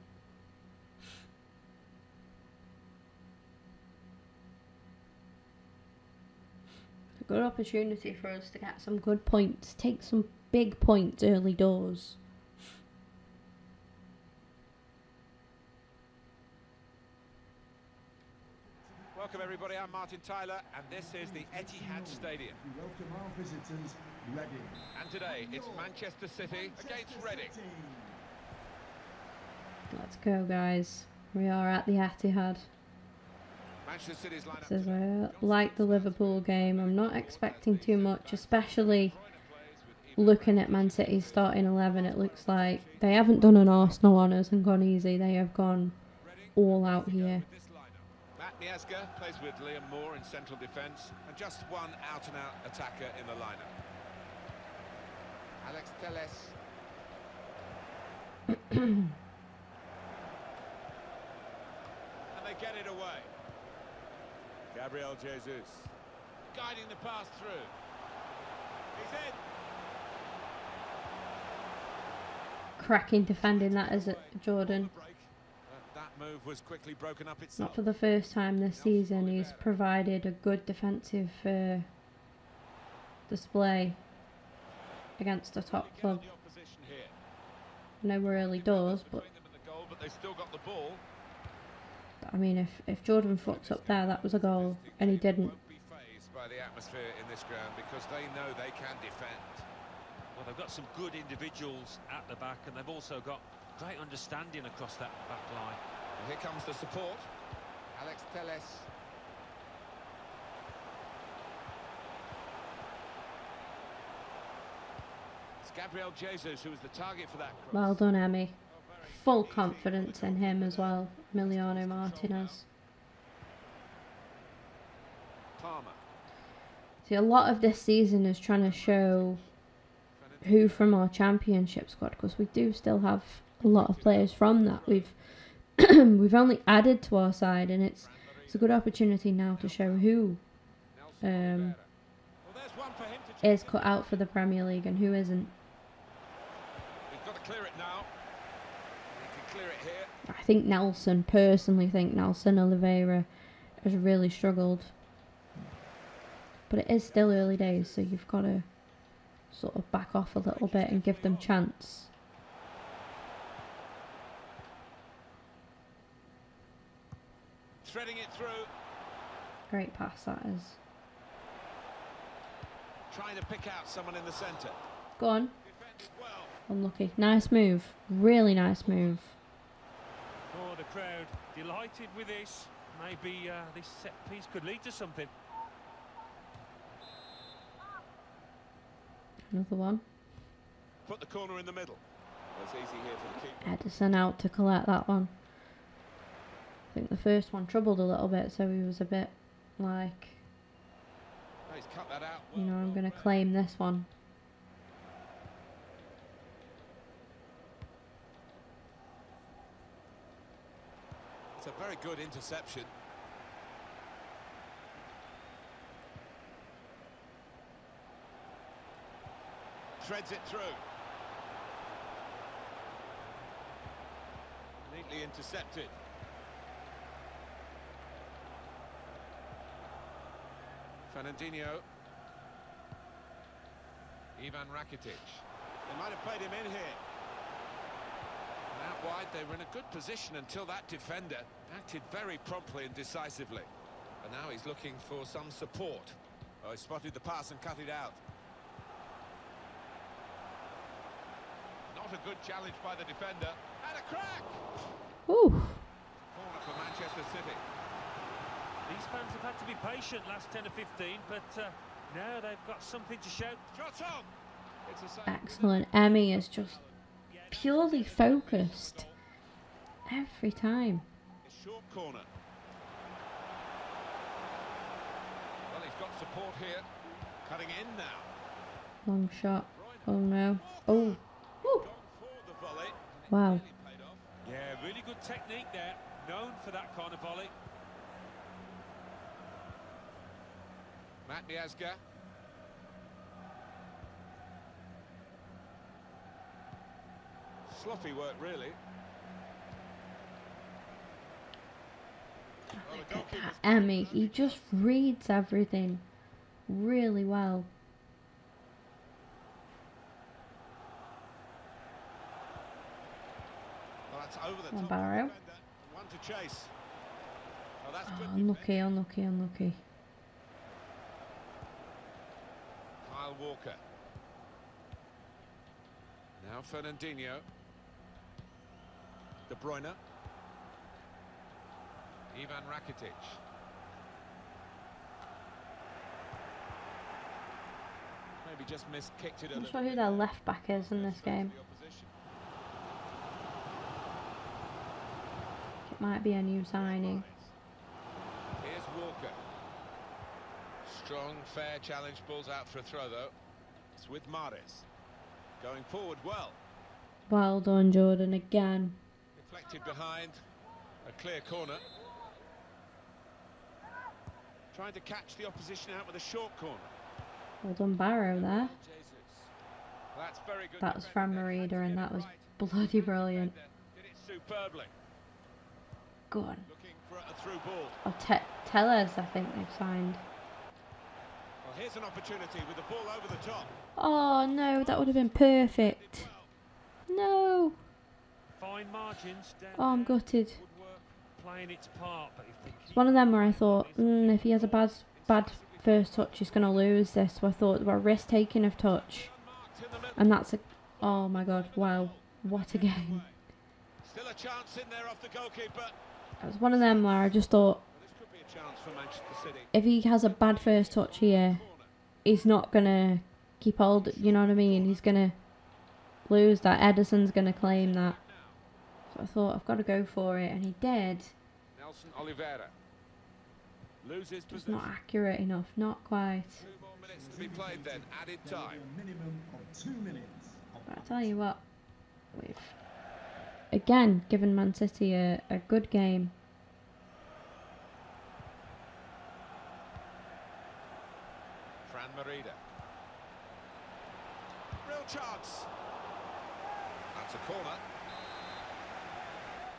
A good opportunity for us to get some good points, take some big points early doors. Welcome everybody, I'm Martin Tyler, and this is the Etihad Stadium. We welcome our visitors, Reading. And today it's Manchester City against Reading. Let's go, guys. We are at the Etihad. Manchester City's lineup. This is like the Liverpool game. I'm not expecting too much, especially looking at Man City's starting 11. It looks like they haven't done an Arsenal on us and gone easy. They have gone all out here. Matt Miazga plays with Liam Moore in central defence, and just one out-and-out attacker in the lineup. Alex Telles. And they get it away. Gabriel Jesus guiding the pass through. He's in. Cracking defending that, is it, Jordan? That move was quickly broken up itself. Not for the first time this season. He's provided a good defensive display against a top club. I know we're early doors, but they still got the ball. I mean, if Jordan fucks up there, that was a goal, and he didn't. Won't be fazed by the atmosphere in this ground because they know they can defend. Well, they've got some good individuals at the back, and they've also got great understanding across that back line. And here comes the support. Alex Telles. It's Gabriel Jesus who was the target for that cross. Well done, Emmy. Full confidence in him as well, Emiliano Martinez. Palmer. See, a lot of this season is trying to show who from our championship squad, because we do still have a lot of players from that. We've only added to our side, and it's a good opportunity now to show who is cut out for the Premier League and who isn't. We've got to clear it now. We can clear it here. I think personally think Nelson Oliveira has really struggled. But it is still early days, so you've got to sort of back off a little bit and give them chance. Threading it through. Great pass that is. Trying to pick out someone in the centre. Go on. Defended well. Unlucky. Nice move. Really nice move. Oh, the crowd delighted with this. Maybe this set piece could lead to something. Another one. Put the corner in the middle. That's easy here for the keeper. Edison out to collect that one. I think the first one troubled a little bit, so he was a bit like, Oh, he's cut that out. you know, I'm going to claim this one. It's a very good interception. Threads it through. Neatly intercepted. Fernandinho. Ivan Rakitic. They might have played him in here. And out wide, they were in a good position until that defender acted very promptly and decisively. And now he's looking for some support. Oh, he spotted the pass and cut it out. Not a good challenge by the defender. And a crack! Ooh. Corner for Manchester City. These fans have had to be patient last 10 or 15, but now they've got something to shout. Shot on! It's a save. Excellent. Emmy is just purely focused every time. A short corner. Well, he's got support here. Cutting in now. Long shot. Oh no. Oh. Woo. Gone for the volley. Wow. Really paid off. Yeah, really good technique there. Known for that kind of volley. Matt Miazga. Sloppy work, really. Well, the Look at goalkeeper's- that Emmy. He just reads everything really well. Well, that's over the Come on, top. Barrow. Defender. One to chase. Oh, that's Oh, good. unlucky, unlucky, unlucky. Kyle Walker. Now Fernandinho. De Bruyne. Ivan Rakitic. Maybe just kicked it a I'm not little sure who their left back is in this game. the opposition. It might be a new signing. Here's Walker. Strong, fair challenge, balls out for a throw though. It's with Mares. Going forward well. Well done, Jordan, again. Deflected behind. A clear corner. Trying to catch the opposition out with a short corner. Well done, Barrow there. That's very good. That was Fran defending. Merida, and that was Right. bloody brilliant. Did it superbly. Go on. Looking for a through ball. Oh, Tellers, I think they've signed. Well, here's an opportunity with the ball over the top. Oh no, that would have been perfect. No. Fine margins down Oh, I'm there. gutted. Woodwork playing its part, but if they It's one of them where I thought, if he has a bad first touch, he's going to lose this. So I thought about risk taking of touch. Marked in the middle. And that's a... Oh my god, wow. What a game. Still a chance in there off the goalkeeper. It was one of them where I just thought, Well, this could be a chance for Manchester City. if he has a bad first touch here, he's not going to keep hold, you know what I mean? He's going to lose that. Ederson's going to claim that. So I thought, I've got to go for it, and he did. Nelson Oliveira loses Just possession. not accurate enough, not quite. 2 more minutes to be played then, added There will time. be a minimum of 2 minutes. But I tell you what, we've again given Man City a good game. Fran Merida. Real chance. That's a corner.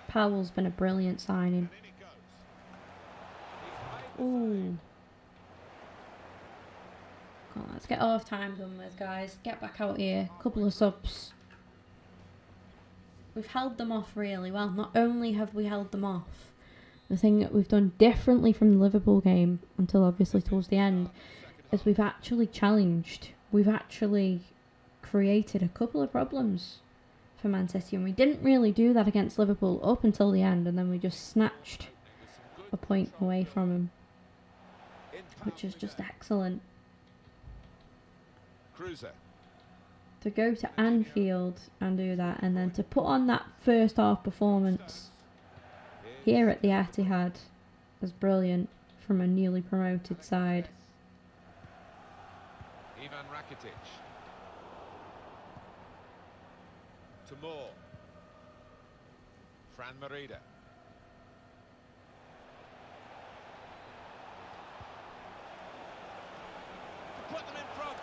Powell's been a brilliant signing. And in it goes. He's made the Ooh. Come on, let's get half time done with, guys. Get back out here. Couple of subs. We've held them off really well. Not only have we held them off, the thing that we've done differently from the Liverpool game, until obviously towards the end, is we've actually challenged. We've actually created a couple of problems for Man City, and we didn't really do that against Liverpool up until the end, and then we just snatched a point away from them, which is just excellent. Cruiser. To go to Anfield and do that, and then to put on that first half performance here at the Etihad is brilliant from a newly promoted side. Ivan Rakitic. To Moore. Fran Merida. To put them in front.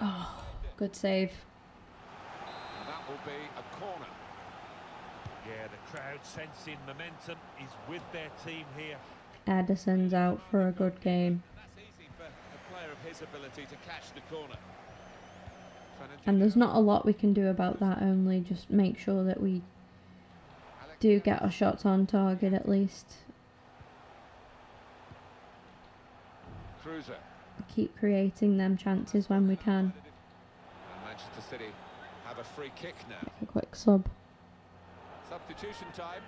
Oh, good save. And that will be a corner. Yeah, the crowd sensing momentum is with their team here. Ederson's out for a good game. And that's easy for a player of his ability to catch the corner. And there's not a lot we can do about that, only just make sure that we do get our shots on target at least. Cruiser. Keep creating them chances when we can. And Manchester City have a free kick now. A quick sub. Substitution time.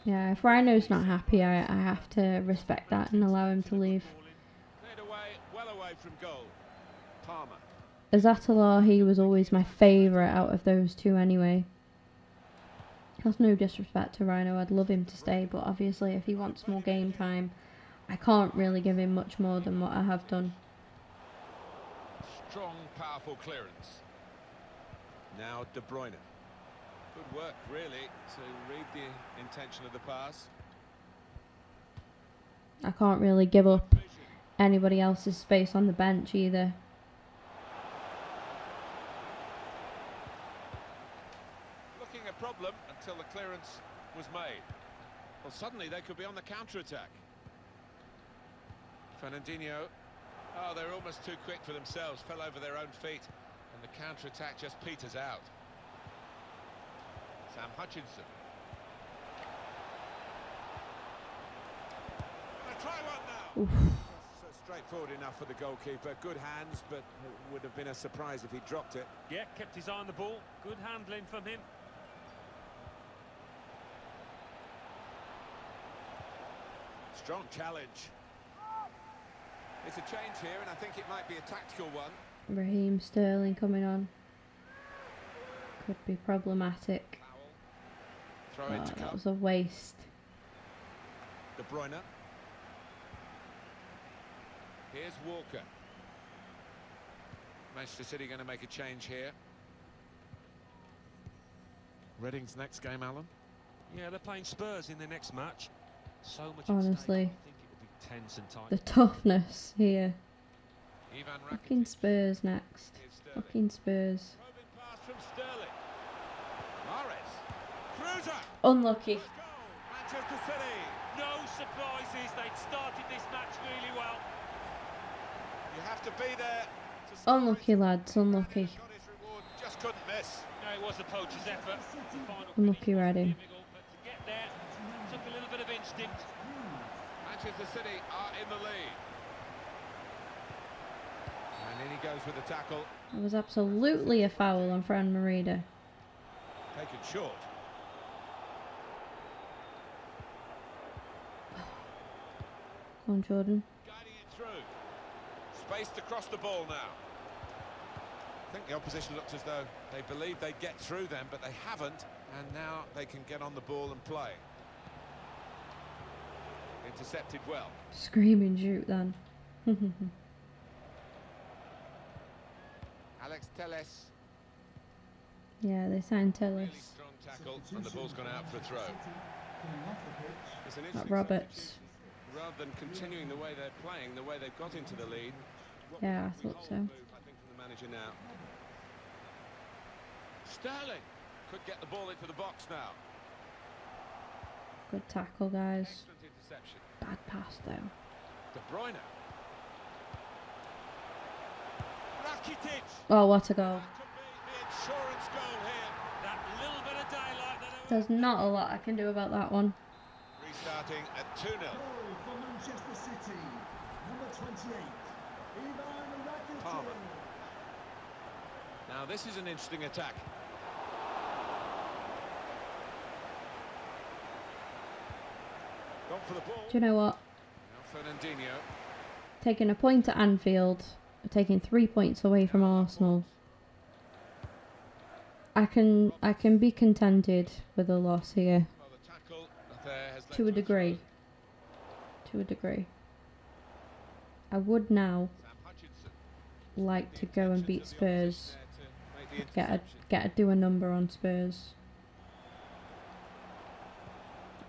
Yeah, if Rhino's not happy, I have to respect that and allow him to leave. Cleared away, well away from goal. Palmer. Azatollah, he was always my favourite out of those two anyway. That's no disrespect to Rhino, I'd love him to stay, but obviously if he wants more game time, I can't really give him much more than what I have done. Strong, powerful clearance. Now De Bruyne. Good work, really, to read the intention of the pass. I can't really give up anybody else's space on the bench either. Looking a problem until the clearance was made. Well, suddenly they could be on the counter-attack. Fernandinho. Oh, they're almost too quick for themselves. Fell over their own feet. And the counter-attack just peters out. Sam Hutchinson. Gonna try one now. Oof. That's straightforward enough for the goalkeeper. Good hands, but it would have been a surprise if he dropped it. Yeah, kept his eye on the ball. Good handling from him. Strong challenge. It's a change here, and I think it might be a tactical one. Raheem Sterling coming on. Could be problematic. Throw Oh, into that cup. was a waste. De Bruyne. Here's Walker. Manchester City going to make a change here. Reading's next game, Alan. Yeah, they're playing Spurs in their next match. So much Honestly. at stake. I think it will be tense and tight. The toughness here. Ivan Fucking Rakitic. Spurs next. Here's Sterling. Fucking Spurs. Probing pass from Sterling. Mahrez. Cruiser. Unlucky. First goal. Manchester City. No surprises. They'd started this match really well. You have to be there to score Unlucky, it. lads. Unlucky. Got his reward, just couldn't miss. No, it was a poacher's effort. The final Unlucky, finish wasn't Reading. difficult, but to get there took a little bit of instinct. Manchester City are in the lead. And in he goes with the tackle. That was absolutely a foul on Fran Merida. Taken short. Come on, Jordan. Guiding it through. Spaced across the ball now. I think the opposition looked as though they believed they'd get through them, but they haven't, and now they can get on the ball and play. Intercepted well. Screaming shoot then. Alex Telles. Yeah, they signed Really Tillis. strong tackle, and the ball's gone out for a throw. It's an That interesting Roberts. substitution. Rather than continuing the way they're playing, the way they've got into the lead. Yeah, I thought so. Move, I think, from the manager now. Sterling could get the ball into the box now. Good tackle, guys. Excellent interception. Bad pass though. De Bruyne. Rakitic. Oh, what a goal. That could be the insurance goal here. That little bit of daylight that There's not a lot I can do about that one. Restarting at 2-0. Goal for Manchester City. Number 28. Ivan Rakitic. Palmer. Now this is an interesting attack. Gone for the ball. Do you know what? Now Fernandinho. Taking a point at Anfield, taking 3 points away from Arsenal. I can be contented with a loss here. Well, the tackle there has led To a throw. degree. To a degree. I would now Sam Hutchinson. like The to go and intentions beat of the Spurs. opposition there to make the Get a do a number on Spurs.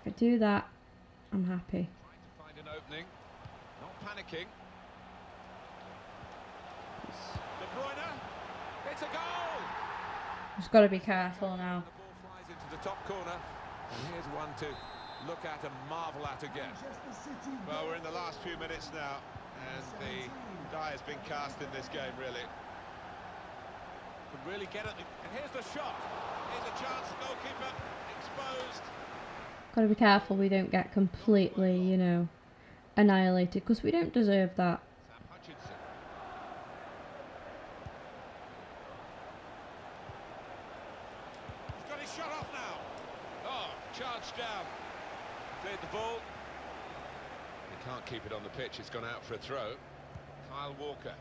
If I do that, I'm happy. Trying to find an opening. Not panicking. De Bruyne. It's a goal! Just got to be careful now. The ball flies into the top corner. And here's one to look at and marvel at again. Manchester City. Well, we're in the last few minutes now, and the die has been cast in this game, really. Could really get at the... And here's the shot. Here's a chance, goalkeeper exposed. Got to be careful we don't get completely, you know, annihilated, because we don't deserve that. Sam Hutchinson. He's got his shot off now. Oh, charged down. Cleared the ball. He can't keep it on the pitch. It's gone out for a throw. Kyle Walker.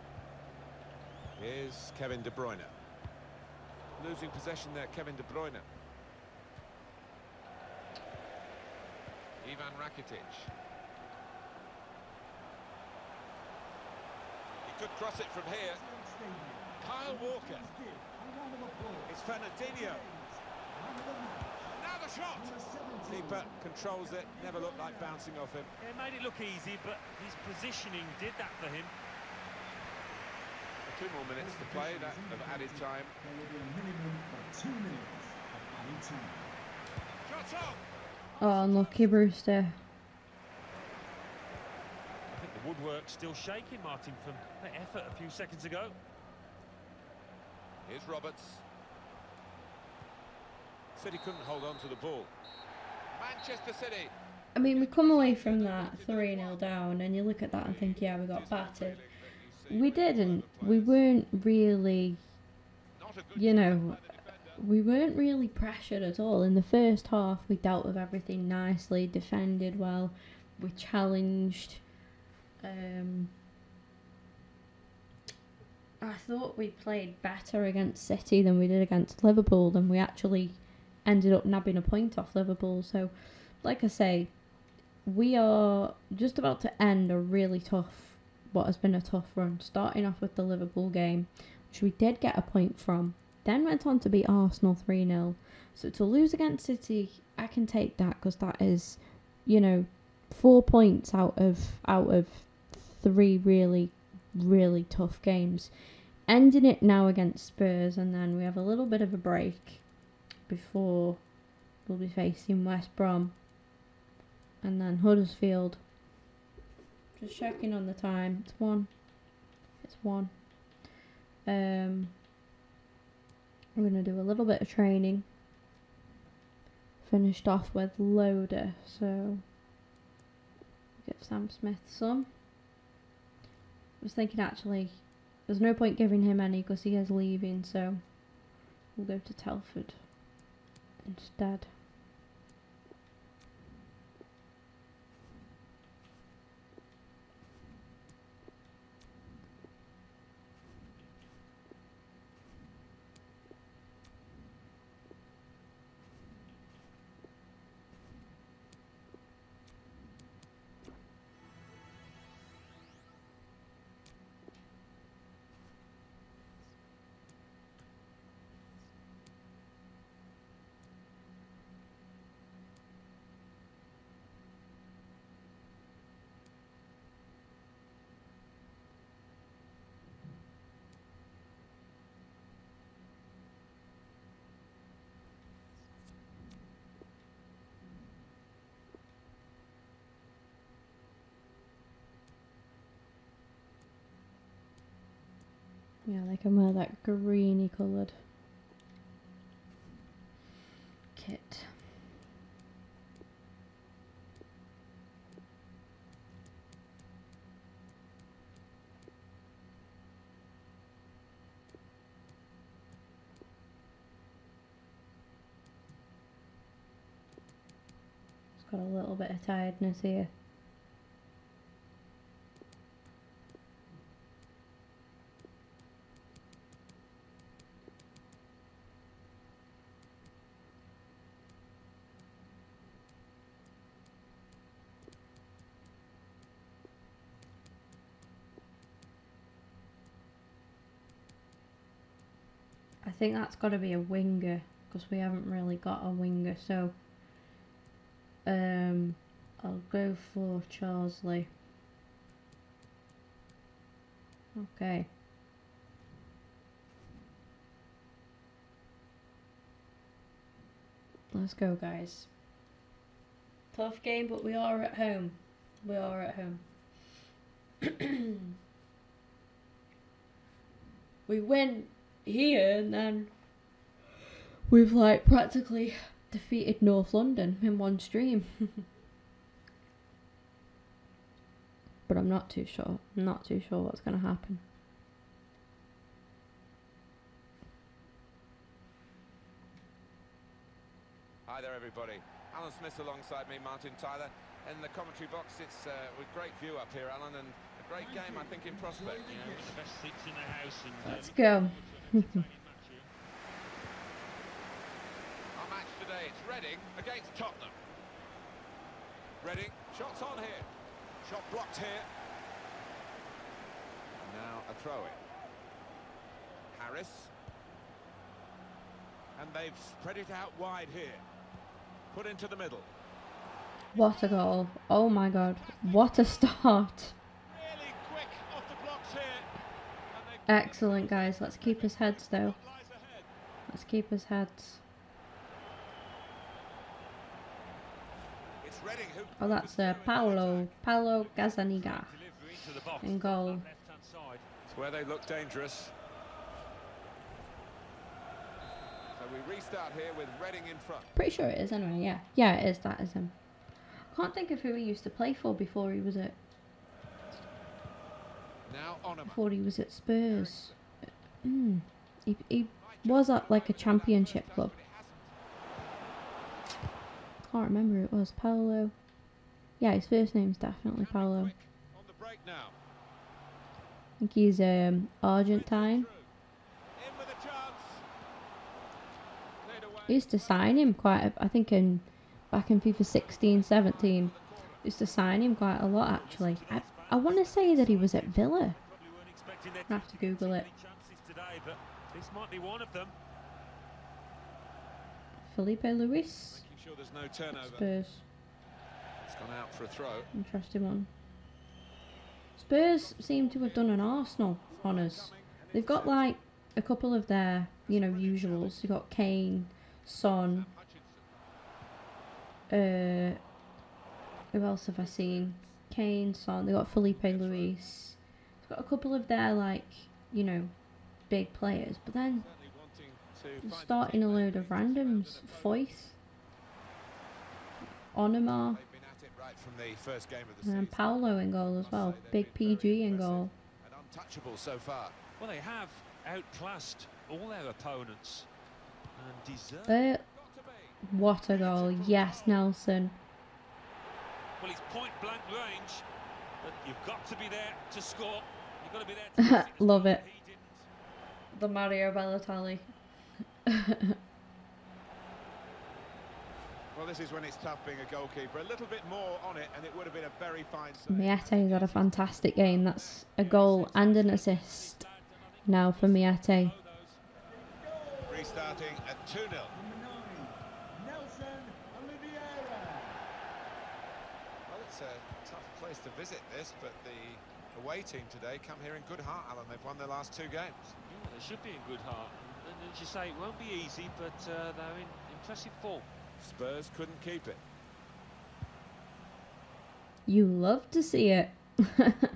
Here's Kevin De Bruyne. Losing possession there, Kevin De Bruyne. Ivan Rakitic. He could cross it from here. Kyle Walker. It's Fernandinho. Now the shot. Keeper controls it. Never looked like bouncing off him. It made it look easy, but his positioning did that for him. 2 more minutes to play, that of added time. There will be a minimum of 2 minutes of added time. Shots on! Oh, unlucky Brewster. I think the woodwork's still shaking, Martin, from that effort a few seconds ago. Here's Roberts. City couldn't hold on to the ball. Manchester City. I mean, we come away from that 3-0 down, and you look at that and think, yeah, we got battered. We didn't. We weren't really, Not a good you know, by the defender. we weren't really pressured at all. In the first half, we dealt with everything nicely, defended well, we challenged. I thought we played better against City than we did against Liverpool, and we actually ended up nabbing a point off Liverpool. So, like I say, we are just about to end a really tough, what has been a tough run, starting off with the Liverpool game, which we did get a point from, then went on to beat Arsenal 3-0. So to lose against City, I can take that, because that is, 4 points out of 3 really, really tough games. Ending it now against Spurs, and then we have a little bit of a break before we'll be facing West Brom and then Huddersfield. Just checking on the time. It's 1. It's 1. I'm going to do a little bit of training. Finished off with Loader, so give Sam Smith some. I was thinking actually there's no point giving him any because he is leaving, so we'll go to Telford instead. Yeah, they can wear that greeny coloured kit. It's got a little bit of tiredness here. I think that's got to be a winger because we haven't really got a winger, so I'll go for Charsley. Okay. Let's go, guys. Tough game, but we are at home. We are at home. We win here, and then we've like practically defeated North London in one stream. But I'm not too sure. I'm not too sure what's going to happen. Hi there, everybody. Alan Smith alongside me, Martin Tyler. In the commentary box, it's with great view up here, Alan, and a great game, I think, in prospect. You know, the best seats in the house. And, Let's go. Our match today, it's Reading against Tottenham. Reading, shots on here. Shot blocked here. Now a throw-in. Harris. And they've spread it out wide here. Put into the middle. What a goal. Oh my god. What a start. Really quick off the blocks here. Excellent, guys. Let's keep his heads, though. Let's keep his heads. It's Reading who... Oh, that's Paulo Gazzaniga in goal. It's where they look dangerous. So we restart here with Reading in front. Pretty sure it is anyway, yeah. Yeah, it is. That is him. Can't think of who he used to play for before he was at... Now Onuma. Before he was at Spurs. He was at like a championship club. Can't remember who it was. Paulo. Yeah, his first name's definitely Paulo. On the break now. think he's Argentine. In with a chance. Cleared away. I used to sign him I think back in FIFA 16, 17. Used to sign him quite a lot actually. I want to say that he was at Villa. Probably weren't expecting their I have to Google it. chances today, but this might be one of them. Felipe Luis, Making sure there's no turnover. Spurs. It's gone out for a throw. Interesting one. Spurs seem to have done an Arsenal on us. They've got like a couple of their, usuals. You've got Kane, Son. Who else have I seen? Kane, Son. They've got Felipe Luis. They've got a couple of their big players. But then they're starting a load of randoms. Foyth, Onimar. They've been at it right from the first game of the And season. then Paulo in goal as well. Big PG in goal. And untouchable so far. Well, they have outclassed all their opponents and deserve. Uh, Got to be. what a goal. Yes, Nelson. Well, it's point blank range, but you've got to be there to score. You've got to be there to miss as Love well, it. but he didn't. The Mario Balotelli. Well, this is when it's tough being a goalkeeper. A little bit more on it, and it would have been a very fine save. Miate's had a fantastic game. That's a goal and an assist now for Miate. Restarting at 2-0. Number 9, Nelson Oliveira. Well, it's a tough place to visit this, but the away team today come here in good heart, Alan. They've won their last 2 games. Yeah, they should be in good heart. And as you say, it won't be easy, but they're in impressive form. Spurs couldn't keep it. You love to see it. Trying to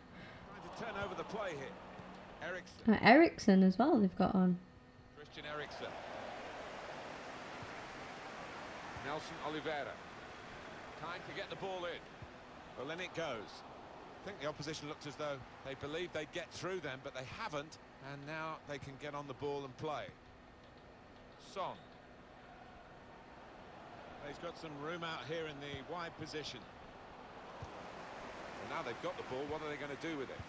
turn over the play here. Ericsson. Ericsson as well they've got on. Christian Eriksen. Nelson Oliveira. Time to get the ball in. Well, then it goes. I think the opposition looked as though they believed they'd get through them, but they haven't, and now they can get on the ball and play. Son. He's got some room out here in the wide position. And now they've got the ball, what are they going to do with it?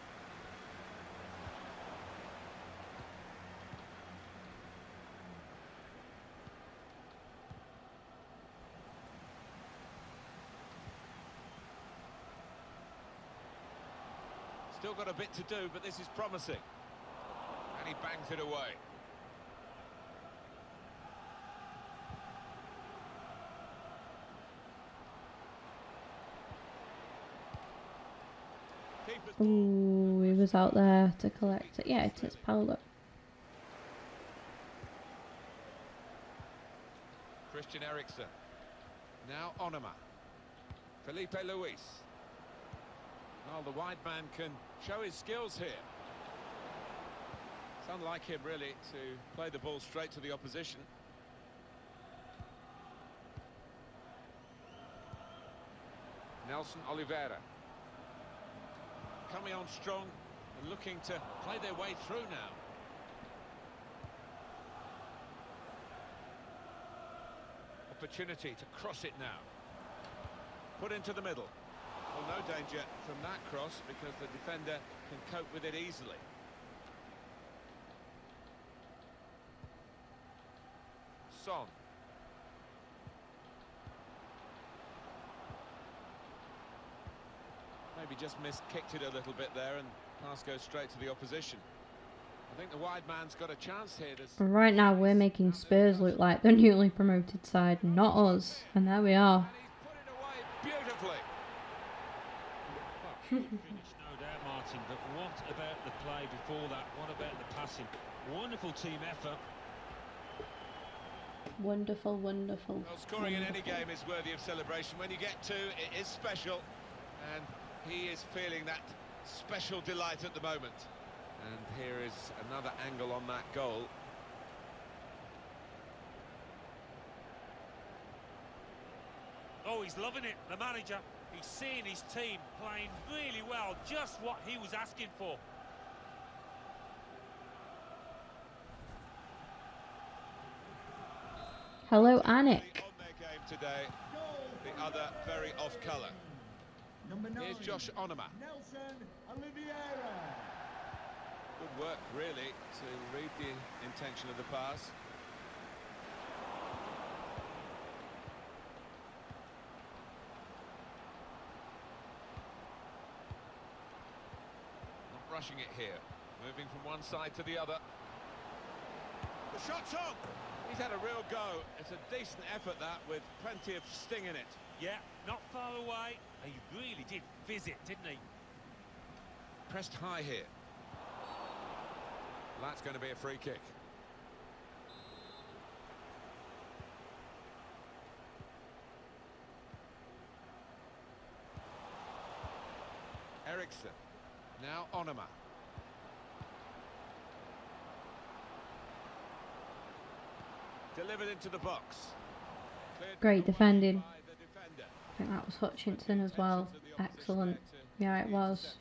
Still got a bit to do, but this is promising. And he bangs it away. Keeper's ball. Ooh, he was out there to collect it. Yeah, it's Paulo. Christian Eriksen. Now Onima. Felipe Luis. Well, the wide man can show his skills here. It's unlike him, really, to play the ball straight to the opposition. Nelson Oliveira. Coming on strong and looking to play their way through now. Opportunity to cross it now. Put into the middle. Well, no danger from that cross because the defender can cope with it easily. Son. Maybe just kicked it a little bit there, and pass goes straight to the opposition. I think the wide man's got a chance here. Right now we're making Spurs look like the newly promoted side, not us. And there we are. And he's put it away beautifully. Finish, no doubt, Martin, but what about the play before that? What about the passing? Wonderful team effort. Wonderful, wonderful. Well, scoring in any game is worthy of celebration. When you get 2, it is special, and he is feeling that special delight at the moment. And here is another angle on that goal. Oh, he's loving it, the manager. He's seeing his team playing really well, just what he was asking for. Hello, Really Anik. on their game today, Goal the for other very off colour. Number 9, Here's Josh Onima. Nelson Oliveira. Good work, really, to read the intention of the pass. Not rushing it here. Moving from one side to the other. The shot's on! He's had a real go. It's a decent effort, that, with plenty of sting in it. Yeah, not far away. He really did fizz it, didn't he? Pressed high here. That's going to be a free kick. Eriksson. Now Onoma. Delivered into the box. Cleared Great away defending. by the defender. I think that was Hutchinson as well. Excellent. Yeah, it was.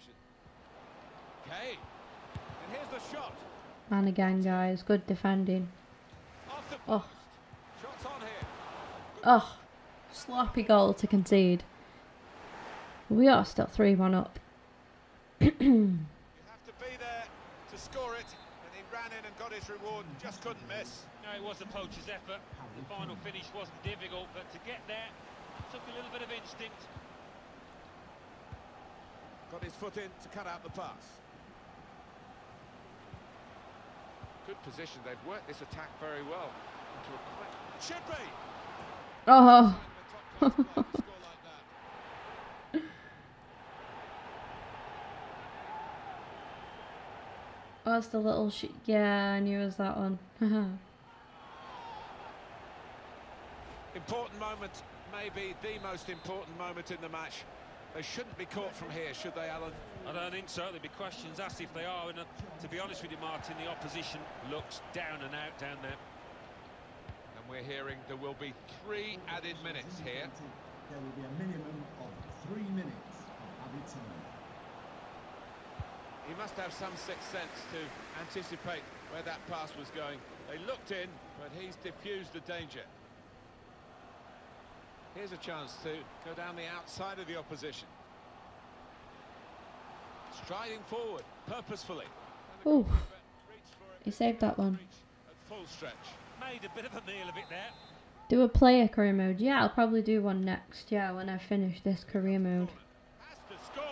Okay. And here's the shot. And again, guys, good defending. Off the Oh. post. Shots on here. Oh, sloppy goal to concede. We are still 3-1 up. You have to be there to score it, and he ran in and got his reward, just couldn't miss. No, it was a poacher's effort. The final finish wasn't difficult, but to get there took a little bit of instinct. Got his foot in to cut out the pass. Good position, they've worked this attack very well. Into a quick... Should be! Oh, The top class club to score like that. that's the little yeah, I knew it was that one. Important moment, maybe the most important moment in the match. They shouldn't be caught from here, should they, Alan? I don't think so. There'll be questions asked if they are. And to be honest with you, Martin, the opposition looks down and out down there. And we're hearing there will be 3 added minutes here. There will be a minimum of 3 minutes of added time. He must have some sixth sense to anticipate where that pass was going. They looked in, but he's diffused the danger. Here's a chance to go down the outside of the opposition. Striding forward, purposefully. Ooh, he saved that one. At full stretch. Made a bit of a meal of it there. Do a player career mode. Yeah, I'll probably do one next. Yeah, when I finish this career mode. Has to score.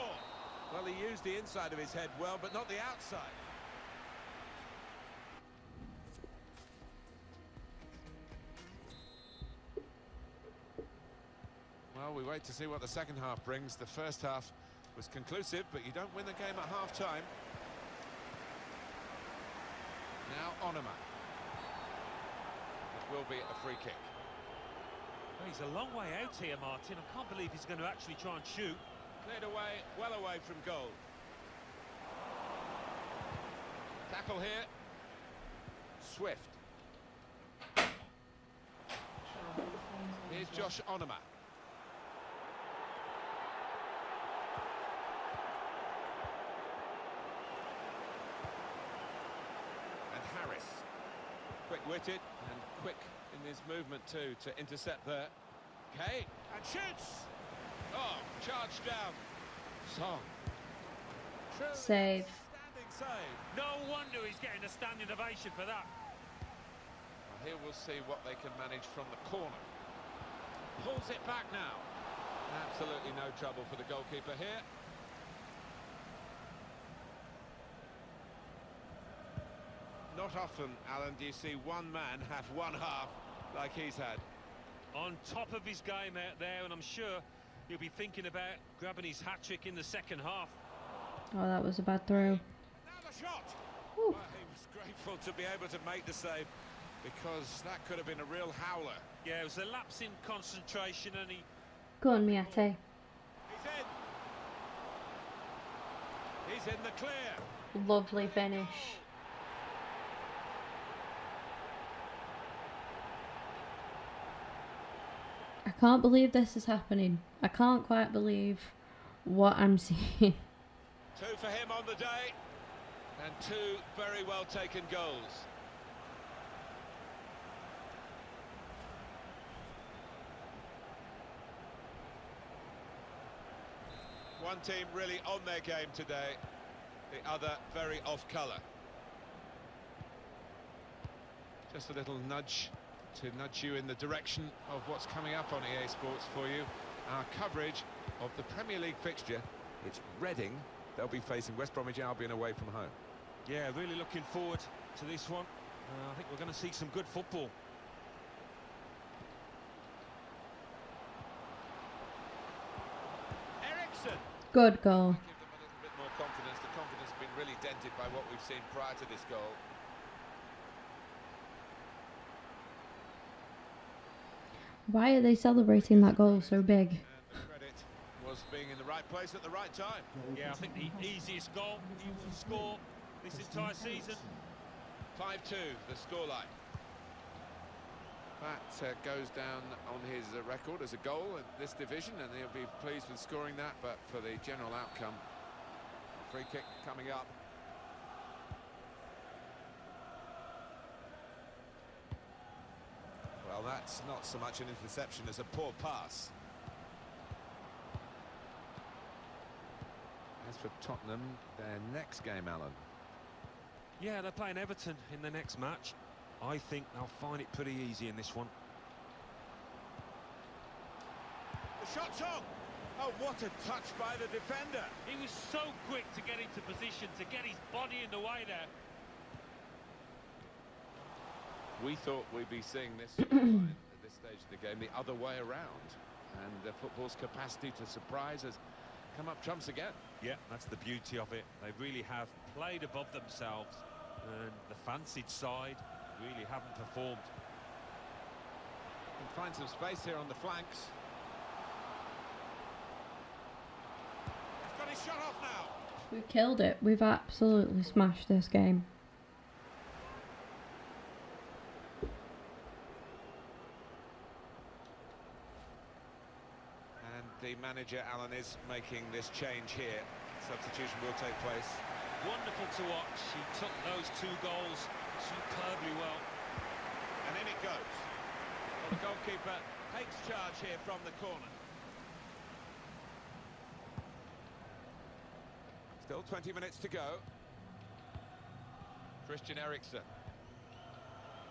Well, he used the inside of his head well, but not the outside. Well, we wait to see what the second half brings. The first half was conclusive, but you don't win the game at half-time. Now Onoma. It will be a free kick. Well, he's a long way out here, Martin. I can't believe he's going to actually try and shoot. Cleared away, well away from goal. Tackle here. Swift. Here's Josh Onoma. And Harris. Quick-witted and quick in his movement too to intercept there. Okay, and shoots! Oh, charged down. Song. Truly Save. Standing save. No wonder he's getting a standing ovation for that. Well, here we'll see what they can manage from the corner. Pulls it back now. Absolutely no trouble for the goalkeeper here. Not often, Alan, do you see one man have one half like he's had. On top of his game out there, and I'm sure he'll be thinking about grabbing his hat-trick in the second half. Oh, that was a bad throw. Now the shot! Ooh. Well, he was grateful to be able to make the save because that could have been a real howler. Yeah, it was a lapse in concentration, and he... Go on, Miate. He's in. He's in the clear. Lovely finish. I can't believe this is happening. I can't quite believe what I'm seeing. 2 for him on the day, and 2 very well taken goals. One team really on their game today, the other very off colour. Just a little nudge to nudge you in the direction of what's coming up on EA Sports for you. Our coverage of the Premier League fixture. It's Reading. They'll be facing West Bromwich Albion away from home. Yeah, really looking forward to this one. I think we're going to see some good football. Ericsson! Good goal. Give them a little bit more confidence. The confidence has been really dented by what we've seen prior to this goal. Why are they celebrating that goal so big? And the credit was being in the right place at the right time. Yeah, I think the easiest goal he will score this entire season. 5-2, the scoreline. That goes down on his record as a goal in this division, and he'll be pleased with scoring that, but for the general outcome, free kick coming up. Well, that's not so much an interception as a poor pass. As for Tottenham, their next game, Alan. Yeah, they're playing Everton in the next match. I think they'll find it pretty easy in this one. The shot's on! Oh, what a touch by the defender! He was so quick to get into position, to get his body in the way there. We thought we'd be seeing this scoreline at this stage of the game the other way around, and football's capacity to surprise has come up trumps again. Yeah, that's the beauty of it. They really have played above themselves, and the fancied side really haven't performed. Can find some space here on the flanks. He's got his shot off now. We've killed it. We've absolutely smashed this game. And the manager, Alan, is making this change here. Substitution will take place. Wonderful to watch. He took those 2 goals superbly well. And in it goes. Well, the goalkeeper takes charge here from the corner. Still 20 minutes to go. Christian Eriksen.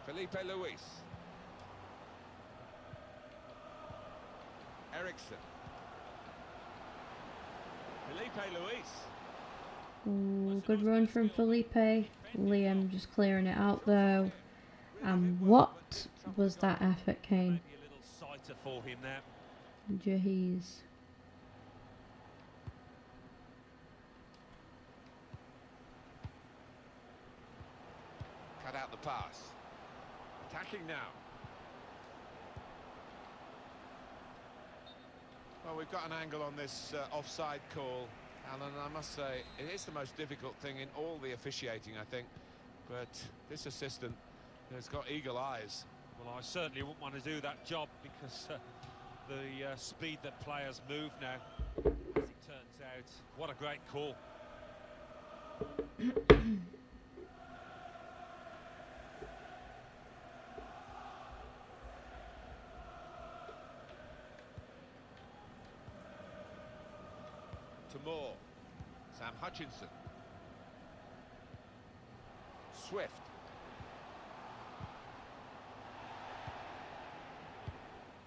Felipe Luis. Eriksen. Felipe Luis. Ooh, good run from Felipe. Liam just clearing it out though. And what was that effort, Kane? Maybe a little sighter for him there. Jeez. Cut out the pass. Attacking now. Well, we've got an angle on this offside call, Alan. I must say, it is the most difficult thing in all the officiating, I think. But this assistant has got eagle eyes. Well, I certainly wouldn't want to do that job because the speed that players move now, as it turns out. What a great call. To Moore. Sam Hutchinson. Swift.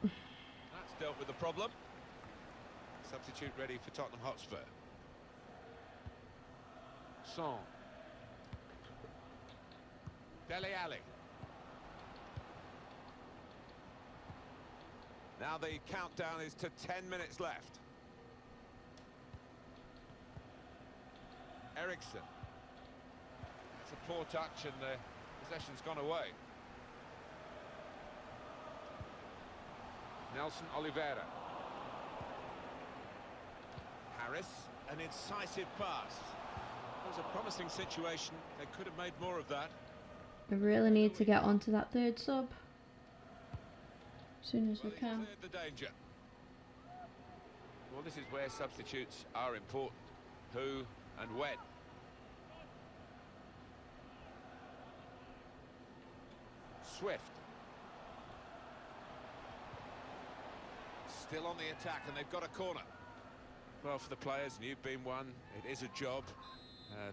That's dealt with the problem. Substitute ready for Tottenham Hotspur. Son. Dele Alli. Now the countdown is to 10 minutes left. Eriksen. It's a poor touch and the possession's gone away. Nelson Oliveira. Harris, an incisive pass. It was a promising situation. They could have made more of that. We really need to get onto that 3rd sub as soon as we Well, he can. cleared the danger. Well, this is where substitutes are important. Who and when. Swift. Still on the attack, and they've got a corner. Well, for the players, and you've been one, it is a job.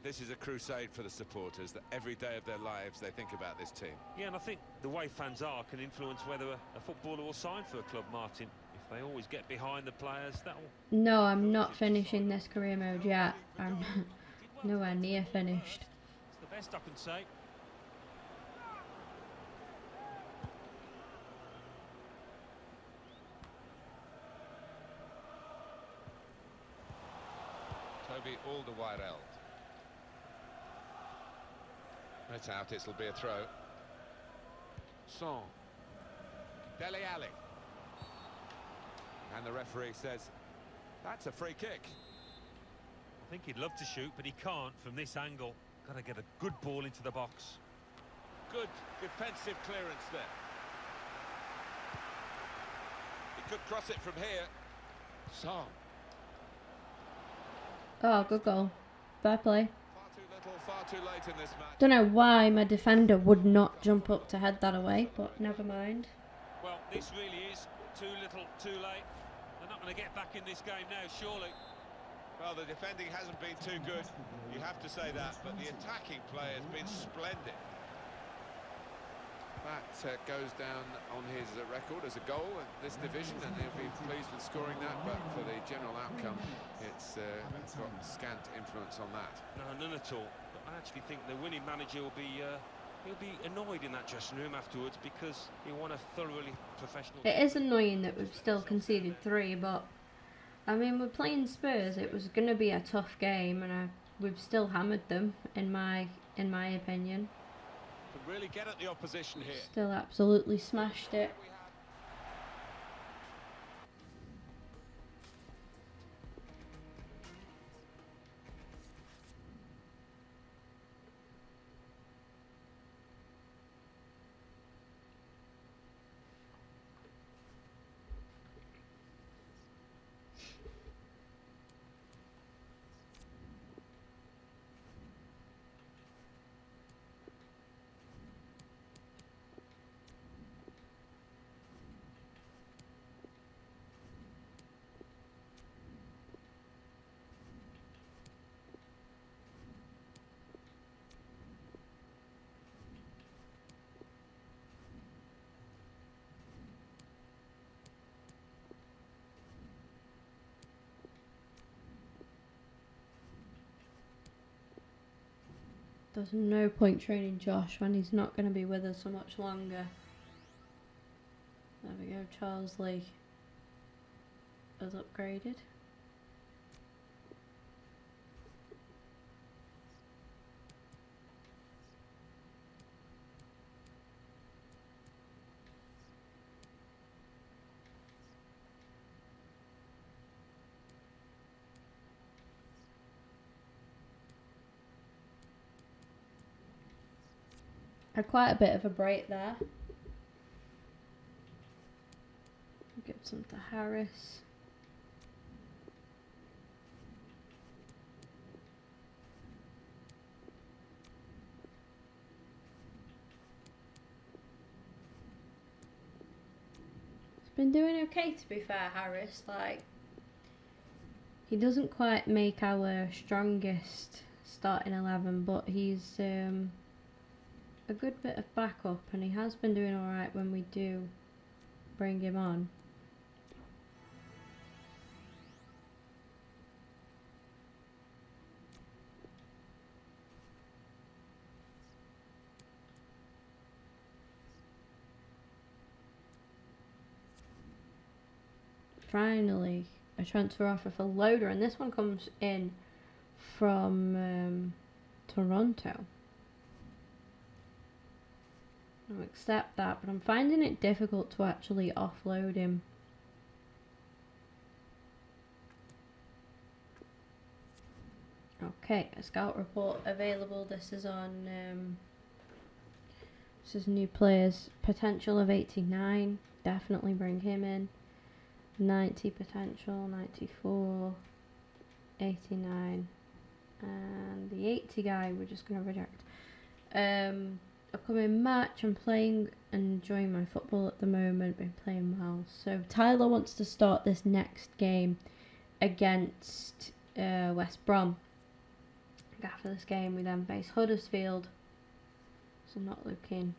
This is a crusade for the supporters, that every day of their lives they think about this team. Yeah, and I think the way fans are can influence whether a footballer will sign for a club, Martin. If they always get behind the players, that'll... No, I'm not finishing this career mode yet. I'm nowhere near finished. It's the best I can say. Toby Alderweireld. It's out, it'll be a throw. Son. Dele Alli. And the referee says, that's a free kick. I think he'd love to shoot, but he can't from this angle. Got to get a good ball into the box. Good defensive clearance there. He could cross it from here. Son. Oh, good goal. Fair play. Far too little, far too late in this match. Don't know why my defender would not jump up to head that away, but never mind. Well, this really is too little, too late. They're not going to get back in this game now, surely. Well, the defending hasn't been too good, you have to say that, but the attacking play has been splendid. That goes down on his record as a goal in this division, and he'll be pleased with scoring that, but for the general outcome, it's got scant influence on that. No, none at all. But I actually think the winning manager will be... he'll be annoyed in that dressing room afterwards, because he won a thoroughly professional... It is annoying that we've still conceded 3, but I mean, we're playing Spurs. It was going to be a tough game, and we've still hammered them, in my opinion. Could really get at the opposition here. Still absolutely smashed it. There's no point training Josh when he's not going to be with us so much longer. There we go, Charles Lee has upgraded. Had quite a bit of a break there. Give some to Harris. He's been doing okay, to be fair, Harris. Like, he doesn't quite make our strongest starting 11, but he's a good bit of backup, and he has been doing alright when we do bring him on. Finally, a transfer offer for Loader, and this one comes in from Toronto. I'll accept that, but I'm finding it difficult to actually offload him. Okay, a scout report available. This is on this is new players. Potential of 89. Definitely bring him in. 90 potential, 94, 89, and the 80 guy we're just going to reject. Upcoming match, I'm playing and enjoying my football at the moment, been playing well. So Tyler wants to start this next game against West Brom. after this game, we then face Huddersfield. So not looking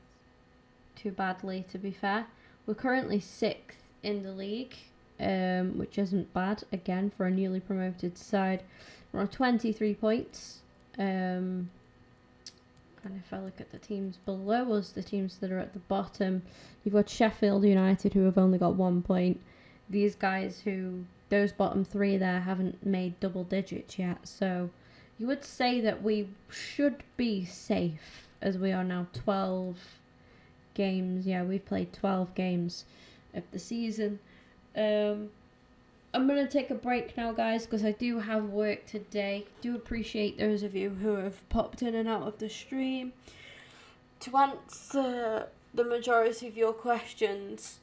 too badly, to be fair. We're currently 6th in the league, which isn't bad, again, for a newly promoted side. We're on 23 points. And if I look at the teams below us, the teams that are at the bottom, you've got Sheffield United, who have only got 1 point. These guys those bottom 3 there haven't made double digits yet. So you would say that we should be safe, as we are now 12 games. Yeah, we've played 12 games of the season. I'm going to take a break now, guys, because I do have work today. Do appreciate those of you who have popped in and out of the stream. To answer the majority of your questions,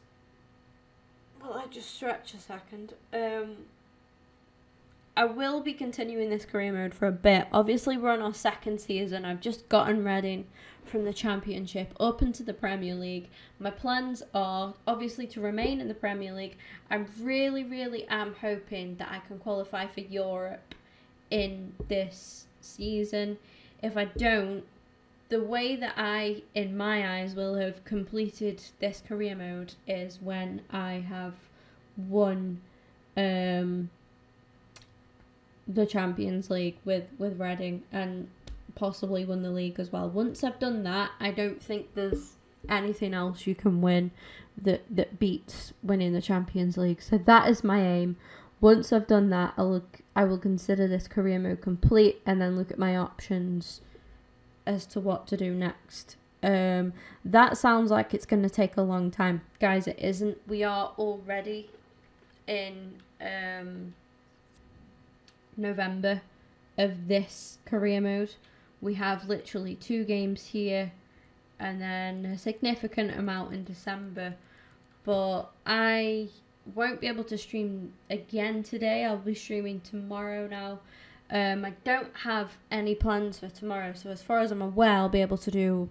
well, I just stretch a second. I will be continuing this career mode for a bit. Obviously, we're on our 2nd season. I've just gotten Reading from the Championship up into the Premier League. My plans are obviously to remain in the Premier League. I really, really am hoping that I can qualify for Europe in this season. If I don't, the way that I, in my eyes, will have completed this career mode is when I have won the Champions League with Reading and possibly won the league as well. Once I've done that, I don't think there's anything else you can win that beats winning the Champions League. So that is my aim. Once I've done that, I will consider this career mode complete and then look at my options as to what to do next. That sounds like it's going to take a long time. Guys, it isn't. We are already in November of this career mode. We have literally 2 games here and then a significant amount in December. But I won't be able to stream again today. I'll be streaming tomorrow now. I don't have any plans for tomorrow, so as far as I'm aware, I'll be able to do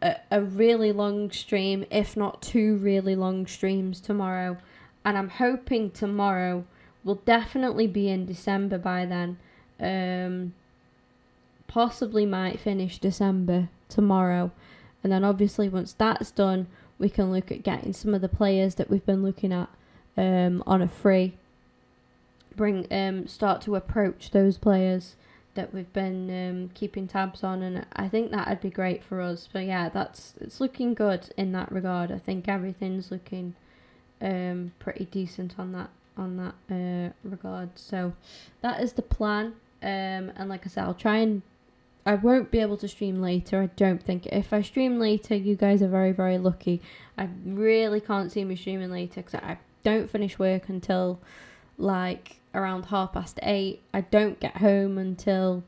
a really long stream, if not 2 really long streams tomorrow. And I'm hoping tomorrow will definitely be in December by then. Possibly might finish December tomorrow. And then obviously once that's done, we can look at getting some of the players that we've been looking at on a free. Start to approach those players that we've been keeping tabs on, and I think that'd be great for us. But yeah, it's looking good in that regard. I think everything's looking pretty decent on that regard. So that is the plan. And like I said, I won't be able to stream later, I don't think. If I stream later, you guys are very, very lucky. I really can't see me streaming later because I don't finish work until like around 8:30. I don't get home until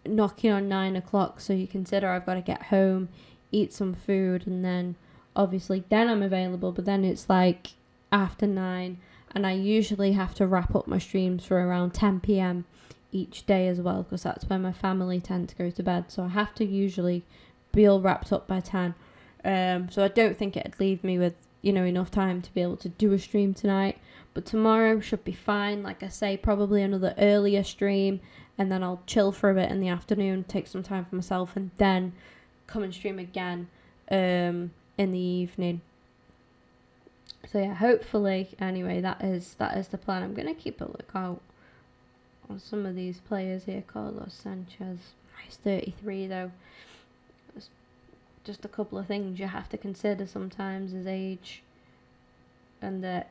knocking on 9 o'clock. So you consider I've got to get home, eat some food, and then obviously then I'm available. But then it's like after 9, and I usually have to wrap up my streams for around 10 p.m. each day as well, because that's when my family tend to go to bed. So I have to usually be all wrapped up by 10. So I don't think it'd leave me with, enough time to be able to do a stream tonight. But tomorrow should be fine. Like I say, probably another earlier stream, and then I'll chill for a bit in the afternoon, take some time for myself, and then come and stream again in the evening. So yeah, hopefully, anyway, that is the plan. I'm going to keep a lookout on some of these players here. Carlos Sanchez, he's 33 though. There's just a couple of things you have to consider sometimes: his age, and that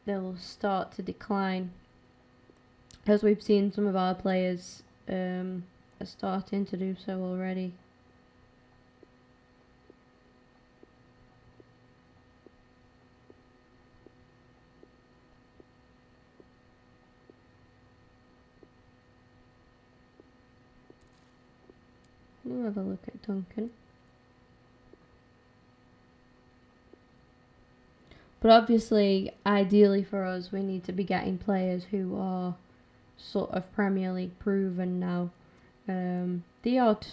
they'll start to decline, as we've seen some of our players are starting to do so already. We'll have a look at Duncan. But obviously, ideally for us, we need to be getting players who are sort of Premier League proven now. The odd,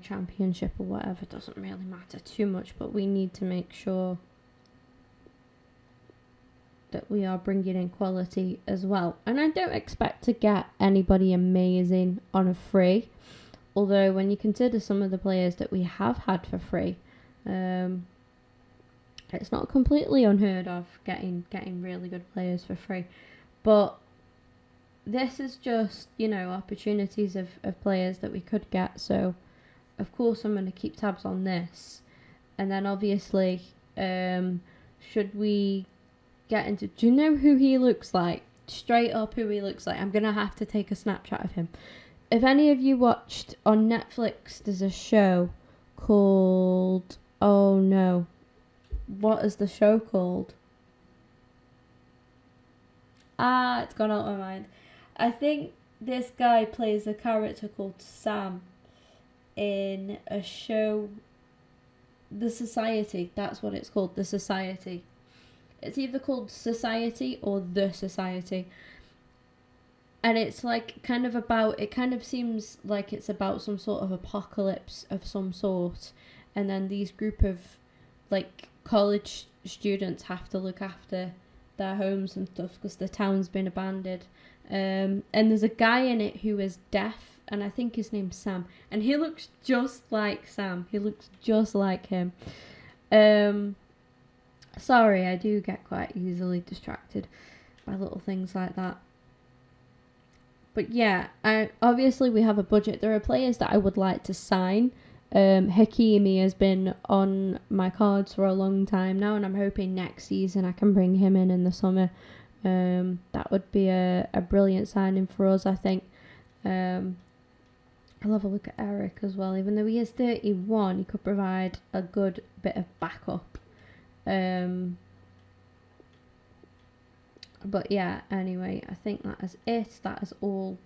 championship or whatever doesn't really matter too much, but we need to make sure that we are bringing in quality as well. And I don't expect to get anybody amazing on a free, although when you consider some of the players that we have had for free, it's not completely unheard of getting really good players for free. But this is just, opportunities of players that we could get. So, of course, I'm going to keep tabs on this. And then, obviously, should we get into... Do you know who he looks like? Straight up who he looks like. I'm going to have to take a Snapchat of him. If any of you watched on Netflix, there's a show called... Oh, no. What is the show called? It's gone out of my mind. I think this guy plays a character called Sam in a show, The Society. That's what it's called, The Society. It's either called Society or The Society. And it's like it kind of seems like it's about some sort of apocalypse of some sort. And then these group of like college students have to look after their homes and stuff because the town's been abandoned. And there's a guy in it who is deaf, and I think his name's Sam, and he looks just like Sam. He looks just like him. Sorry, I do get quite easily distracted by little things like that. But yeah, obviously we have a budget. There are players that I would like to sign. Hakimi has been on my cards for a long time now, and I'm hoping next season I can bring him in the summer. That would be a brilliant signing for us, I think. I'll have a look at Eric as well. Even though he is 31, he could provide a good bit of backup. But yeah, anyway, I think that is it. That is all.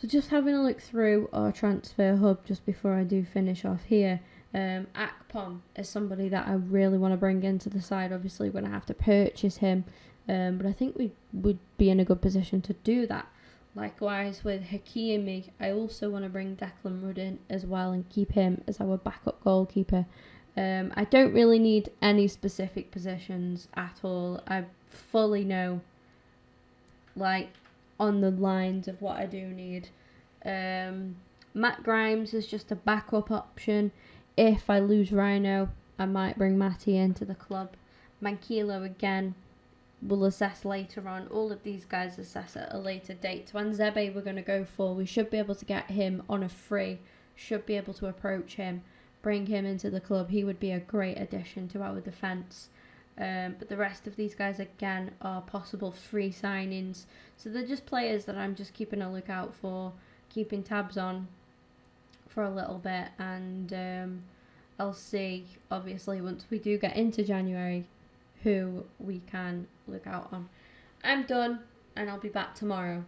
So just having a look through our transfer hub just before I do finish off here. Akpom is somebody that I really want to bring into the side. Obviously, we're going to have to purchase him. But I think we would be in a good position to do that. Likewise with Hakimi, I also want to bring Declan Rudd in as well and keep him as our backup goalkeeper. I don't really need any specific positions at all. I fully know, like, on the lines of what I do need. Matt Grimes is just a backup option. If I lose Rhino, I might bring Matty into the club. Mankilo again, we'll assess later on. All of these guys assess at a later date. Twanzebe we're going to go for. We should be able to get him on a free. Should be able to approach him, bring him into the club. He would be a great addition to our defence. But the rest of these guys, again, are possible free signings. So they're just players that I'm just keeping a lookout for, keeping tabs on for a little bit. And I'll see, obviously, once we do get into January, who we can look out on. I'm done, and I'll be back tomorrow.